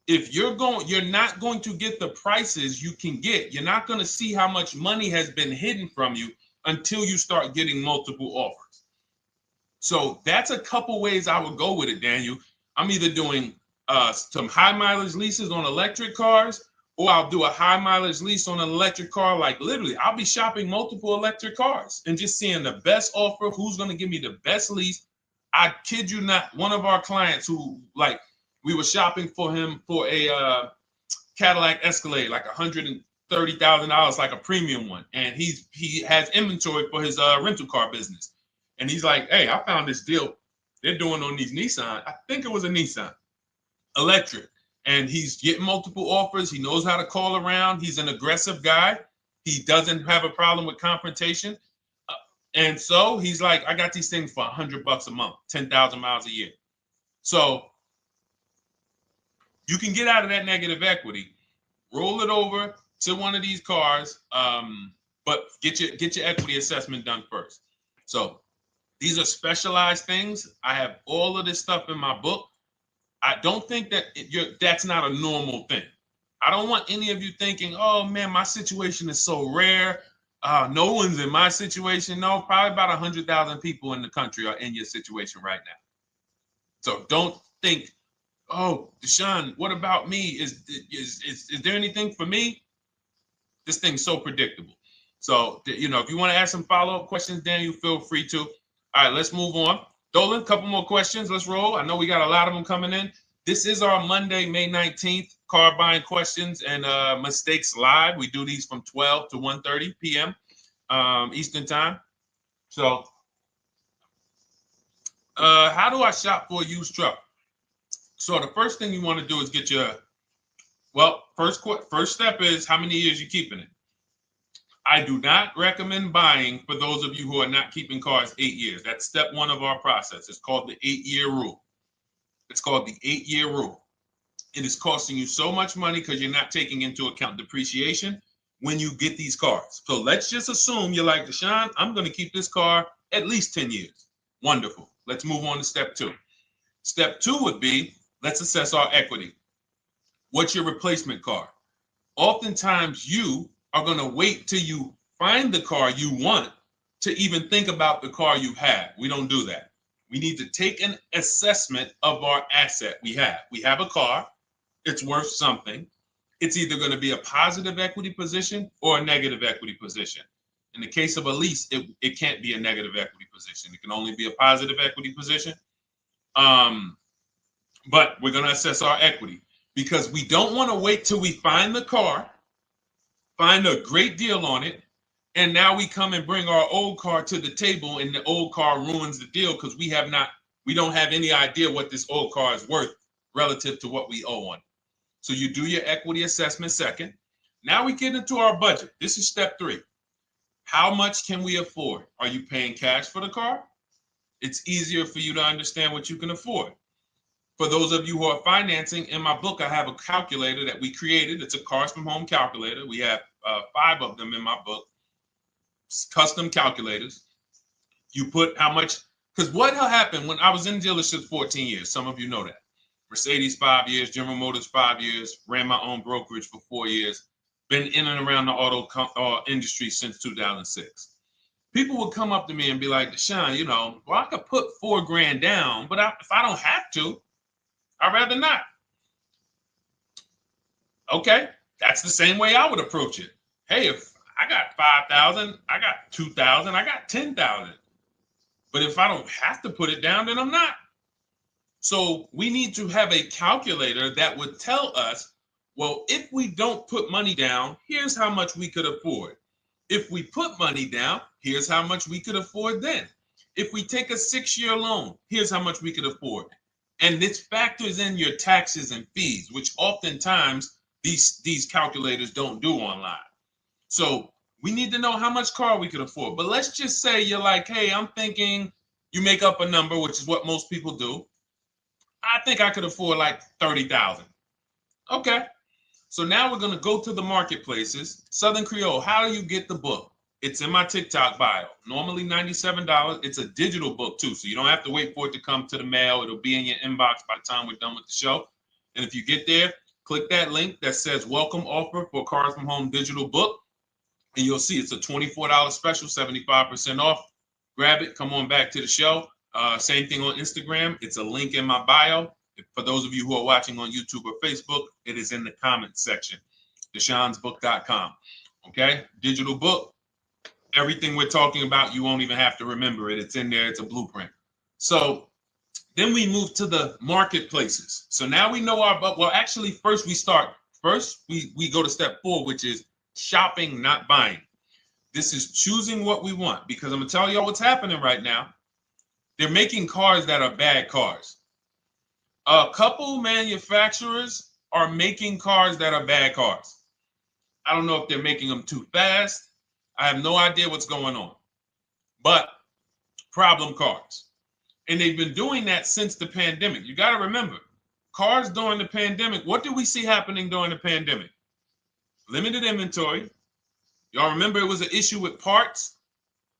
if you're not going to get the prices you can get. You're not going to see how much money has been hidden from you until you start getting multiple offers. So that's a couple ways I would go with it, Daniel. I'm either doing some high mileage leases on electric cars, or I'll do a high mileage lease on an electric car. Like literally, I'll be shopping multiple electric cars and just seeing the best offer, who's going to give me the best lease. I kid you not, one of our clients who, like, we were shopping for him for a Cadillac Escalade, like $30,000, like a premium one, and he has inventory for his rental car business, and he's like, hey, I found this deal they're doing on these Nissan. I think it was a Nissan electric, and he's getting multiple offers. He knows how to call around. He's an aggressive guy. He doesn't have a problem with confrontation, and so he's like, I got these things for $100 a month, 10,000 miles a year. So you can get out of that negative equity, roll it over to one of these cars, but get your equity assessment done first. So these are specialized things. I have all of this stuff in my book. I don't think that that's not a normal thing. I don't want any of you thinking, oh man, my situation is so rare. No one's in my situation. No, probably about 100,000 people in the country are in your situation right now. So don't think, oh, Deshone, what about me? Is there anything for me? This thing's so predictable. So, if you want to ask some follow-up questions, Daniel, feel free to. All right, let's move on. Dolan, a couple more questions. Let's roll. I know we got a lot of them coming in. This is our Monday, May 19th, car buying questions and mistakes live. We do these from 12 to 1:30 p.m. Eastern time. So, how do I shop for a used truck? So the first thing you want to do is get your, first step is how many years you keeping it. I do not recommend buying for those of you who are not keeping cars 8 years. That's step one of our process. It's called the 8-year rule. It's called the 8-year rule. It is costing you so much money because you're not taking into account depreciation when you get these cars. So let's just assume you're like, Deshone, I'm going to keep this car at least 10 years. Wonderful. Let's move on to step two. Step two would be, let's assess our equity. What's your replacement car? Oftentimes you are going to wait till you find the car you want to even think about the car you have. We don't do that. We need to take an assessment of our asset we have. We have a car. It's worth something. It's either going to be a positive equity position or a negative equity position. In the case of a lease, it can't be a negative equity position. It can only be a positive equity position. But we're going to assess our equity because we don't want to wait till we find the car, find a great deal on it, and now we come and bring our old car to the table and the old car ruins the deal because we don't have any idea what this old car is worth relative to what we owe on it. So you do your equity assessment second. Now we get into our budget. This is step three. How much can we afford? Are you paying cash for the car? It's easier for you to understand what you can afford. For those of you who are financing, in my book, I have a calculator that we created. It's a Cars from Home calculator. We have 5 of them in my book, custom calculators. You put how much, because what happened when I was in dealerships 14 years, some of you know that. Mercedes 5 years, General Motors 5 years, ran my own brokerage for 4 years, been in and around the auto industry since 2006. People would come up to me and be like, Deshone, I could put $4,000 down, but if I don't have to, I'd rather not. Okay, that's the same way I would approach it. Hey, if I got 5,000, I got 2,000, I got 10,000. But if I don't have to put it down, then I'm not. So we need to have a calculator that would tell us, well, if we don't put money down, here's how much we could afford. If we put money down, here's how much we could afford then. If we take a 6-year loan, here's how much we could afford. And this factors in your taxes and fees, which oftentimes these calculators don't do online. So we need to know how much car we could afford. But let's just say you're like, hey, I'm thinking, you make up a number, which is what most people do. I think I could afford like 30,000. Okay. So now we're going to go to the marketplaces. Southern Creole, how do you get the book? It's in my TikTok bio. Normally $97. It's a digital book too, so you don't have to wait for it to come to the mail. It'll be in your inbox by the time we're done with the show. And if you get there, click that link that says welcome offer for Cars from Home digital book. And you'll see it's a $24 special, 75% off. Grab it. Come on back to the show. Same thing on Instagram. It's a link in my bio. For those of you who are watching on YouTube or Facebook, it is in the comments section. DeshonesBook.com. Okay? Digital book. Everything we're talking about, you won't even have to remember it. It's in there. It's a blueprint. So then we move to the marketplaces. So now we know actually first we go to step 4, which is shopping, not buying. This is choosing what we want, because I'm gonna tell y'all what's happening right now. They're making cars that are bad cars. A couple manufacturers are making cars that are bad cars. I don't know if they're making them too fast. I have no idea what's going on, but problem cars. And they've been doing that since the pandemic. You got to remember, cars during the pandemic, what did we see happening during the pandemic? Limited inventory. Y'all remember it was an issue with parts?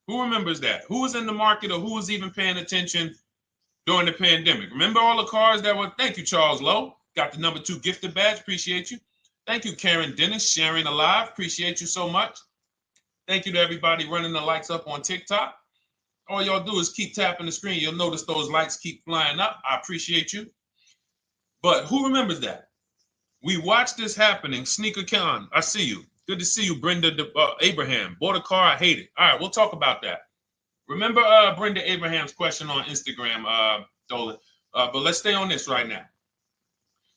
Who remembers that? Who was in the market or who was even paying attention during the pandemic? Remember all the cars that were, thank you, Charles Lowe. Got the #2 gifted badge, appreciate you. Thank you, Karen Dennis, sharing alive, appreciate you so much. Thank you to everybody running the likes up on TikTok. All y'all do is keep tapping the screen. You'll notice those likes keep flying up. I appreciate you. But who remembers that? We watched this happening. Sneaker Con, I see you. Good to see you, Brenda Abraham. Bought a car, I hate it. All right, we'll talk about that. Remember Brenda Abraham's question on Instagram, Dolan. But let's stay on this right now.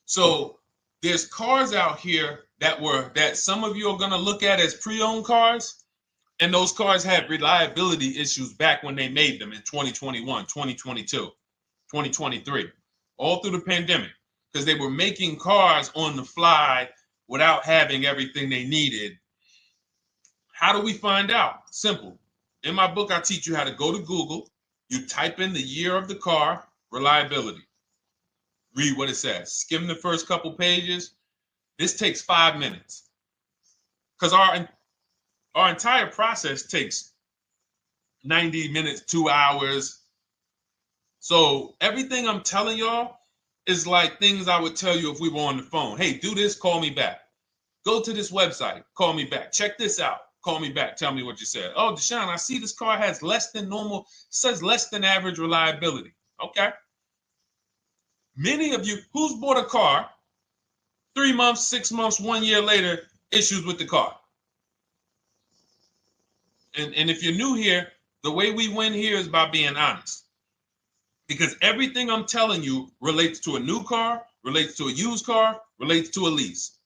So there's cars out here that some of you are going to look at as pre-owned cars. And those cars had reliability issues back when they made them in 2021, 2022, 2023, all through the pandemic, because they were making cars on the fly without having everything they needed. How do we find out? Simple. In my book, I teach you how to go to Google. You type in the year of the car, reliability. Read what it says. Skim the first couple pages. This takes 5 minutes. Because our entire process takes 90 minutes, 2 hours. So everything I'm telling y'all is like things I would tell you if we were on the phone. Hey, do this, call me back. Go to this website, call me back. Check this out, call me back. Tell me what you said. Oh, Deshone, I see this car has less than normal, says less than average reliability. Okay. Many of you, who's bought a car 3 months, 6 months, 1 year later, issues with the car? And if you're new here, the way we win here is by being honest. Because everything I'm telling you relates to a new car, relates to a used car, relates to a lease.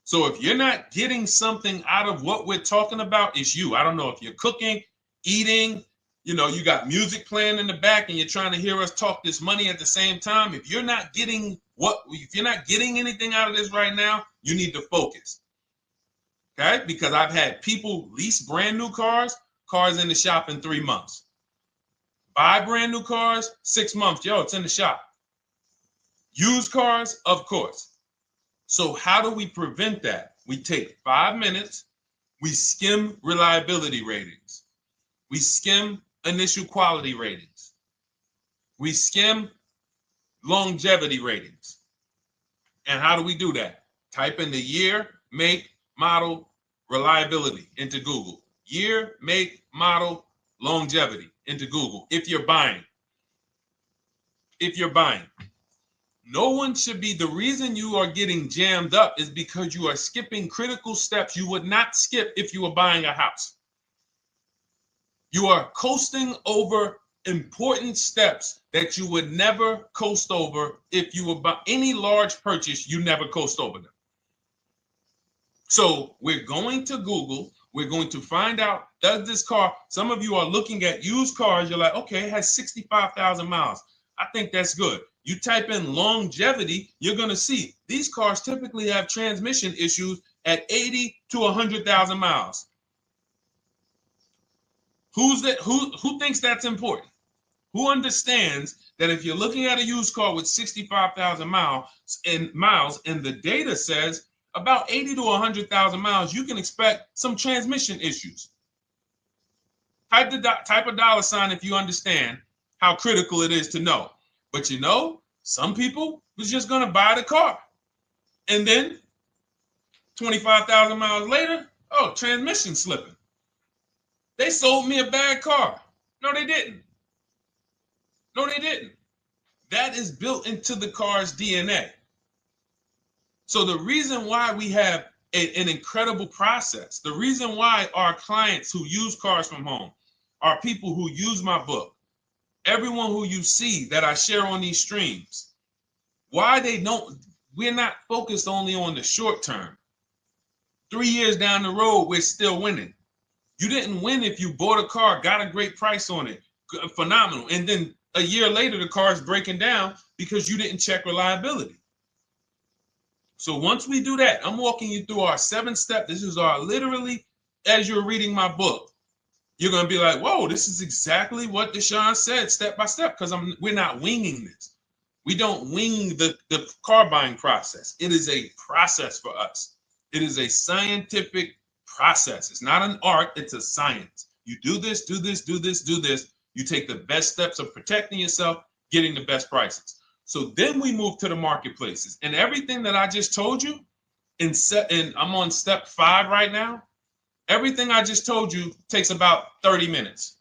So if you're not getting something out of what we're talking about, it's you. I don't know if you're cooking, eating, you got music playing in the back and you're trying to hear us talk this money at the same time. If you're not getting anything out of this right now, you need to focus. Okay? Because I've had people lease brand new cars in the shop in 3 months. Buy brand new cars, 6 months. Yo, it's in the shop. Used cars, of course. So how do we prevent that? We take 5 minutes. We skim reliability ratings. We skim initial quality ratings. We skim longevity ratings. And how do we do that? Type in the year, make, model, reliability into Google. Year, make, model, longevity into Google. If you're buying. No one should be, the reason you are getting jammed up is because you are skipping critical steps you would not skip if you were buying a house. You are coasting over important steps that you would never coast over if you were buying any large purchase, you never coast over them. So we're going to Google, we're going to find out, does this car, some of you are looking at used cars, you're like, okay, it has 65,000 miles. I think that's good. You type in longevity, you're going to see these cars typically have transmission issues at 80 to 100,000 miles. Who thinks that's important? Who understands that if you're looking at a used car with 65,000 miles and the data says about 80 to 100,000 miles, you can expect some transmission issues. Type a dollar sign if you understand how critical it is to know. But some people was just going to buy the car. And then 25,000 miles later, transmission slipping. They sold me a bad car. No, they didn't. That is built into the car's DNA. So the reason why we have an incredible process, the reason why our clients who use cars from home are people who use my book, everyone who you see that I share on these streams, we're not focused only on the short term. 3 years down the road, we're still winning. You didn't win if you bought a car, got a great price on it, phenomenal, and then a year later the car is breaking down because you didn't check reliability. So once we do that, I'm walking you through our 7-step. This is our literally, as you're reading my book, you're going to be like, whoa, this is exactly what Deshone said, step by step, because we're not winging this. We don't wing the car buying process. It is a process for us. It is a scientific process. It's not an art, it's a science. You do this, do this, do this, do this. You take the best steps of protecting yourself, getting the best prices. So then we move to the marketplaces. And everything that I just told you, and I'm on step 5 right now, everything I just told you takes about 30 minutes.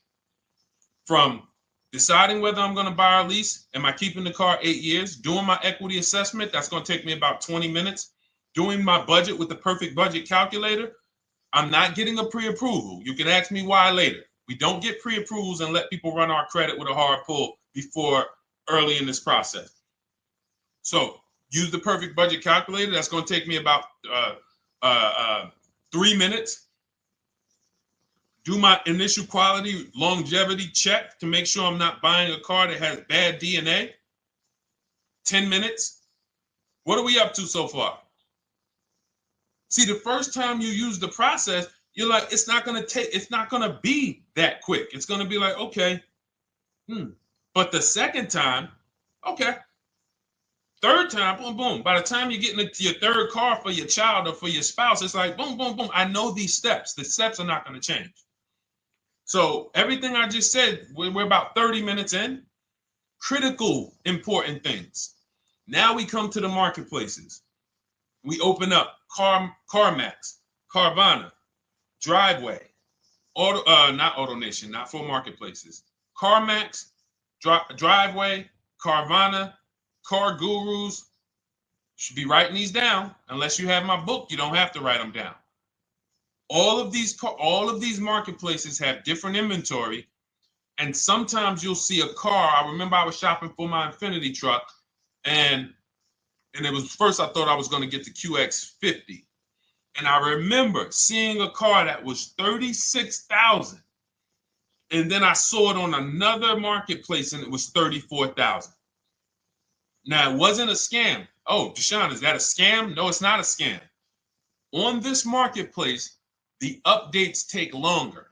From deciding whether I'm going to buy or lease, am I keeping the car 8 years, doing my equity assessment, that's going to take me about 20 minutes, doing my budget with the perfect budget calculator. I'm not getting a pre-approval. You can ask me why later. We don't get pre-approvals and let people run our credit with a hard pull before early in this process. So use the perfect budget calculator. That's going to take me about 3 minutes. Do my initial quality longevity check to make sure I'm not buying a car that has bad DNA. 10 minutes. What are we up to so far? See, the first time you use the process, you're like, it's not going to be that quick. It's going to be like, okay. But the second time, okay. Third time, boom, boom. By the time you're getting into your third car for your child or for your spouse, it's like, boom, boom, boom. I know these steps. The steps are not going to change. So everything I just said, we're about 30 minutes in. Critical, important things. Now we come to the marketplaces. We open up CarMax, Carvana, Driveway, not AutoNation, not for marketplaces. CarMax, Driveway, Carvana, Car Gurus. Should be writing these down. Unless you have my book, you don't have to write them down. All of these marketplaces have different inventory, and sometimes you'll see a car. I remember I was shopping for my Infinity truck, and it was first I thought I was going to get the QX50, and I remember seeing a car that was $36,000, and then I saw it on another marketplace, and it was $34,000. Now it wasn't a scam. Oh, Deshone, is that a scam? No, it's not a scam. On this marketplace, the updates take longer.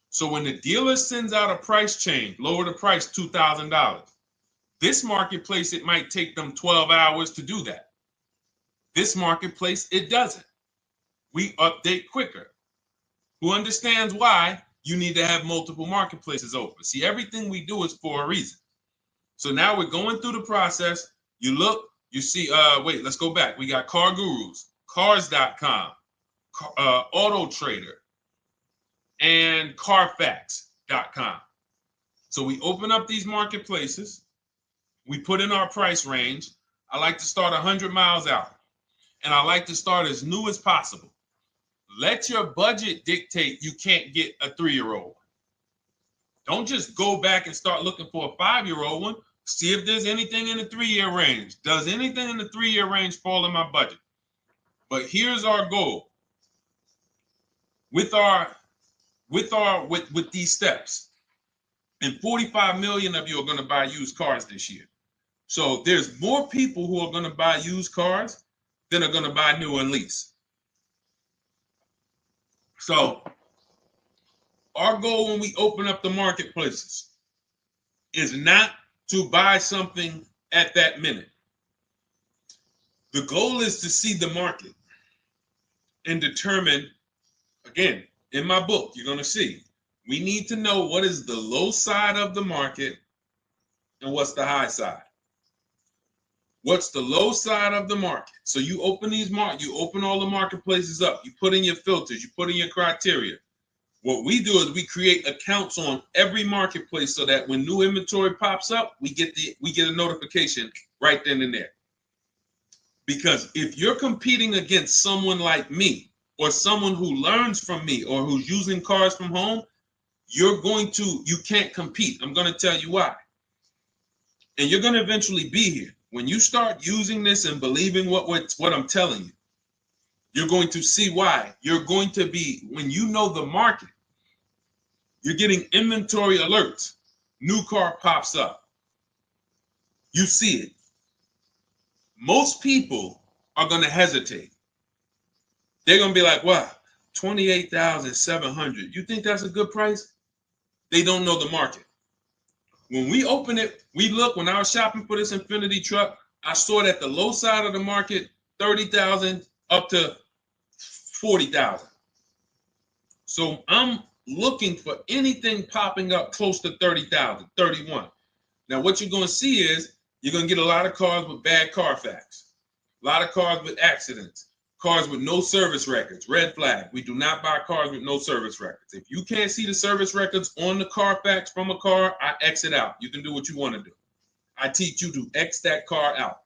So when the dealer sends out a price change, lower the price $2,000. This marketplace, it might take them 12 hours to do that. This marketplace, it doesn't. We update quicker. Who understands why you need to have multiple marketplaces open? See, everything we do is for a reason. So now we're going through the process. You look, you see, wait, let's go back. We got Car Gurus, Cars.com, Auto Trader, and Carfax.com. So we open up these marketplaces. We put in our price range. I like to start 100 miles out, and I like to start as new as possible. Let your budget dictate you can't get a 3-year-old. Don't just go back and start looking for a 5-year-old one. See if there's anything in the 3-year range. Does anything in the 3-year range fall in my budget? But here's our goal. With these steps, and 45 million of you are going to buy used cars this year. So there's more people who are going to buy used cars than are going to buy new and lease. So our goal when we open up the marketplaces is not to buy something at that minute. The goal is to see the market and determine, again, in my book, you're going to see, we need to know what is the low side of the market and what's the high side. What's the low side of the market? So you open you open all the marketplaces up. You put in your filters. You put in your criteria. What we do is we create accounts on every marketplace so that when new inventory pops up, we get a notification right then and there. Because if you're competing against someone like me or someone who learns from me or who's using cars from home, you can't compete. I'm going to tell you why. And you're going to eventually be here. When you start using this and believing what I'm telling you, You're going to see why. You're going to be, when you know the market, you're getting inventory alerts. New car pops up. You see it. Most people are going to hesitate. They're going to be like, wow, 28,700. You think that's a good price? They don't know the market. When we open it, we look, when I was shopping for this Infinity truck, I saw it at the low side of the market, 30,000 up to 40,000. So I'm looking for anything popping up close to 30,000, 31. Now, what you're going to see is you're going to get a lot of cars with bad Carfax, a lot of cars with accidents, cars with no service records, red flag. We do not buy cars with no service records. If you can't see the service records on the Carfax from a car, I exit out. You can do what you want to do. I teach you to X that car out.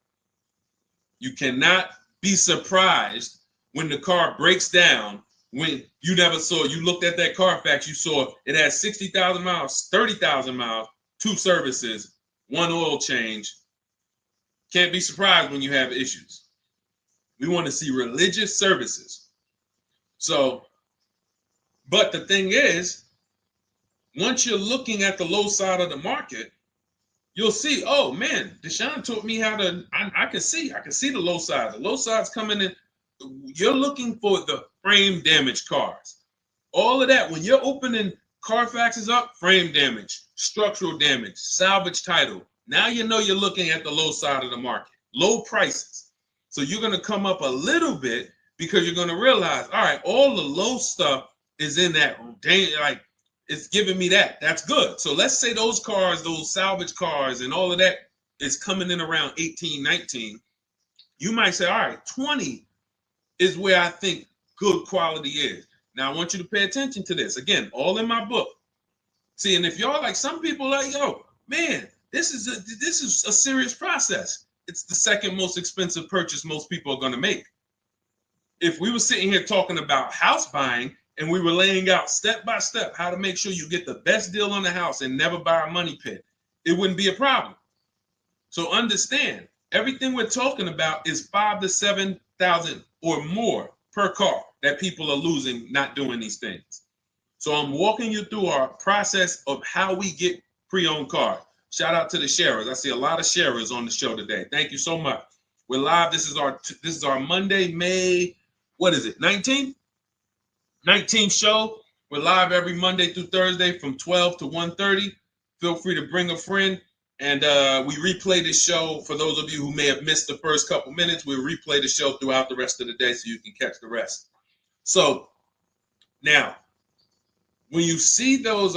You cannot be surprised when the car breaks down, when you never saw, you looked at that Carfax, you saw it had 60,000 miles, 30,000 miles, 2 services, 1 oil change. Can't be surprised when you have issues. We want to see religious services. So, but the thing is, once you're looking at the low side of the market, you'll see, oh man, Deshone taught me how to, I can see the low side. The low side's coming in. You're looking for the frame damage cars. All of that, when you're opening Carfaxes up, frame damage, structural damage, salvage title. Now you know you're looking at the low side of the market, low prices. So you're going to come up a little bit because you're going to realize, all right, all the low stuff is in that, like, it's giving me that. That's good. So let's say those cars, those salvage cars and all of that is coming in around 18, 19. You might say, all right, 20 is where I think good quality is. Now, I want you to pay attention to this. Again, all in my book. See, and if y'all like, some people like, yo, man, this is a serious process. It's the second most expensive purchase most people are going to make. If we were sitting here talking about house buying and we were laying out step by step how to make sure you get the best deal on the house and never buy a money pit, it wouldn't be a problem. So understand, everything we're talking about is 5,000 to 7,000 or more per car that people are losing not doing these things. So I'm walking you through our process of how we get pre-owned cars. Shout out to the sharers. I see a lot of sharers on the show today. Thank you so much. We're live. This is our Monday, May, what is it, 19th? 19th show. We're live every Monday through Thursday from 12 to 1:30. Feel free to bring a friend. And we replay this show. For those of you who may have missed the first couple minutes, we'll replay the show throughout the rest of the day so you can catch the rest. So now, when you see those,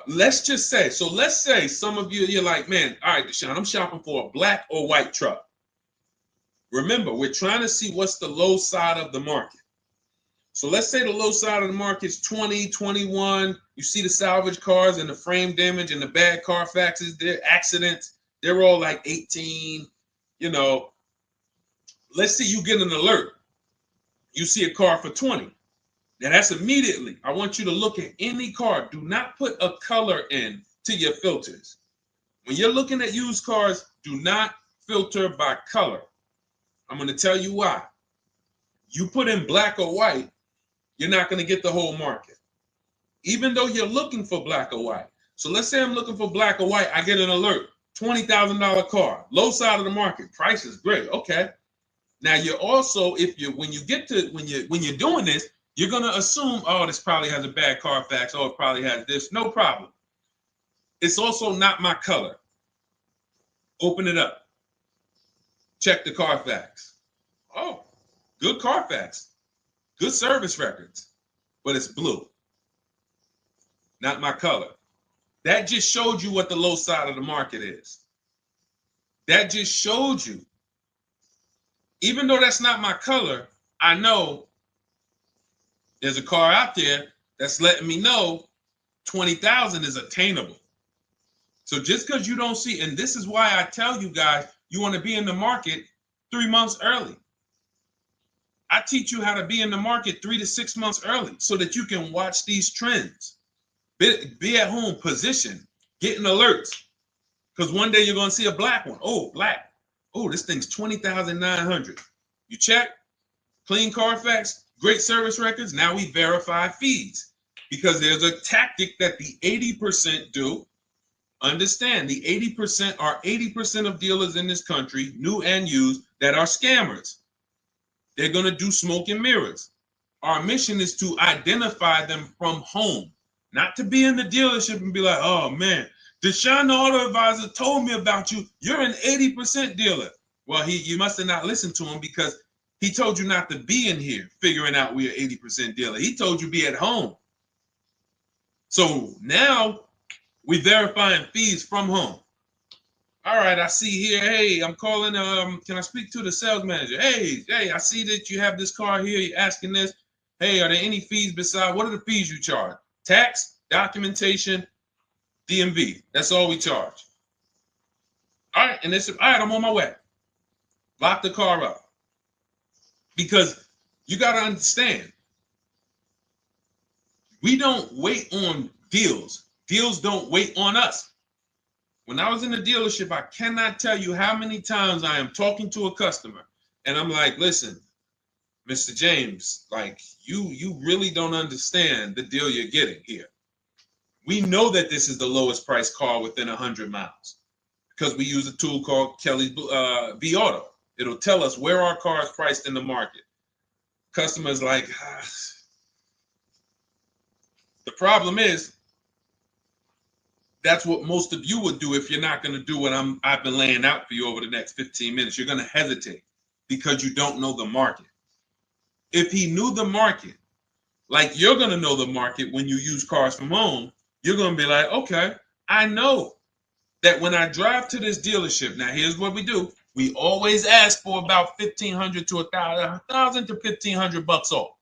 let's say some of you, you're like, man, all right, Deshone, I'm shopping for a black or white truck. Remember, we're trying to see what's the low side of the market. So let's say the low side of the market is 20, 21. You see the salvage cars and the frame damage and the bad Carfaxes, their accidents, they're all like 18, you know. Let's say you get an alert. You see a car for 20. Now that's immediately, I want you to look at any car. Do not put a color in to your filters. When you're looking at used cars, do not filter by color. I'm going to tell you why. You put in black or white, you're not going to get the whole market, even though you're looking for black or white. So let's say I'm looking for black or white. I get an alert, $20,000 car, low side of the market. Price is great. Okay. Now you're also, when you're doing this, you're going to assume, oh, this probably has a bad Carfax. Oh, it probably has this. No problem. It's also not my color. Open it up. Check the Carfax. Oh, good Carfax. Good service records, but it's blue. Not my color. That just showed you what the low side of the market is. That just showed you. Even though that's not my color, I know there's a car out there that's letting me know 20,000 is attainable. So just because you don't see, and this is why I tell you guys, you want to be in the market 3 months early. I teach you how to be in the market 3 to 6 months early so that you can watch these trends. Be at home, position, getting alerts. Because one day you're going to see a black one. Oh, black. Oh, this thing's 20,900. You check. clean Carfax, great service records. Now we verify fees because there's a tactic that the 80% do. Understand, the 80% are 80% of dealers in this country, new and used, that are scammers. They're going to do smoke and mirrors. Our mission is to identify them from home, not to be in the dealership and be like, oh man, Deshone the Auto Advisor told me about you. You're an 80% dealer. Well, you must have not listened to him because he told you not to be in here figuring out we're 80% dealer. He told you be at home. So now we verifying fees from home. All right, I see here, hey, I'm calling, can I speak to the sales manager? Hey, I see that you have this car here, you're asking this. Hey, are there any fees besides, what are the fees you charge? Tax, documentation, DMV. That's all we charge. All right, and they said, all right, I'm on my way. Lock the car up. Because you got to understand, we don't wait on deals. Deals don't wait on us. When I was in the dealership, I cannot tell you how many times I am talking to a customer and I'm like, listen, Mr. James, like you really don't understand the deal you're getting here. We know that this is the lowest price car within 100 miles because we use a tool called Kelly's V Auto. It'll tell us where our car is priced in the market. Customers like, the problem is, that's what most of you would do if you're not going to do what I've been laying out for you over the next 15 minutes. You're going to hesitate because you don't know the market. If he knew the market, like you're going to know the market when you use cars from home, you're going to be like, okay, I know that when I drive to this dealership, now here's what we do. We always ask for about $1,500 to $1,000 to $1,500 off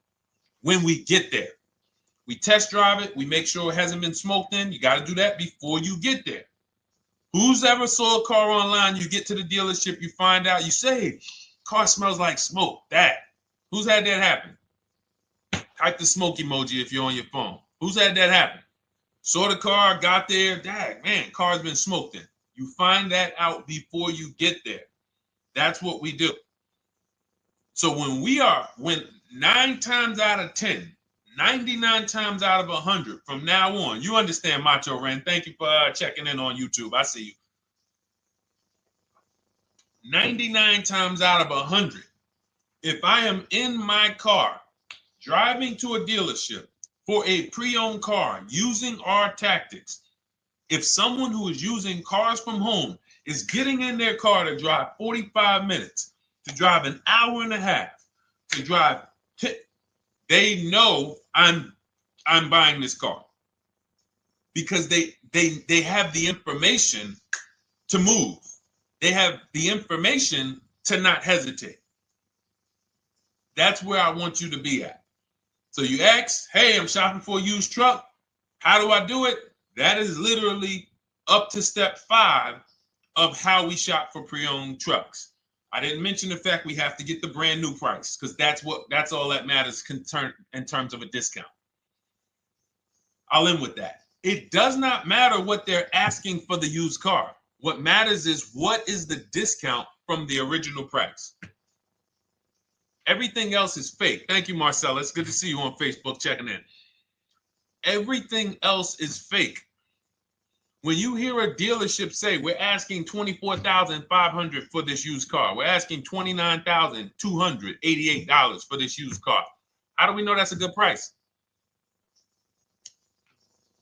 when we get there. We test drive it. We make sure it hasn't been smoked in. You got to do that before you get there. Who's ever saw a car online? You get to the dealership, you find out, you say, car smells like smoke. That. Who's had that happen? Type the smoke emoji if you're on your phone. Who's had that happen? Saw the car, got there, dang, man, car's been smoked in. You find that out before you get there. That's what we do. So when 9 times out of 10, 99 times out of 100 from now on, you understand, Macho Ren. Thank you for checking in on YouTube. I see you. 99 times out of 100, if I am in my car driving to a dealership for a pre-owned car using our tactics, if someone who is using cars from home is getting in their car to drive 45 minutes, to drive an hour and a half, to drive, they know I'm buying this car because they have the information to move. They have the information to not hesitate. That's where I want you to be at. So you ask, hey, I'm shopping for a used truck. How do I do it? That is literally up to step 5 of how we shop for pre-owned trucks. I didn't mention the fact we have to get the brand new price because that's all that matters in terms of a discount. I'll end with that. It does not matter what they're asking for the used car. What matters is what is the discount from the original price. Everything else is fake. Thank you, Marcella. It's good to see you on Facebook checking in. Everything else is fake. When you hear a dealership say, we're asking $24,500 for this used car, we're asking $29,288 for this used car, how do we know that's a good price?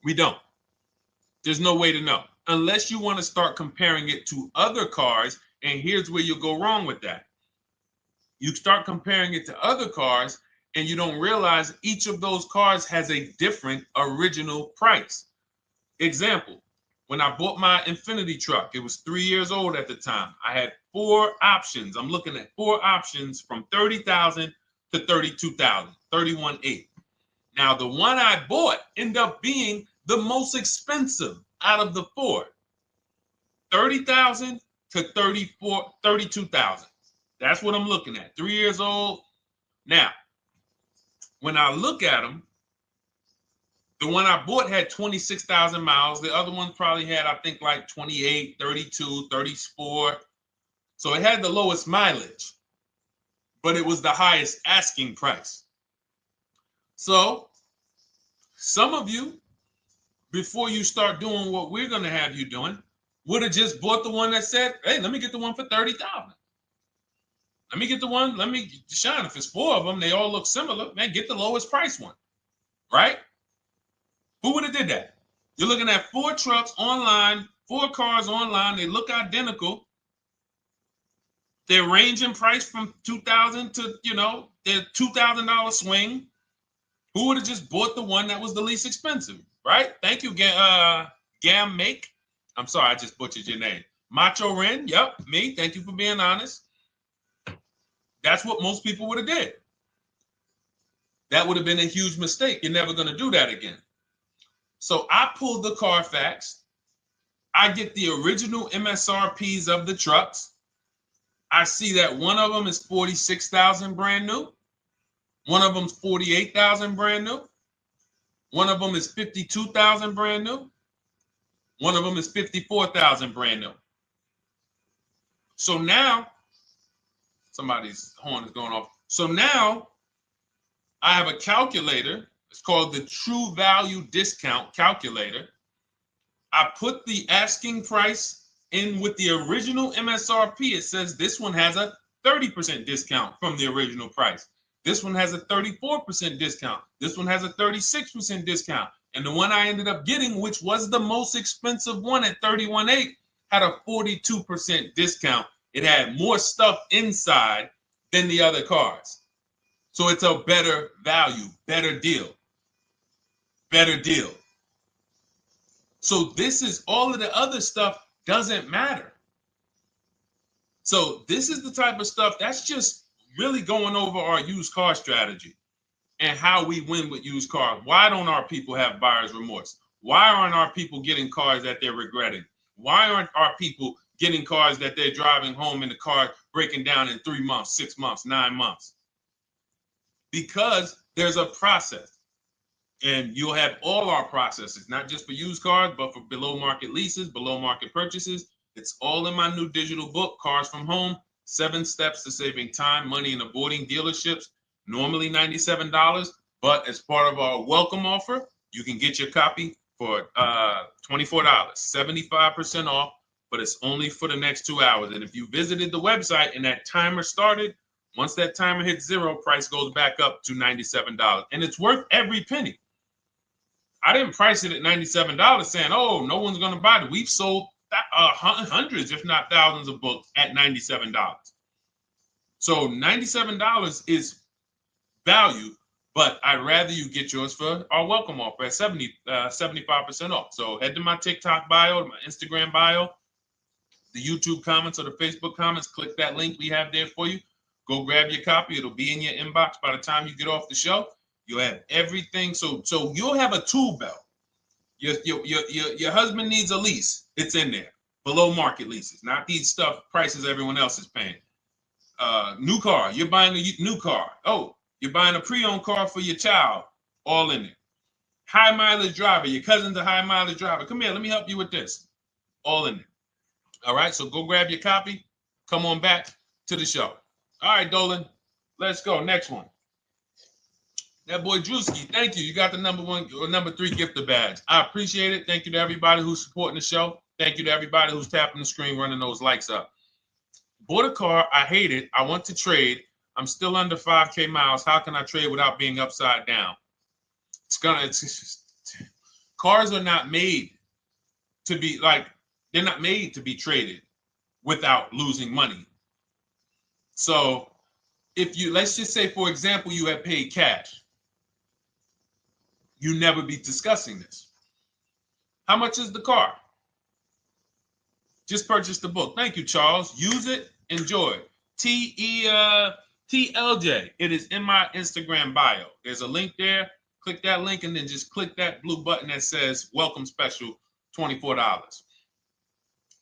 We don't. There's no way to know. Unless you want to start comparing it to other cars, and here's where you'll go wrong with that. You start comparing it to other cars, and you don't realize each of those cars has a different original price. Example. When I bought my Infinity truck, it was 3 years old at the time. I had 4 options. I'm looking at 4 options from $30,000 to $32,000, $31,800. Now, the one I bought ended up being the most expensive out of the 4. $30,000 to $32,000. That's what I'm looking at. 3 years old. Now, when I look at them, the one I bought had 26,000 miles. The other one probably had, I think, like 28, 32, 34. So it had the lowest mileage. but it was the highest asking price. So some of you, before you start doing what we're going to have you doing, would have just bought the one that said, hey, let me get the one for $30,000. Let me get the one, Deshone, if it's 4 of them, they all look similar, man, get the lowest price one, right? Who would have did that? You're looking at 4 trucks online, 4 cars online, they look identical. They're ranging price from $2,000 to, their $2,000 swing. Who would have just bought the one that was the least expensive, right? Thank you, Gam Make. I'm sorry, I just butchered your name. Macho Ren, yep, me. Thank you for being honest. That's what most people would have did. That would have been a huge mistake. You're never going to do that again. So I pulled the Carfax. I get the original MSRPs of the trucks. I see that one of them is 46,000 brand new. One of them's 48,000 brand new. One of them is 52,000 brand new. One of them is 54,000 brand new. So now, somebody's horn is going off. So now I have a calculator. It's called the True Value Discount Calculator. I put the asking price in with the original MSRP. It says this one has a 30% discount from the original price. This one has a 34% discount. This one has a 36% discount. And the one I ended up getting, which was the most expensive one at $31,800, had a 42% discount. It had more stuff inside than the other cars. So it's a better value, better deal. Better deal. So this is all of the other stuff doesn't matter. So this is the type of stuff that's just really going over our used car strategy and how we win with used cars. Why don't our people have buyer's remorse? Why aren't our people getting cars that they're regretting? Why aren't our people getting cars that they're driving home and the car breaking down in 3 months, 6 months, 9 months? Because there's a process. And you'll have all our processes, not just for used cars, but for below market leases, below market purchases. It's all in my new digital book, Cars from Home, 7 Steps to Saving Time, Money, and Avoiding Dealerships. Normally $97, but as part of our welcome offer, you can get your copy for $24, 75% off, but it's only for the next 2 hours. And if you visited the website and that timer started, once that timer hits 0, price goes back up to $97. And it's worth every penny. I didn't price it at $97 saying, oh, no one's going to buy it. We've sold hundreds, if not thousands of books at $97. So $97 is value, but I'd rather you get yours for our welcome offer at 75% off. So head to my TikTok bio, my Instagram bio, the YouTube comments or the Facebook comments, click that link we have there for you. Go grab your copy. It'll be in your inbox by the time you get off the show. You'll have everything. So you'll have a tool belt. Your husband needs a lease. It's in there. Below market leases, not these stuff prices everyone else is paying. New car. You're buying a new car. Oh, you're buying a pre-owned car for your child. All in there. High mileage driver. Your cousin's a high mileage driver. Come here. Let me help you with this. All in there. All right. So go grab your copy. Come on back to the show. All right, Dolan. Let's go. Next one. That boy Drewski, thank you. You got the number 1 or number 3 gifter badge. I appreciate it. Thank you to everybody who's supporting the show. Thank you to everybody who's tapping the screen, running those likes up. Bought a car. I hate it. I want to trade. I'm still under 5K miles. How can I trade without being upside down? Cars are not made to be they're not made to be traded without losing money. So if you, let's just say, for example, you have paid cash, you never be discussing this. How much is the car? Just purchase the book. Thank you, Charles. Use it, enjoy it. TLJ. It is in my Instagram bio. There's a link there. Click that link and then just click that blue button that says welcome special, $24.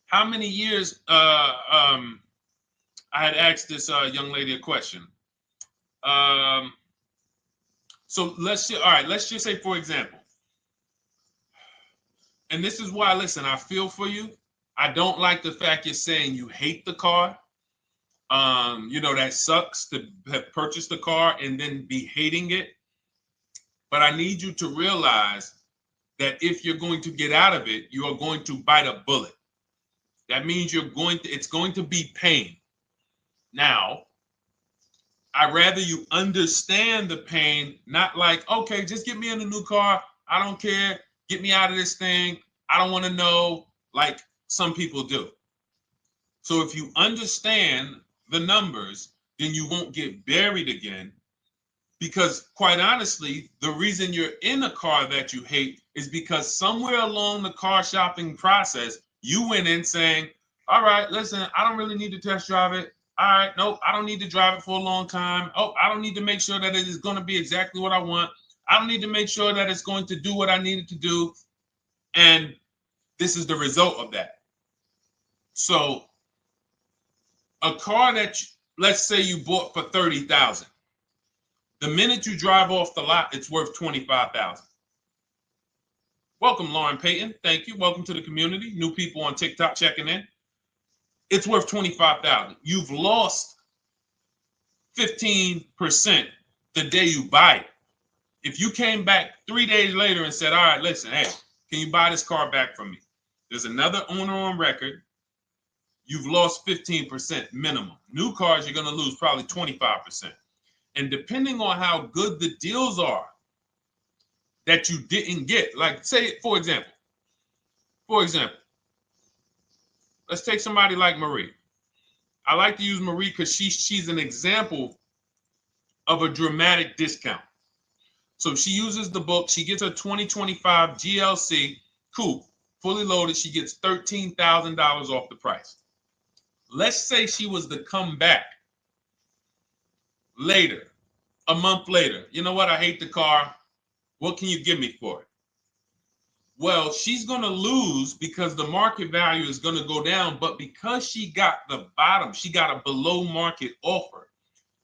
How many years I had asked this young lady a question. So let's just say, for example, and this is why, listen, I feel for you. I don't like the fact you're saying you hate the car. That sucks to have purchased a car and then be hating it. But I need you to realize that if you're going to get out of it, you are going to bite a bullet. That means it's going to be pain. Now, I'd rather you understand the pain, not like, okay, just get me in a new car. I don't care. Get me out of this thing. I don't want to know, like some people do. So if you understand the numbers, then you won't get buried again. Because quite honestly, the reason you're in a car that you hate is because somewhere along the car shopping process, you went in saying, all right, listen, I don't really need to test drive it. All right, nope, I don't need to drive it for a long time. Oh, I don't need to make sure that it is going to be exactly what I want. I don't need to make sure that it's going to do what I need it to do. And this is the result of that. So a car that, let's say you bought for $30,000. The minute you drive off the lot, it's worth $25,000. Welcome, Lauren Payton. Thank you. Welcome to the community. New people on TikTok checking in. It's worth $25,000. You've lost 15% the day you buy it. If you came back 3 days later and said, all right, listen, hey, can you buy this car back from me? There's another owner on record. You've lost 15% minimum. New cars, you're going to lose probably 25%. And depending on how good the deals are that you didn't get, like say, for example, let's take somebody like Marie. I like to use Marie because she's an example of a dramatic discount. So she uses the book. She gets her 2025 GLC coupe, fully loaded. She gets $13,000 off the price. Let's say she was to come back later, a month later. You know what? I hate the car. What can you give me for it? Well, she's going to lose because the market value is going to go down. But because she got the bottom, she got a below market offer,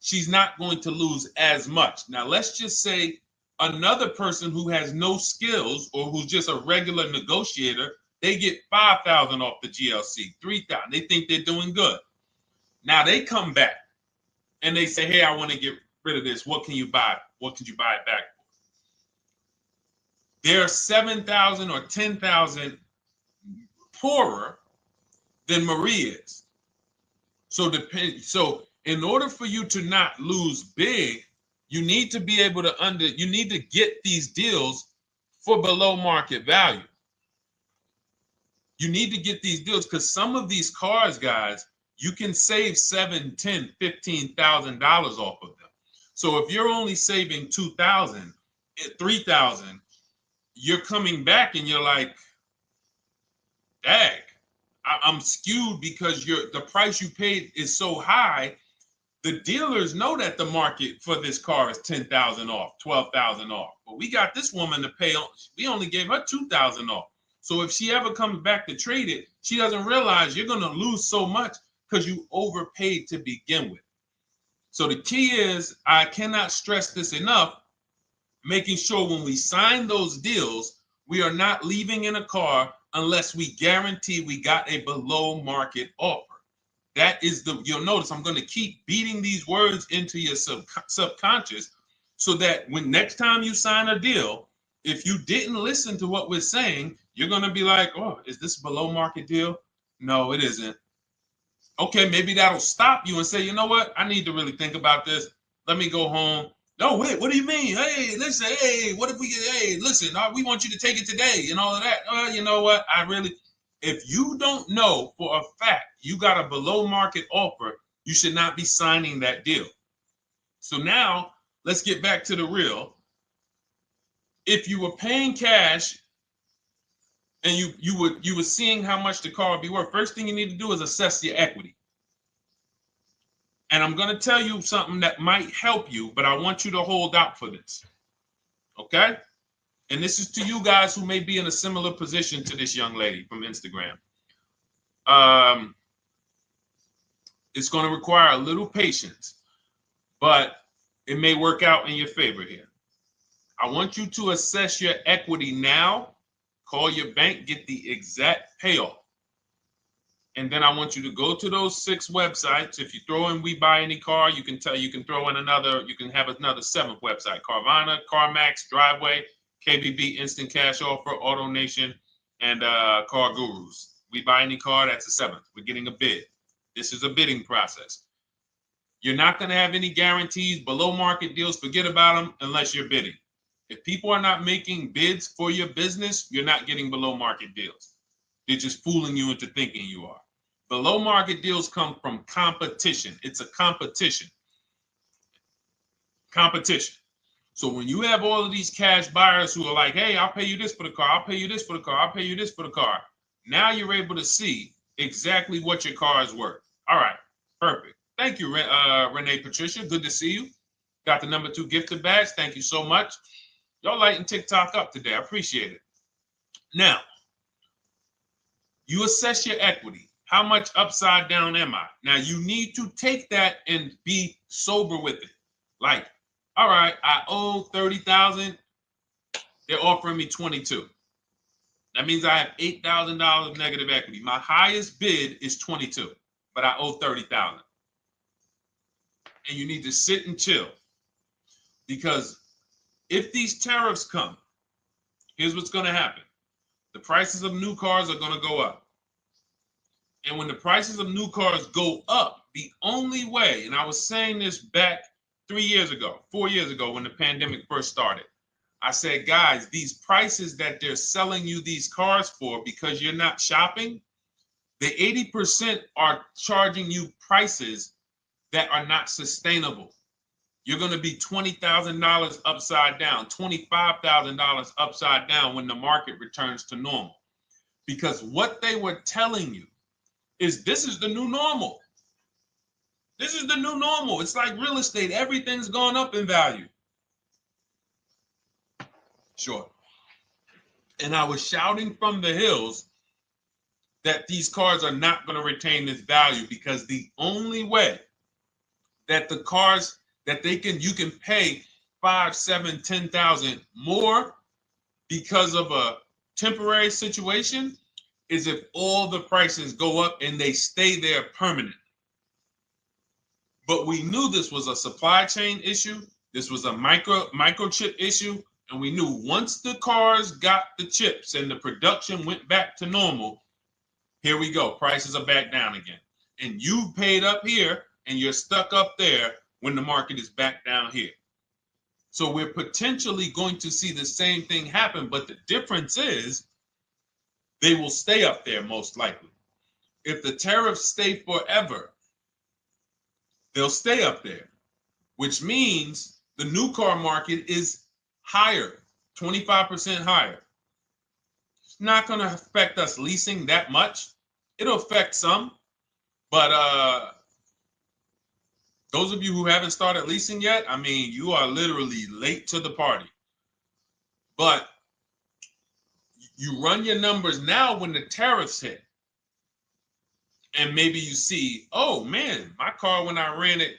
she's not going to lose as much. Now, let's just say another person who has no skills or who's just a regular negotiator, they get $5,000 off the GLC, $3,000. They think they're doing good. Now they come back and they say, hey, I want to get rid of this. What can you buy? What could you buy it back for? They're 7,000 or 10,000 poorer than Marie is. So in order for you to not lose big, you need to be able to you need to get these deals for below market value. You need to get these deals because some of these cars, guys, you can save $7,000, $10,000, $15,000 off of them. So if you're only saving $2,000, $3,000, you're coming back and you're like, dang, I'm skewed because the price you paid is so high. The dealers know that the market for this car is $10,000 off, $12,000 off. But we got this woman to pay, we only gave her $2,000 off. So if she ever comes back to trade it, she doesn't realize you're going to lose so much because you overpaid to begin with. So the key is, I cannot stress this enough, making sure when we sign those deals, we are not leaving in a car unless we guarantee we got a below market offer. That is you'll notice I'm going to keep beating these words into your subconscious so that when next time you sign a deal, if you didn't listen to what we're saying, you're going to be like, oh, is this a below market deal? No, it isn't. Okay, maybe that'll stop you and say, you know what? I need to really think about this. Let me go home. No, wait, what do you mean? Hey, listen, hey, what if we get, hey, listen, we want you to take it today and all of that. You know what? If you don't know for a fact you got a below market offer, you should not be signing that deal. So now let's get back to the real. If you were paying cash and you were seeing how much the car would be worth, first thing you need to do is assess your equity. And I'm going to tell you something that might help you, but I want you to hold out for this. Okay? And this is to you guys who may be in a similar position to this young lady from Instagram. It's going to require a little patience, but it may work out in your favor here. I want you to assess your equity now. Call your bank, get the exact payoff. And then I want you to go to those 6 websites. If you throw in We Buy Any Car, you can throw in you can have another 7th website: Carvana, CarMax, Driveway, KBB, Instant Cash Offer, AutoNation, and Car Gurus. We Buy Any Car, that's the 7th. We're getting a bid. This is a bidding process. You're not going to have any guarantees, below market deals. Forget about them unless you're bidding. If people are not making bids for your business, you're not getting below market deals. They're just fooling you into thinking you are. Below market deals come from competition. It's a competition. Competition. So when you have all of these cash buyers who are like, hey, I'll pay you this for the car, I'll pay you this for the car, I'll pay you this for the car. Now you're able to see exactly what your car is worth. All right, perfect. Thank you, Renee Patricia. Good to see you. Got the number 2 gifted badge. Thank you so much. Y'all lighting TikTok up today. I appreciate it. Now, you assess your equity. How much upside down am I? Now, you need to take that and be sober with it. Like, all right, I owe $30,000. They're offering me 22. That means I have $8,000 negative equity. My highest bid is 22, but I owe 30,000. And you need to sit and chill, because if these tariffs come, here's what's going to happen. The prices of new cars are going to go up. And when the prices of new cars go up, the only way, and I was saying this back 4 years ago, when the pandemic first started, I said, guys, these prices that they're selling you these cars for, because you're not shopping, the 80% are charging you prices that are not sustainable. You're going to be $20,000 upside down, $25,000 upside down when the market returns to normal. Because what they were telling you is this is the new normal. This is the new normal. It's like real estate. Everything's gone up in value. Sure. And I was shouting from the hills that these cars are not going to retain this value, because the only way that the cars that you can pay 5, 7, 10,000 more because of a temporary situation is if all the prices go up and they stay there permanently. But we knew this was a supply chain issue. This was a microchip issue. And we knew once the cars got the chips and the production went back to normal, here we go. Prices are back down again. And you paid up here and you're stuck up there when the market is back down here. So we're potentially going to see the same thing happen. But the difference is they will stay up there most likely. If the tariffs stay forever, they'll stay up there, which means the new car market is higher, 25% higher. It's not going to affect us leasing that much. It'll affect some, but those of you who haven't started leasing yet, I mean, you are literally late to the party. But you run your numbers now when the tariffs hit. And maybe you see, oh man, my car when I ran it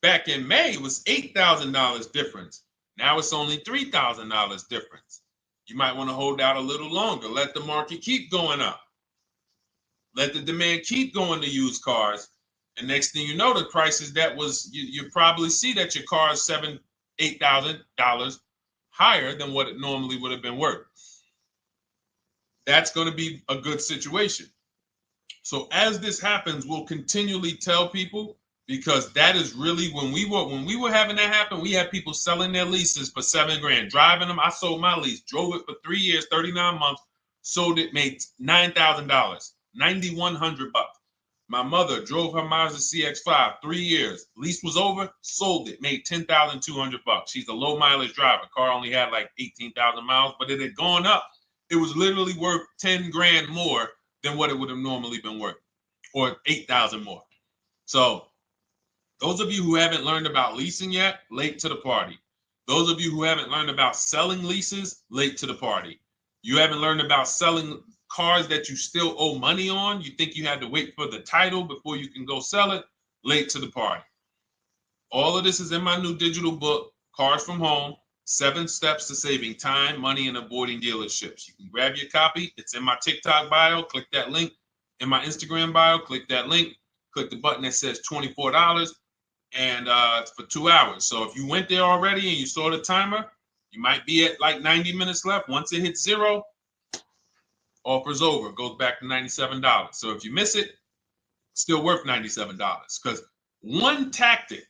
back in May was $8,000 difference. Now it's only $3,000 difference. You might want to hold out a little longer. Let the market keep going up. Let the demand keep going to used cars. And next thing you know, the prices that was, you probably see that your car is $7,000, $8,000 higher than what it normally would have been worth. That's going to be a good situation. So as this happens, we'll continually tell people, because that is really when we were having that happen, we had people selling their leases for $7,000, driving them. I sold my lease, drove it for 3 years, 39 months, sold it, made $9,000, $9,100. My mother drove her Mazda CX-5, 3 years, lease was over, sold it, made $10,200. She's a low mileage driver. Car only had like 18,000 miles, but it had gone up. It was literally worth $10,000 more than what it would have normally been worth, or 8,000 more. So those of you who haven't learned about leasing yet, late to the party. Those of you who haven't learned about selling leases, late to the party. You haven't learned about selling cars that you still owe money on. You think you had to wait for the title before you can go sell it, late to the party. All of this is in my new digital book, Cars from Home, 7 Steps to Saving Time, Money, and Avoiding Dealerships. You can grab your copy. It's in my TikTok bio. Click that link. in my Instagram bio. Click that link. Click the button that says $24, and it's for 2 hours. So if you went there already and you saw the timer, you might be at like 90 minutes left. Once it hits 0, offer's over. It goes back to $97. So if you miss it, still worth $97, because one tactic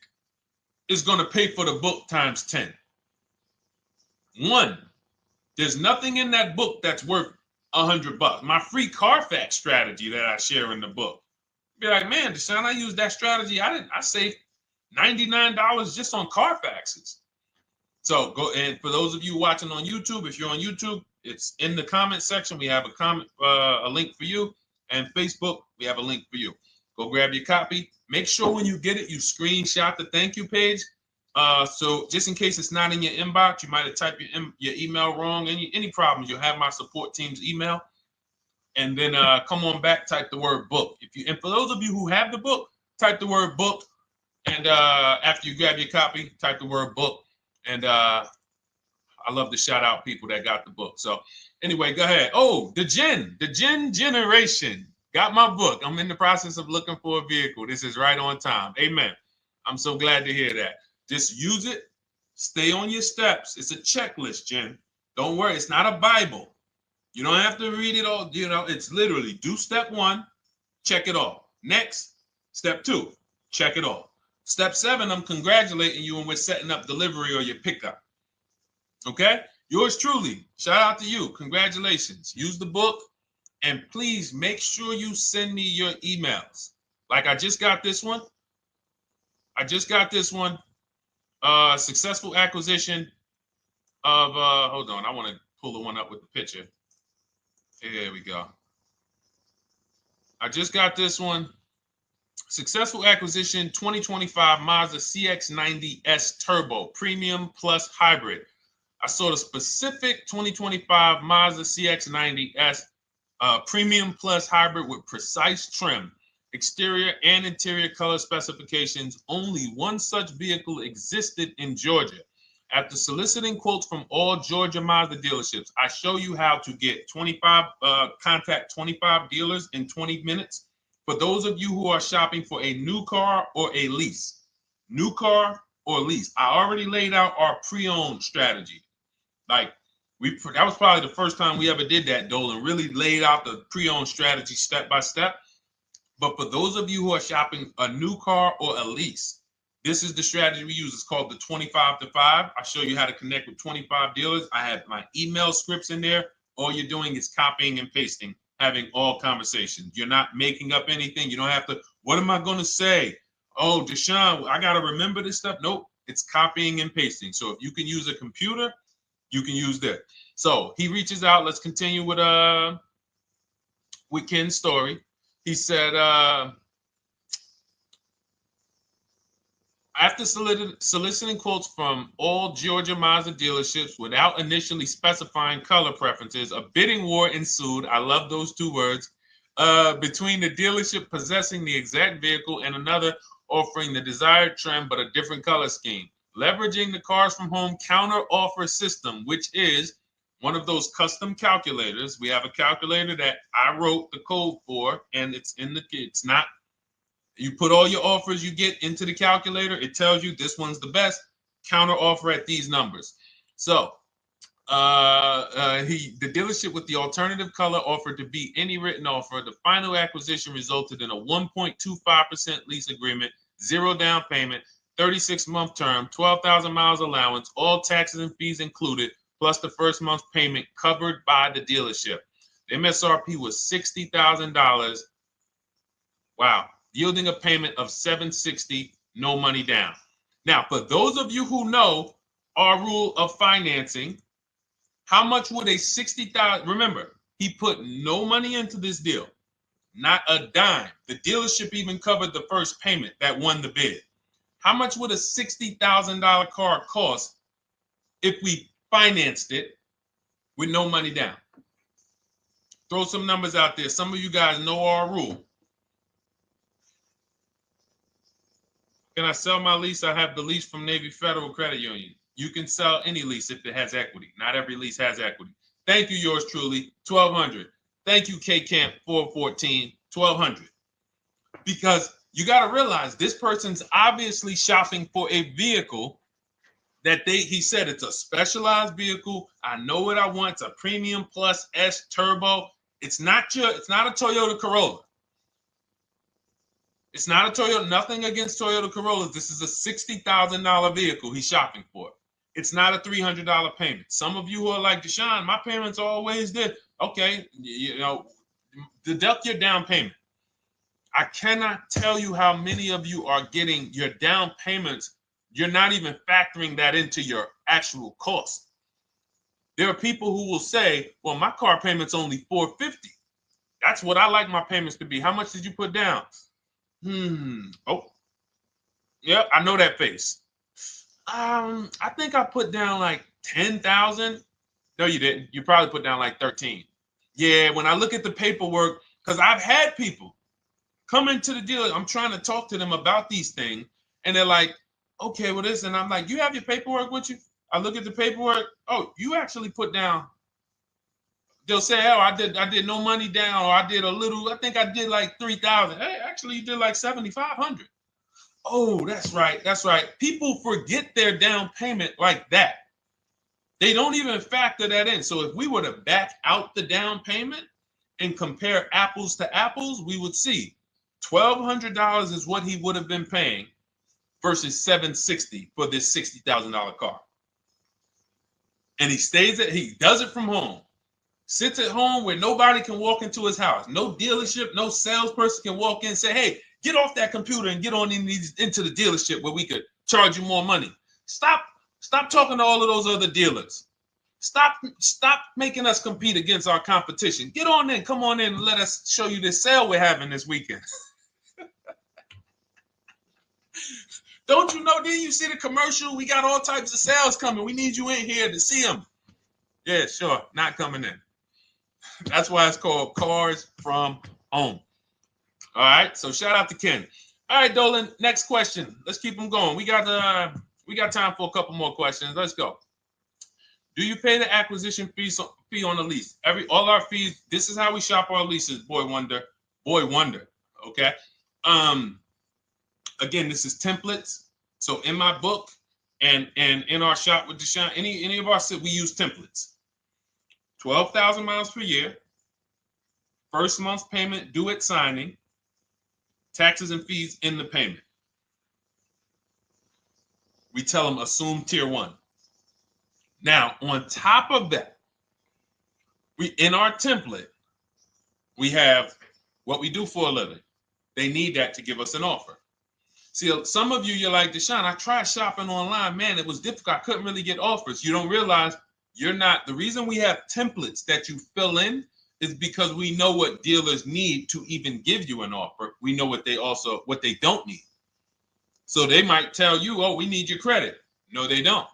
is going to pay for the book times 10. One. There's nothing in that book that's worth $100. My free Carfax strategy that I share in the book. Be like, man, Deshone, I used that strategy. I saved $99 just on Carfaxes. So go, and for those of you watching on YouTube, if you're on YouTube, it's in the comment section. We have a link for you, and Facebook, we have a link for you. Go grab your copy. Make sure when you get it, you screenshot the thank you page. So just in case it's not in your inbox, you might have typed your email wrong. Any problems, you'll have my support team's email. And then come on back, type the word book. And for those of you who have the book, type the word book. And after you grab your copy, type the word book. And I love to shout out people that got the book. So anyway, go ahead. Oh, the Gen Generation got my book. I'm in the process of looking for a vehicle. This is right on time. Amen. I'm so glad to hear that. Just use it. Stay on your steps. It's a checklist, Jen. Don't worry. It's not a Bible. You don't have to read it all. You know, it's literally do step 1, check it off. Next, step 2, check it off. Step 7, I'm congratulating you and we're setting up delivery or your pickup. Okay? Yours truly. Shout out to you. Congratulations. Use the book, and please make sure you send me your emails. Like I just got this one. Successful acquisition of, hold on, I want to pull the one up with the picture. Here we go. I just got this one. Successful acquisition 2025 Mazda CX-90S Turbo Premium Plus Hybrid. I saw the specific 2025 Mazda CX-90S Premium Plus Hybrid with precise trim, exterior and interior color specifications. Only one such vehicle existed in Georgia. After soliciting quotes from all Georgia Mazda dealerships, I show you how to get contact 25 dealers in 20 minutes. For those of you who are shopping for a new car or a lease, new car or lease, I already laid out our pre-owned strategy. Like that was probably the first time we ever did that, Dolan, really laid out the pre-owned strategy step by step. But for those of you who are shopping a new car or a lease, this is the strategy we use. It's called the 25 to 5. I show you how to connect with 25 dealers. I have my email scripts in there. All you're doing is copying and pasting, having all conversations. You're not making up anything. You don't have to, what am I going to say? Oh, Deshone, I got to remember this stuff. Nope, it's copying and pasting. So if you can use a computer, you can use that. So he reaches out. Let's continue with Ken's story. He said, after soliciting quotes from all Georgia Mazda dealerships without initially specifying color preferences, a bidding war ensued. I love those 2 words. Between the dealership possessing the exact vehicle and another offering the desired trim but a different color scheme. Leveraging the Cars from Home counter offer system, which is one of those custom calculators. We have a calculator that I wrote the code for, and it's not. You put all your offers you get into the calculator. It tells you this one's the best. Counter offer at these numbers. So the dealership with the alternative color offered to beat any written offer. The final acquisition resulted in a 1.25% lease agreement, 0 down payment, 36-month term, 12,000 miles allowance, all taxes and fees included, plus the first month's payment covered by the dealership. The MSRP was $60,000. Wow. Yielding a payment of $760, no money down. Now, for those of you who know our rule of financing, how much would a $60,000? Remember, he put no money into this deal, not a dime. The dealership even covered the first payment that won the bid. How much would a $60,000 car cost if we financed it with no money down? Throw some numbers out there. Some of you guys know our rule. Can I sell my lease? I have the lease from Navy Federal Credit Union. You can sell any lease if it has equity. Not every lease has equity. Thank you, yours truly, 1200. Thank you, K Camp 414, $1,200. Because you got to realize this person's obviously shopping for a vehicle that he said it's a specialized vehicle. I know what I want. It's a premium plus S turbo. It's not a Toyota Corolla. It's not a Toyota, nothing against Toyota Corollas. This is a $60,000 vehicle he's shopping for. It's not a $300 payment. Some of you who are like, Deshone, my payments are always there. Okay, deduct your down payment. I cannot tell you how many of you are getting your down payments. You're not even factoring that into your actual cost. There are people who will say, well, my car payment's only $450. That's what I like my payments to be. How much did you put down? Oh, yeah, I know that face. I think I put down like 10,000. No, you didn't. You probably put down like 13. Yeah, when I look at the paperwork, because I've had people come into the dealer, I'm trying to talk to them about these things, and they're like, okay, well, this, and I'm like, you have your paperwork with you? I look at the paperwork. Oh, you actually put down. They'll say, oh, I did no money down, or I did a little. I think I did like 3,000. Hey, actually, you did like 7,500. Oh, that's right. That's right. People forget their down payment like that. They don't even factor that in. So if we were to back out the down payment and compare apples to apples, we would see $1,200 is what he would have been paying versus $760 for this $60,000 car. And he does it from home. Sits at home where nobody can walk into his house. No dealership, no salesperson can walk in and say, hey, get off that computer and get on into the dealership where we could charge you more money. Stop talking to all of those other dealers. Stop making us compete against our competition. Get on in, come on in and let us show you this sale we're having this weekend. Don't you know, didn't you see the commercial? We got all types of sales coming. We need you in here to see them. Yeah, sure, not coming in. That's why it's called Cars from Home. All right, so shout out to Ken. All right, Dolan, next question. Let's keep them going. We got time for a couple more questions. Let's go. Do you pay the acquisition fee on the lease? All our fees, this is how we shop our leases, Boy Wonder. Okay. Again, this is templates. So in my book and in our shop with Deshone, any of our we use templates. 12,000 miles per year, first month's payment due at signing, taxes and fees in the payment. We tell them assume tier 1. Now, on top of that, in our template, we have what we do for a living. They need that to give us an offer. See, some of you, you're like, Deshone, I tried shopping online. Man, it was difficult. I couldn't really get offers. You don't realize you're not. The reason we have templates that you fill in is because we know what dealers need to even give you an offer. We know what they don't need. So they might tell you, oh, we need your credit. No, they don't.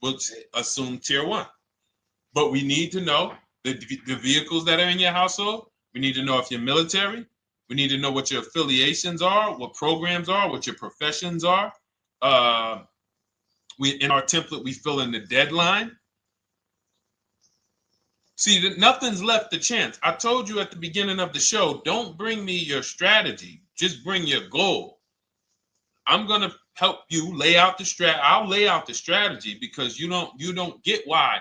We'll assume tier 1. But we need to know the vehicles that are in your household. We need to know if you're military. We need to know what your affiliations are, what programs are, what your professions are. In our template, we fill in the deadline. See, nothing's left to chance. I told you at the beginning of the show, don't bring me your strategy. Just bring your goal. I'm going to help you lay out the strat. I'll lay out the strategy because you don't get why.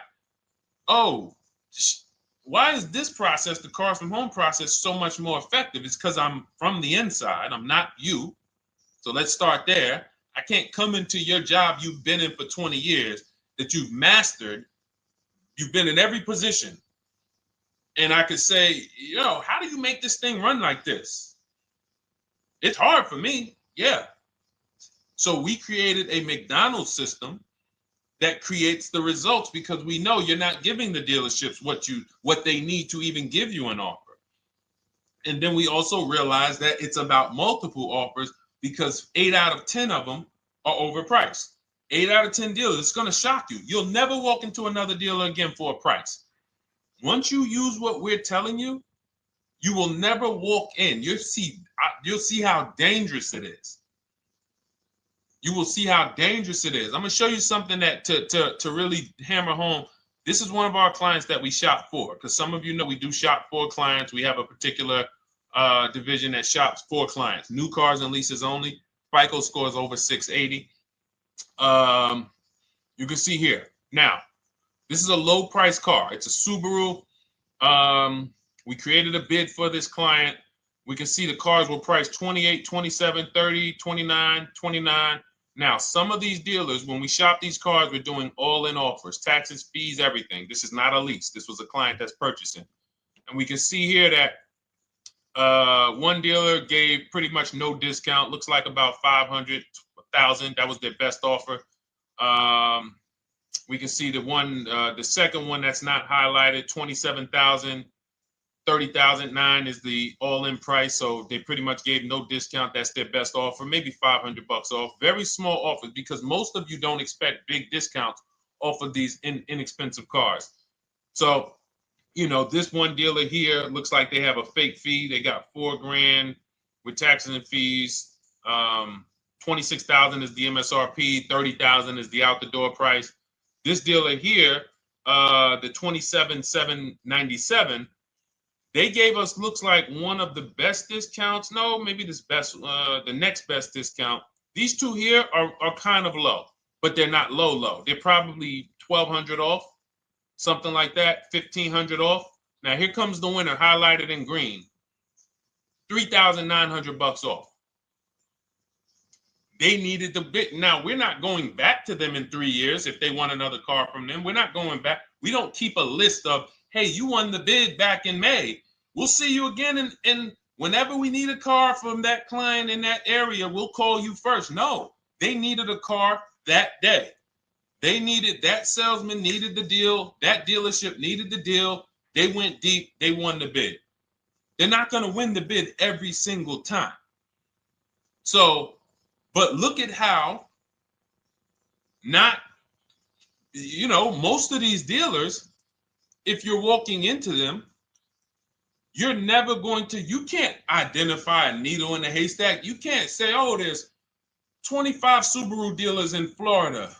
Oh, why is this process, the Cars from Home process, so much more effective? It's because I'm from the inside. I'm not you. So let's start there. I can't come into your job you've been in for 20 years that you've mastered. You've been in every position. And I could say, how do you make this thing run like this? It's hard for me. Yeah. So we created a McDonald's system that creates the results because we know you're not giving the dealerships what they need to even give you an offer. And then we also realize that it's about multiple offers because 8 out of 10 of them are overpriced. 8 out of 10 dealers, it's going to shock you. You'll never walk into another dealer again for a price. Once you use what we're telling you, you will never walk in. You'll see how dangerous it is. You will see how dangerous it is. I'm going to show you something that to really hammer home. This is one of our clients that we shop for because some of you know we do shop for clients. We have a particular division that shops for clients. New cars and leases only. FICO scores over 680. You can see here. Now, this is a low price car. It's a Subaru. We created a bid for this client. We can see the cars were priced 28, 27, 30, 29, 29. Now, some of these dealers, when we shop these cars, we're doing all-in offers, taxes, fees, everything. This is not a lease. This was a client that's purchasing. And we can see here that one dealer gave pretty much no discount. Looks like about 500, 1,000. That was their best offer. We can see the second one that's not highlighted, 27,000. 30,009 is the all-in price, so they pretty much gave no discount. That's their best offer, maybe $500 off. Very small offers because most of you don't expect big discounts off of these inexpensive cars. So, you know, this one dealer here looks like they have a fake fee. They got $4,000 with taxes and fees. 26,000 is the MSRP. 30,000 is the out-the-door price. This dealer here, the 27,797. They gave us, looks like, one of the best discounts. No, maybe the next best discount. These two here are kind of low, but they're not low. They're probably 1,200 off, something like that, 1,500 off. Now here comes the winner, highlighted in green, 3,900 bucks off. They needed the bid. Now we're not going back to them in 3 years if they want another car from them. We're not going back. We don't keep a list of, hey, you won the bid back in May. We'll see you again. And whenever we need a car from that client in that area, we'll call you first. No, they needed a car that day. They needed, that salesman needed the deal. That dealership needed the deal. They went deep. They won the bid. They're not going to win the bid every single time. So, but look at how most of these dealers, if you're walking into them, you're never going to, you can't identify a needle in a haystack. You can't say, oh, there's 25 Subaru dealers in Florida.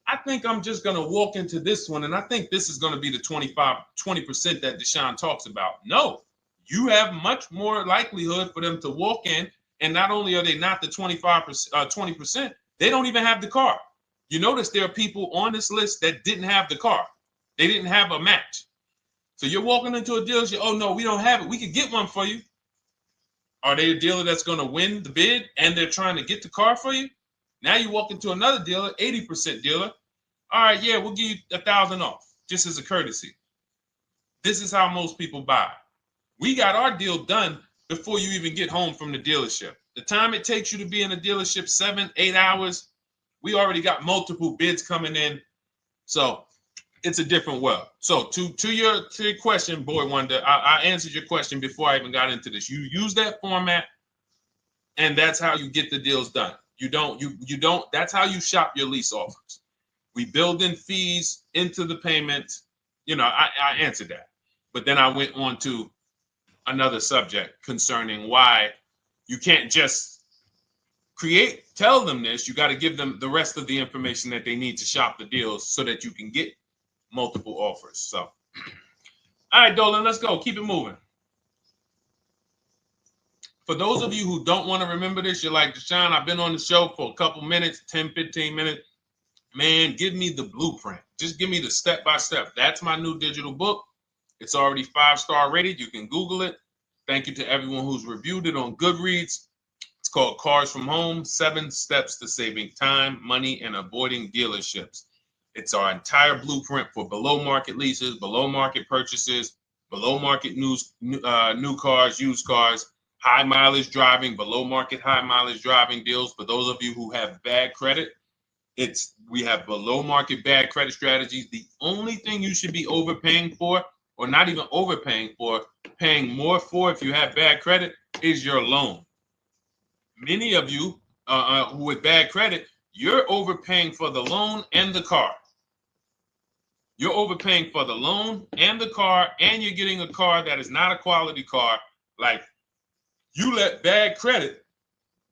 I think I'm just going to walk into this one, and I think this is going to be the 20% that Deshone talks about. No, you have much more likelihood for them to walk in, and not only are they not the 20%, they don't even have the car. You notice there are people on this list that didn't have the car. They didn't have a match. So you're walking into a dealership, oh no, we don't have it. We could get one for you. Are they a dealer that's going to win the bid and they're trying to get the car for you? Now you walk into another dealer, 80% dealer. All right, yeah, we'll give you 1,000 off, just as a courtesy. This is how most people buy. We got our deal done before you even get home from the dealership. The time it takes you to be in a dealership, 7-8 hours, we already got multiple bids coming in. So it's a different world. So to your question, Boy Wonder, I answered your question before I even got into this. You use that format, and that's how you get the deals done. You don't, that's how you shop your lease offers. We build in fees into the payments. I answered that. But then I went on to another subject concerning why you can't just tell them this. You got to give them the rest of the information that they need to shop the deals so that you can get multiple offers. So, all right, Dolan, let's go. Keep it moving. For those of you who don't want to remember this, you're like, Deshone, I've been on the show for a couple minutes, 10, 15 minutes. Man, give me the blueprint. Just give me the step-by-step. That's my new digital book. It's already 5-star rated. You can Google it. Thank you to everyone who's reviewed it on Goodreads. It's called Cars from Home, 7 Steps to Saving Time, Money, and Avoiding Dealerships. It's our entire blueprint for below market leases, below market purchases, below market new cars, used cars, high mileage driving, below market high mileage driving deals. For those of you who have bad credit, we have below market bad credit strategies. The only thing you should be overpaying for, or not even overpaying for, paying more for if you have bad credit, is your loan. Many of you who with bad credit, you're overpaying for the loan and the car. You're overpaying for the loan and the car, and you're getting a car that is not a quality car. Like, you let bad credit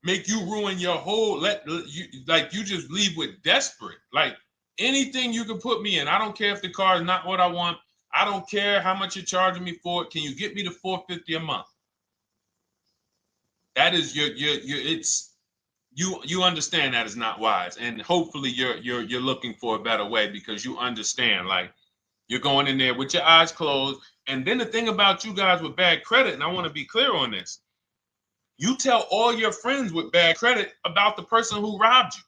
make you ruin your whole, you just leave with desperate. Like, anything you can put me in. I don't care if the car is not what I want. I don't care how much you're charging me for it. Can you get me to $450 a month? That is you understand that is not wise, and hopefully you're looking for a better way, because you understand, like, you're going in there with your eyes closed. And then the thing about you guys with bad credit, and I want to be clear on this, you tell all your friends with bad credit about the person who robbed you.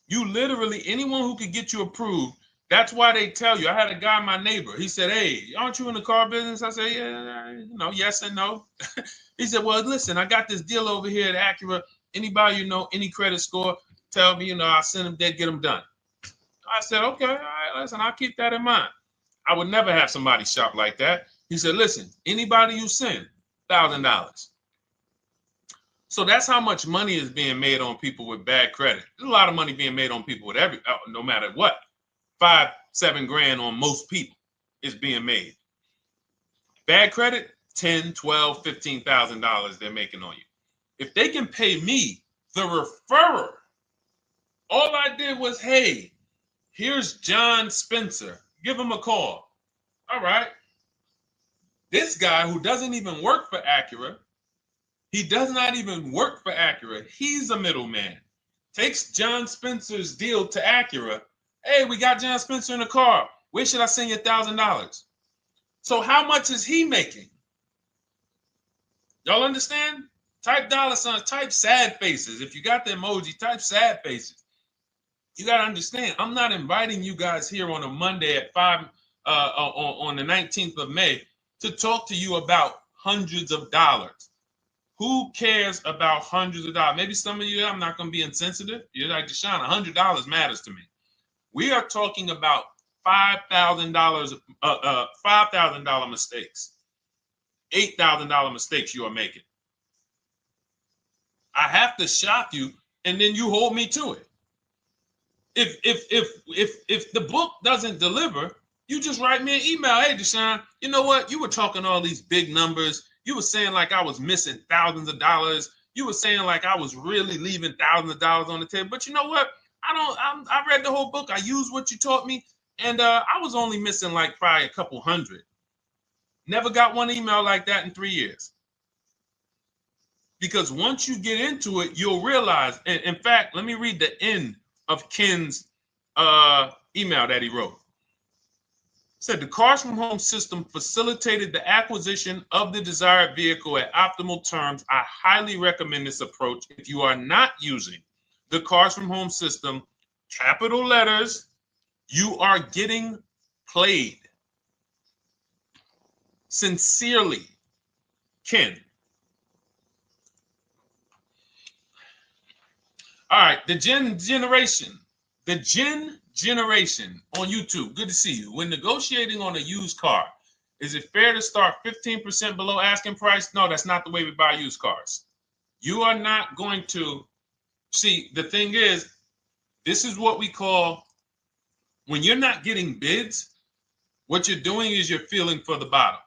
You literally, anyone who could get you approved, that's why they tell you. I had a guy, my neighbor, he said, "Hey, aren't you in the car business?" I said, "Yeah, yes and no." He said, "Well, listen, I got this deal over here at Acura. Anybody any credit score, tell me, I'll send them there, get them done." I said, "Okay, all right, listen, I'll keep that in mind." I would never have somebody shop like that. He said, "Listen, anybody you send, $1,000. So that's how much money is being made on people with bad credit. There's a lot of money being made on people with no matter what. 5-7 grand on most people is being made. Bad credit, $10, $12, $15,000 they're making on you. If they can pay me, the referrer, all I did was, hey, here's John Spencer. Give him a call. All right. This guy who doesn't even work for Acura, he does not even work for Acura. He's a middleman. Takes John Spencer's deal to Acura. Hey, we got John Spencer in the car. Where should I send you $1,000? So how much is he making? Y'all understand? Type dollar signs, type sad faces. If you got the emoji, type sad faces. You got to understand, I'm not inviting you guys here on a Monday at 5 on the 19th of May to talk to you about hundreds of dollars. Who cares about hundreds of dollars? Maybe some of you, I'm not going to be insensitive. You're like, Deshone, $100 matters to me. We are talking about $5,000, $5,000 mistakes, $8,000 mistakes you are making. I have to shock you, and then you hold me to it. If the book doesn't deliver, you just write me an email. Hey, Deshone, you know what? You were talking all these big numbers. You were saying like I was missing thousands of dollars. You were saying like I was really leaving thousands of dollars on the table. But you know what? I read the whole book. I used what you taught me, and I was only missing like probably a couple hundred. Never got one email like that in 3 years. Because once you get into it, you'll realize. And in fact, let me read the end of Ken's email that he wrote. Said the Cars from Home system facilitated the acquisition of the desired vehicle at optimal terms. I highly recommend this approach. If you are not using the Cars from Home system, capital letters, you are getting played. Sincerely, Ken. All right, the Gen Generation on YouTube. Good to see you. When negotiating on a used car, is it fair to start 15% below asking price? No, that's not the way we buy used cars. You are not going to see. The thing is, this is what we call, when you're not getting bids, what you're doing is you're feeling for the bottom.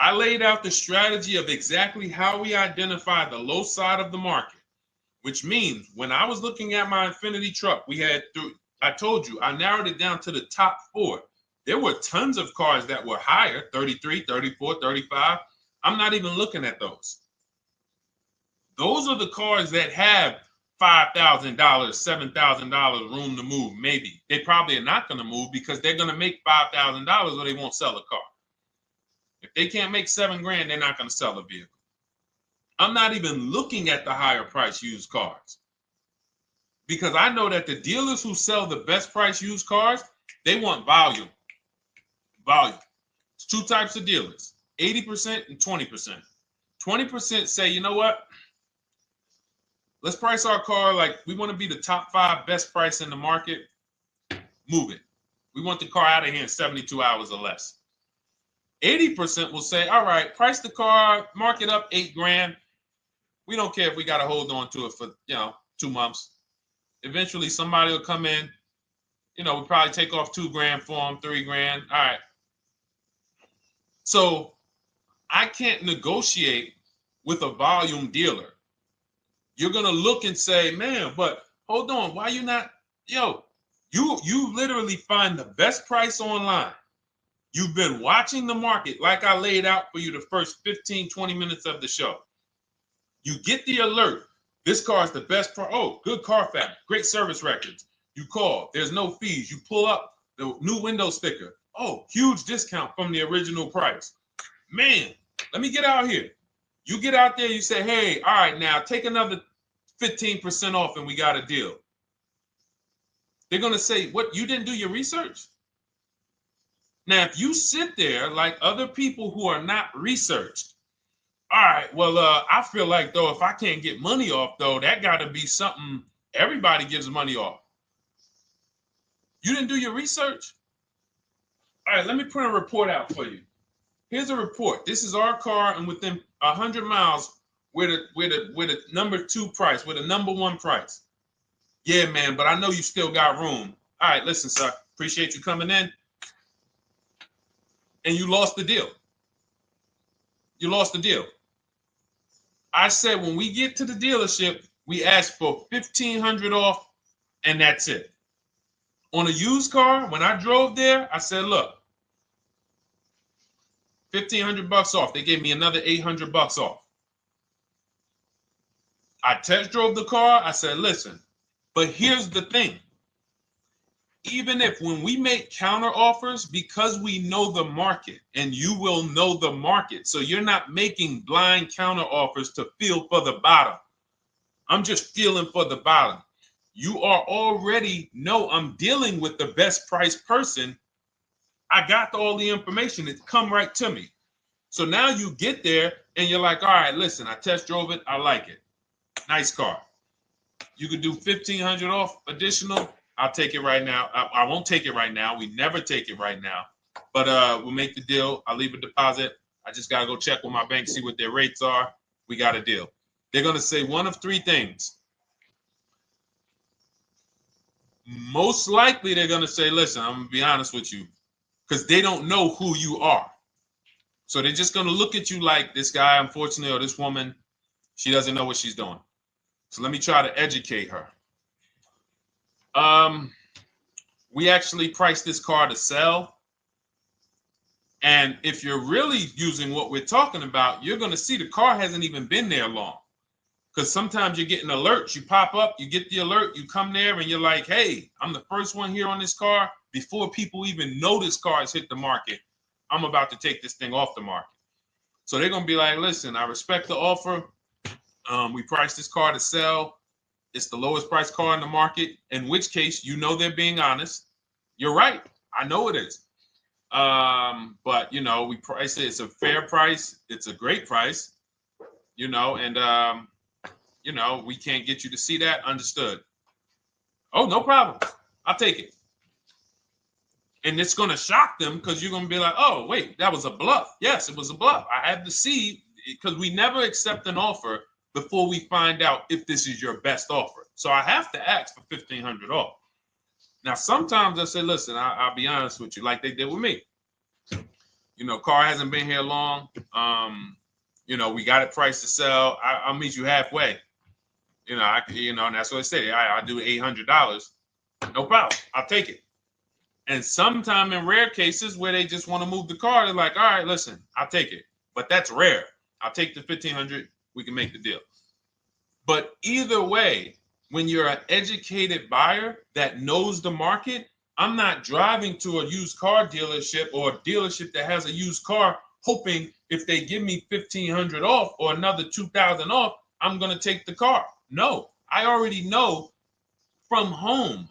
I laid out the strategy of exactly how we identify the low side of the market, which means when I was looking at my Infiniti truck, I told you, I narrowed it down to the top 4. There were tons of cars that were higher, 33, 34, 35. I'm not even looking at those. Those are the cars that have $5,000, $7,000 room to move, maybe. They probably are not going to move because they're going to make $5,000 or they won't sell a car. If they can't make $7 grand, they're not going to sell a vehicle. I'm not even looking at the higher price used cars, because I know that the dealers who sell the best price used cars, they want volume. Volume. It's 2 types of dealers, 80% and 20%. 20% say, you know what? Let's price our car like we want to be the top 5 best price in the market. Move it. We want the car out of here in 72 hours or less. 80% will say, all right, price the car, mark it up 8 grand. We don't care if we got to hold on to it for, 2 months. Eventually, somebody will come in. We'll probably take off 2 grand for them, 3 grand. All right. So I can't negotiate with a volume dealer. You're going to look and say, man, but hold on. Why you not? You literally find the best price online. You've been watching the market like I laid out for you the first 15, 20 minutes of the show. You get the alert. This car is the best price. Oh, good Carfax, great service records. You call. There's no fees. You pull up the new window sticker. Oh, huge discount from the original price. Man, let me get out here. You get out there, you say, hey, all right, now take another 15% off and we got a deal. They're going to say, what, you didn't do your research? Now, if you sit there like other people who are not researched, all right, well, I feel like, though, if I can't get money off, though, that got to be something everybody gives money off. You didn't do your research? All right, let me print a report out for you. Here's a report. This is our car, and within 100 miles, we're the number 2 price, we're the number 1 price. Yeah, man, but I know you still got room. All right, listen, sir, appreciate you coming in. And you lost the deal. You lost the deal. I said when we get to the dealership, we ask for $1,500 off, and that's it. On a used car, when I drove there, I said, look, $1,500 off. They gave me another $800 off. I test drove the car. I said, listen, but here's the thing. Even if when we make counter offers, because we know the market, and you will know the market, so you're not making blind counter offers to feel for the bottom. I'm just feeling for the bottom. You are already know I'm dealing with the best price person. I got all the information. It come right to me. So now you get there and you're like, all right, listen, I test drove it. I like it. Nice car. You could do $1,500 off additional. I'll take it right now. I won't take it right now. We never take it right now. But we'll make the deal. I'll leave a deposit. I just got to go check with my bank, see what their rates are. We got a deal. They're going to say one of 3 things. Most likely they're going to say, listen, I'm going to be honest with you, because they don't know who you are. So they're just going to look at you like this guy, unfortunately, or this woman, she doesn't know what she's doing. So let me try to educate her. We actually priced this car to sell. And if you're really using what we're talking about, you're going to see the car hasn't even been there long. Because sometimes you're getting alerts. You pop up, you get the alert, you come there, and you're like, hey, I'm the first one here on this car. Before people even know this car has hit the market, I'm about to take this thing off the market. So they're going to be like, listen, I respect the offer. We priced this car to sell. It's the lowest price car in the market, in which case, you know, they're being honest. You're right. I know it is. But, you know, we price it. It's a fair price. It's a great price, you know, and, you know, we can't get you to see that. Understood. Oh, no problem. I'll take it. And it's going to shock them because you're going to be like, oh, wait, that was a bluff. Yes, it was a bluff. I had to see, because we never accept an offer before we find out if this is your best offer. So I have to ask for $1,500 off. Now, sometimes I say, listen, I'll be honest with you, like they did with me. You know, car hasn't been here long. You know, we got it priced to sell. I'll meet you halfway. You know, and that's what I say. I do $800. No problem. I'll take it. And sometimes in rare cases where they just want to move the car, they're like, all right, listen, I'll take it. But that's rare. I'll take the $1,500. We can make the deal. But either way, when you're an educated buyer that knows the market, I'm not driving to a used car dealership or a dealership that has a used car hoping if they give me $1,500 off or another $2,000 off, I'm going to take the car. No, I already know from home,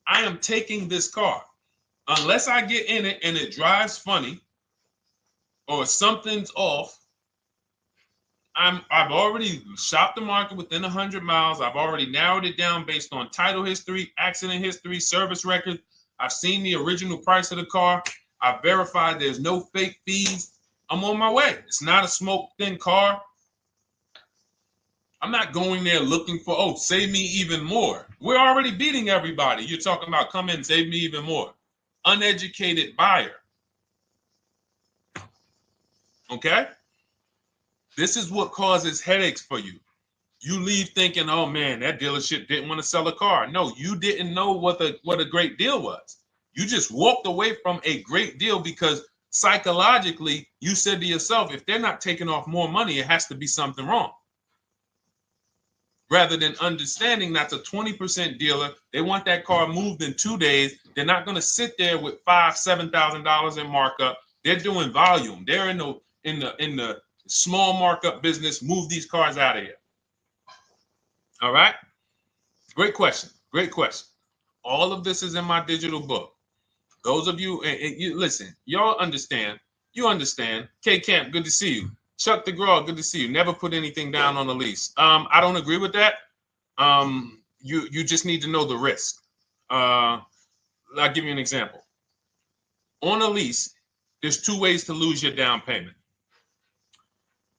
I am taking this car. Unless I get in it and it drives funny or something's off, I've already shopped the market within 100 miles. I've already narrowed it down based on title history, accident history, service record. I've seen the original price of the car. I've verified there's no fake fees. I'm on my way. It's not a smoke thin car. I'm not going there looking for, oh, save me even more. We're already beating everybody. You're talking about come in, save me even more. Uneducated buyer. Okay? This is what causes headaches for you. You leave thinking, oh man, that dealership didn't want to sell a car. No, you didn't know what a great deal was. You just walked away from a great deal because psychologically you said to yourself, if they're not taking off more money, it has to be something wrong. Rather than understanding that's a 20% dealer, they want that car moved in 2 days. They're not going to sit there with $5,000-$7,000 in markup. They're doing volume. They're in the small markup business. Move these cars out of here. All right. Great question. Great question. All of this is in my digital book. Those of you, and you listen, y'all understand. You understand. K Camp, good to see you. Chuck DeGraw, good to see you. Never put anything down on a lease. I don't agree with that. You just need to know the risk. I'll give you an example. On a lease, there's 2 ways to lose your down payment.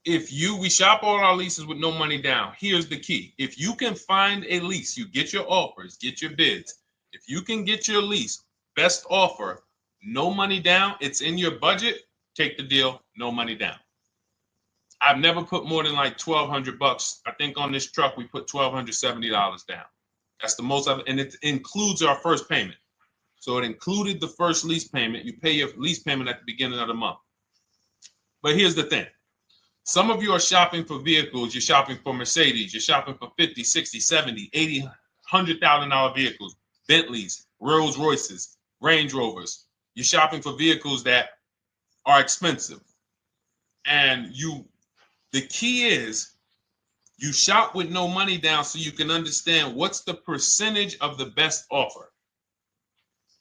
We shop all our leases with no money down. Here's the key. If you can find a lease, you get your offers, get your bids. If you can get your lease, best offer, no money down, it's in your budget, take the deal, no money down. I've never put more than like $1,200. I think on this truck, we put $1,270 down. That's the most of it. And it includes our first payment. So it included the first lease payment. You pay your lease payment at the beginning of the month. But here's the thing. Some of you are shopping for vehicles. You're shopping for Mercedes. You're shopping for 50, 60, 70, 80, $100,000 vehicles, Bentleys, Rolls Royces, Range Rovers. You're shopping for vehicles that are expensive. And the key is you shop with no money down so you can understand what's the percentage of the best offer.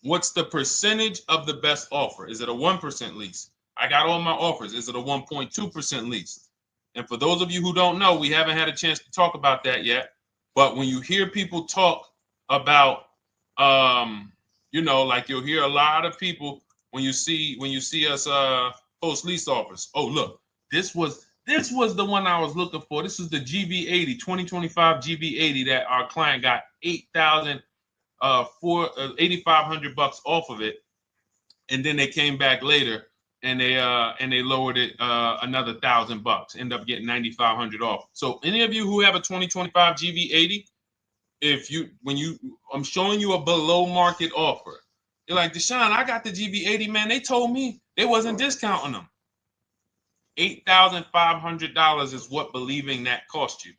What's the percentage of the best offer? Is it a 1% lease? I got all my offers. Is it a 1.2% lease? And for those of you who don't know, we haven't had a chance to talk about that yet. But when you hear people talk about, like you'll hear a lot of people when you see us post lease offers. Oh, look, this was the one I was looking for. This is the GV80, 2025 GV80 that our client got $8,500 off of it, and then they came back later and they lowered it another $1,000. End up getting $9,500 off. So any of you who have a 2025 GV80, I'm showing you a below market offer. You're like, Deshone, I got the GV80, man. They told me they wasn't discounting them. $8,500 is what believing that cost you.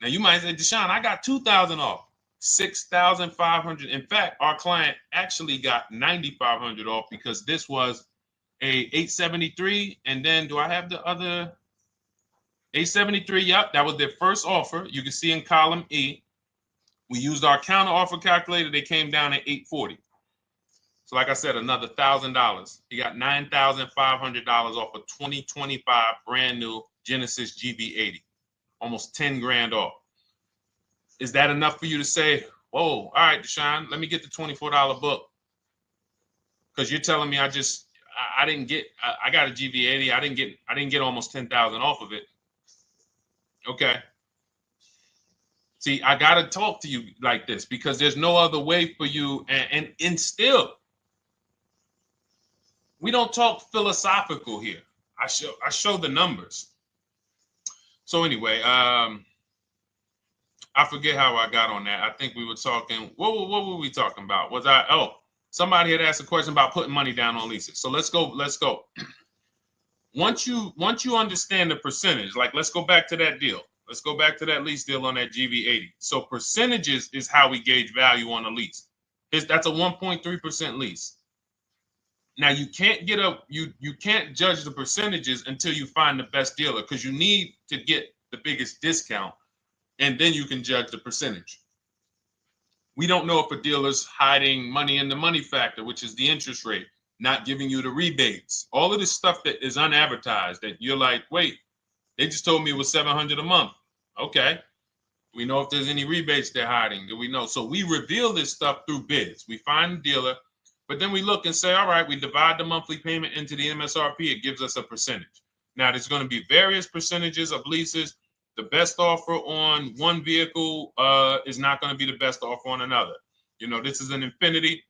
Now you might say, Deshone, I got $2,000 off. $6,500. In fact, our client actually got $9,500 off because this was a 873. And then do I have the other 873? Yep, that was their first offer. You can see in column E. We used our counter offer calculator. They came down at 840. So like I said, another $1,000. He got $9,500 off a 2025 brand new Genesis GV80, almost 10 grand off. Is that enough for you to say, whoa, all right, Deshone, let me get the $24 book? Because you're telling me I got a GV80. I didn't get almost 10,000 off of it. Okay. See, I got to talk to you like this because there's no other way for you. And still, we don't talk philosophical here. I show the numbers. So anyway, I forget how I got on that. I think we were talking. What were we talking about? Somebody had asked a question about putting money down on leases. So let's go. Once you understand the percentage, like let's go back to that deal. Let's go back to that lease deal on that GV80. So percentages is how we gauge value on a lease. That's a 1.3% lease. Now you can't you can't judge the percentages until you find the best dealer because you need to get the biggest discount, and then you can judge the percentage. We don't know if a dealer's hiding money in the money factor, which is the interest rate, not giving you the rebates, all of this stuff that is unadvertised that you're like, wait, they just told me it was $700 a month. Okay. We know if there's any rebates they're hiding. Do we know? So we reveal this stuff through bids. We find the dealer, but then we look and say, all right, we divide the monthly payment into the MSRP. It gives us a percentage. Now, there's going to be various percentages of leases. The best offer on one vehicle is not going to be the best offer on another. This is an Infiniti.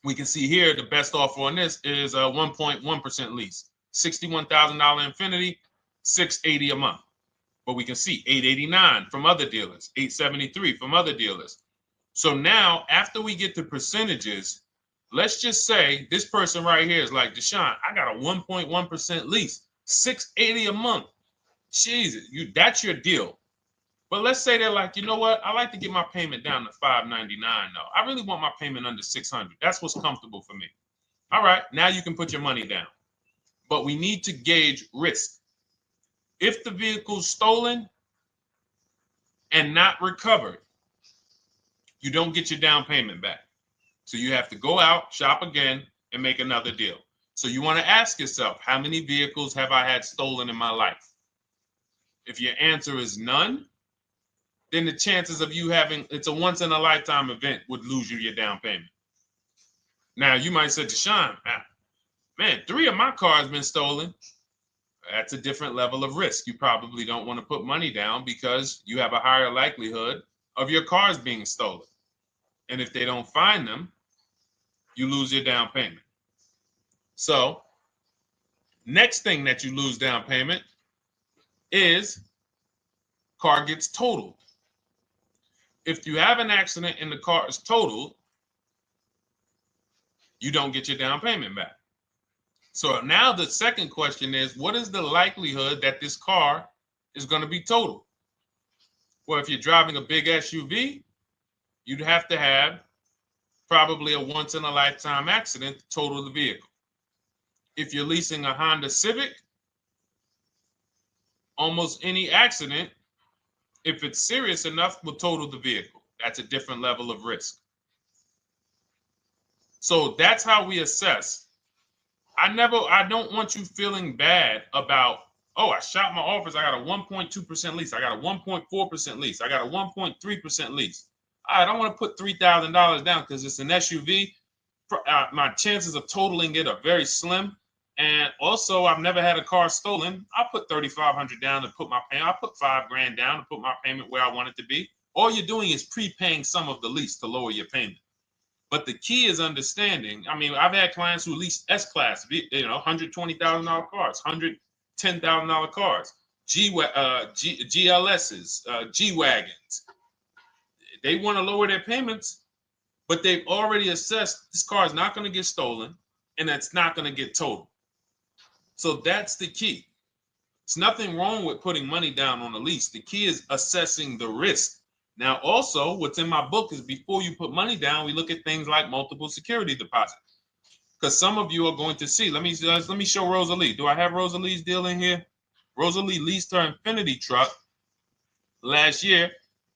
We can see here the best offer on this is a 1.1% lease. $61,000 Infiniti, $680 a month. But we can see $889 from other dealers, $873 from other dealers. So now, after we get the percentages, let's just say this person right here is like, Deshone, I got a 1.1% lease, $680 a month. Jesus, that's your deal. But let's say they're like, you know what? I like to get my payment down to $599 though. I really want my payment under $600. That's what's comfortable for me. All right, now you can put your money down. But we need to gauge risk. If the vehicle's stolen and not recovered, you don't get your down payment back. So you have to go out, shop again, and make another deal. So you want to ask yourself, how many vehicles have I had stolen in my life? If your answer is none, then the chances of you having, it's a once in a lifetime event, would lose you your down payment. Now you might say, Deshone, man, 3 of my cars been stolen. That's a different level of risk. You probably don't want to put money down because you have a higher likelihood of your cars being stolen. And if they don't find them, you lose your down payment. So next thing that you lose down payment is car gets totaled. If you have an accident and the car is totaled, you don't get your down payment back. So now the second question is, what is the likelihood that this car is going to be totaled? Well, if you're driving a big SUV, you'd have to have probably a once in a lifetime accident to total the vehicle. If you're leasing a Honda Civic, almost any accident, if it's serious enough, will total the vehicle. That's a different level of risk. So that's how we assess. I don't want you feeling bad about, oh, I shot my office, I got a 1.2% lease, I got a 1.4% lease, I got a 1.3% lease. I don't want to put $3,000 down because it's an SUV. My chances of totaling it are very slim. And also, I've never had a car stolen. I put $3,500 down to put my payment. I put $5,000 down to put my payment where I want it to be. All you're doing is prepaying some of the lease to lower your payment. But the key is understanding. I mean, I've had clients who lease S-Class, $120,000 cars, $110,000 cars, GLSs, G-Wagons. They want to lower their payments, but they've already assessed this car is not going to get stolen and it's not going to get totaled. So that's the key. It's nothing wrong with putting money down on a lease. The key is assessing the risk. Now, also, what's in my book is before you put money down, we look at things like multiple security deposit. Because some of you are going to see, let me show Rosalie. Do I have Rosalie's deal in here? Rosalie leased her Infinity truck last year.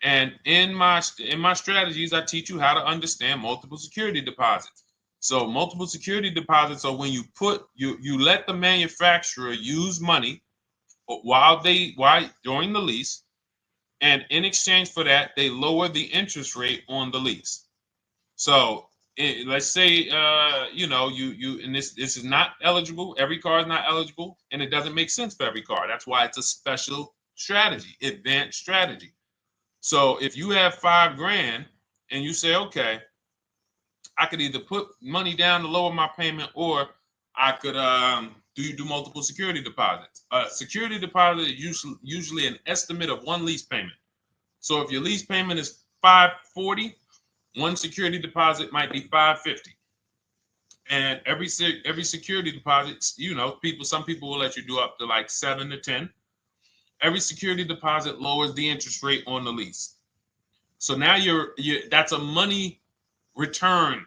And in my strategies, I teach you how to understand multiple security deposits. So multiple security deposits are when you let the manufacturer use money during the lease, and in exchange for that, they lower the interest rate on the lease. So let's say and this is not eligible. Every car is not eligible, and it doesn't make sense for every car. That's why it's a special strategy, advanced strategy. So if you have $5,000 and you say, okay, I could either put money down to lower my payment, or I could do multiple security deposits. Security deposit is usually an estimate of one lease payment. So if your lease payment is $540, one security deposit might be $550. And every security deposit, some people will let you do up to like 7 to 10. Every security deposit lowers the interest rate on the lease. So now that's a money return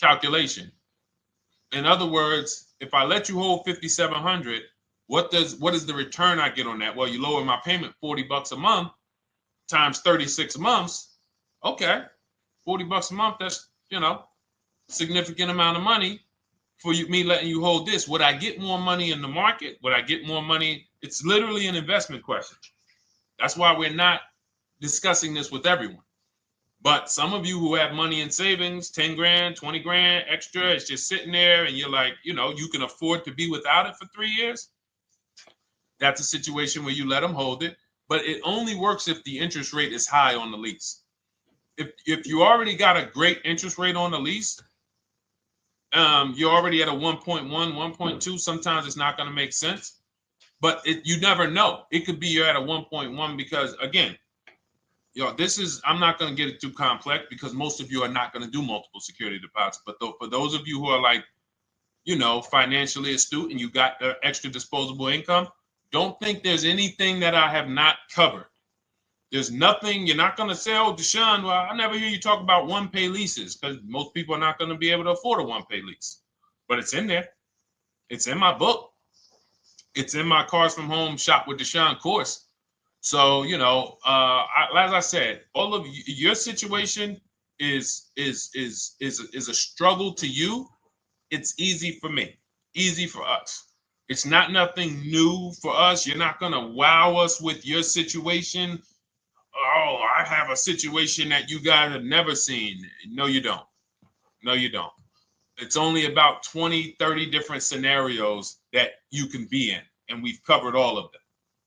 calculation. In other words, if I let you hold $5,700, what is the return I get on that? Well, you lower my payment $40 a month times 36 months. Okay, $40 a month. That's significant amount of money for me letting you hold this. Would I get more money in the market? Would I get more money? It's literally an investment question. That's why we're not discussing this with everyone. But some of you who have money in savings, 10 grand, 20 grand extra, it's just sitting there and you're like, you can afford to be without it for 3 years. That's a situation where you let them hold it, but it only works if the interest rate is high on the lease. If you already got a great interest rate on the lease, you're already at a 1.1, 1.2. Sometimes it's not going to make sense, but you never know. It could be you're at a 1.1 because, again, this is, I'm not going to get it too complex because most of you are not going to do multiple security deposits. But for those of you who are like, financially astute and you got extra disposable income, don't think there's anything that I have not covered. There's nothing. You're not going to say, oh, Deshone, well, I never hear you talk about one-pay leases, because most people are not going to be able to afford a one-pay lease. But it's in there. It's in my book. It's in my Cars from Home Shop with Deshone course. So, as I said, all of your situation is a struggle to you. It's easy for me, easy for us. It's not nothing new for us. You're not going to wow us with your situation. Oh, I have a situation that you guys have never seen. No, you don't. No, you don't. It's only about 20, 30 different scenarios that you can be in, and we've covered all of them.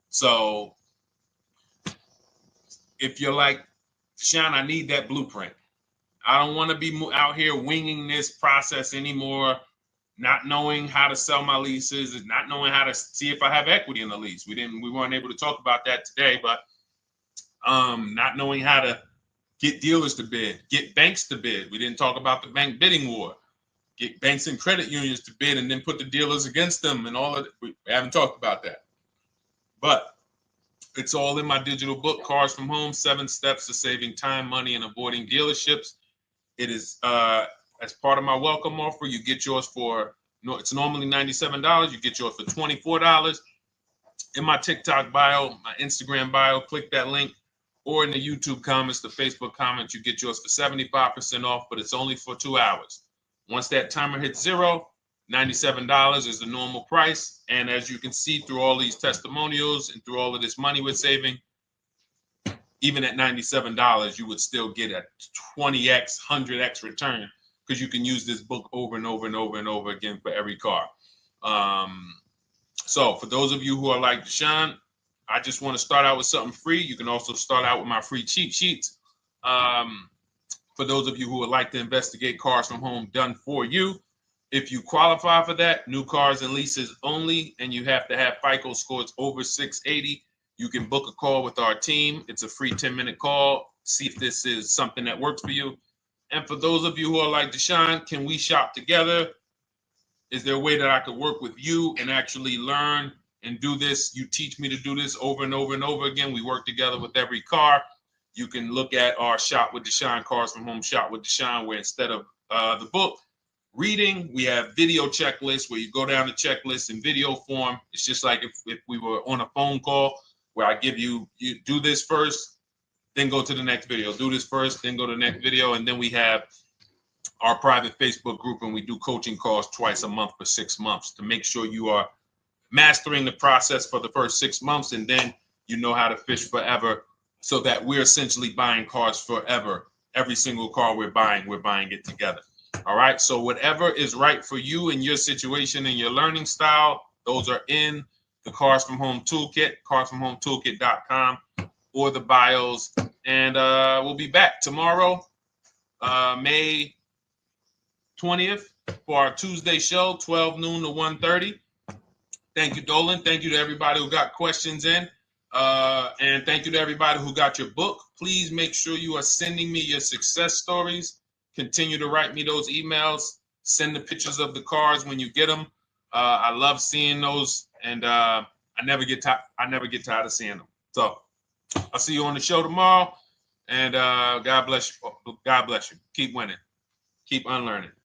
So if you're like, Deshone, I need that blueprint. I don't want to be out here winging this process anymore, not knowing how to sell my leases and not knowing how to see if I have equity in the lease. We weren't able to talk about that today, but not knowing how to get dealers to bid, get banks to bid. We didn't talk about the bank bidding war. Get banks and credit unions to bid and then put the dealers against them and all of it. We haven't talked about that. But it's all in my digital book, Cars from Home, 7 Steps to Saving Time, Money, and Avoiding Dealerships. It is as part of my welcome offer. You get yours it's normally $97. You get yours for $24. In my TikTok bio, my Instagram bio, click that link, or in the YouTube comments, the Facebook comments, you get yours for 75% off, but it's only for 2 hours. Once that timer hits 0, $97 is the normal price. And as you can see through all these testimonials and through all of this money we're saving, even at $97, you would still get a 20x, 100x return, because you can use this book over and over and over and over again for every car. So for those of you who are like, Deshone, I just want to start out with something free. You can also start out with my free cheat sheets. For those of you who would like to investigate Cars from Home done for you, if you qualify for that, new cars and leases only, and you have to have FICO scores over 680, you can book a call with our team. It's a free 10-minute call. See if this is something that works for you. And for those of you who are like, Deshone, can we shop together? Is there a way that I could work with you and actually learn and do this? You teach me to do this over and over and over again. We work together with every car. You can look at our Shop with Deshone, Cars from Home Shop with Deshone, where instead of the book reading, we have video checklists where you go down the checklist in video form. It's just like if we were on a phone call, where I give you do this first, then go to the next video. Do this first, then go to the next video. And then we have our private Facebook group, and we do coaching calls twice a month for 6 months to make sure you are mastering the process for the first 6 months, and then you know how to fish forever, so that we're essentially buying cars forever. Every single car we're buying it together. All right. So whatever is right for you and your situation and your learning style, those are in the Cars from Home Toolkit, carsfromhometoolkit.com, or the bios. And we'll be back tomorrow, May 20th, for our Tuesday show, 12 noon to 1:30. Thank you, Dolan. Thank you to everybody who got questions in. And thank you to everybody who got your book. Please make sure you are sending me your success stories. Continue to write me those emails. Send the pictures of the cars when you get them. I love seeing those, and I never get tired of seeing them. So I'll see you on the show tomorrow, and God bless you. God bless you. Keep winning. Keep unlearning.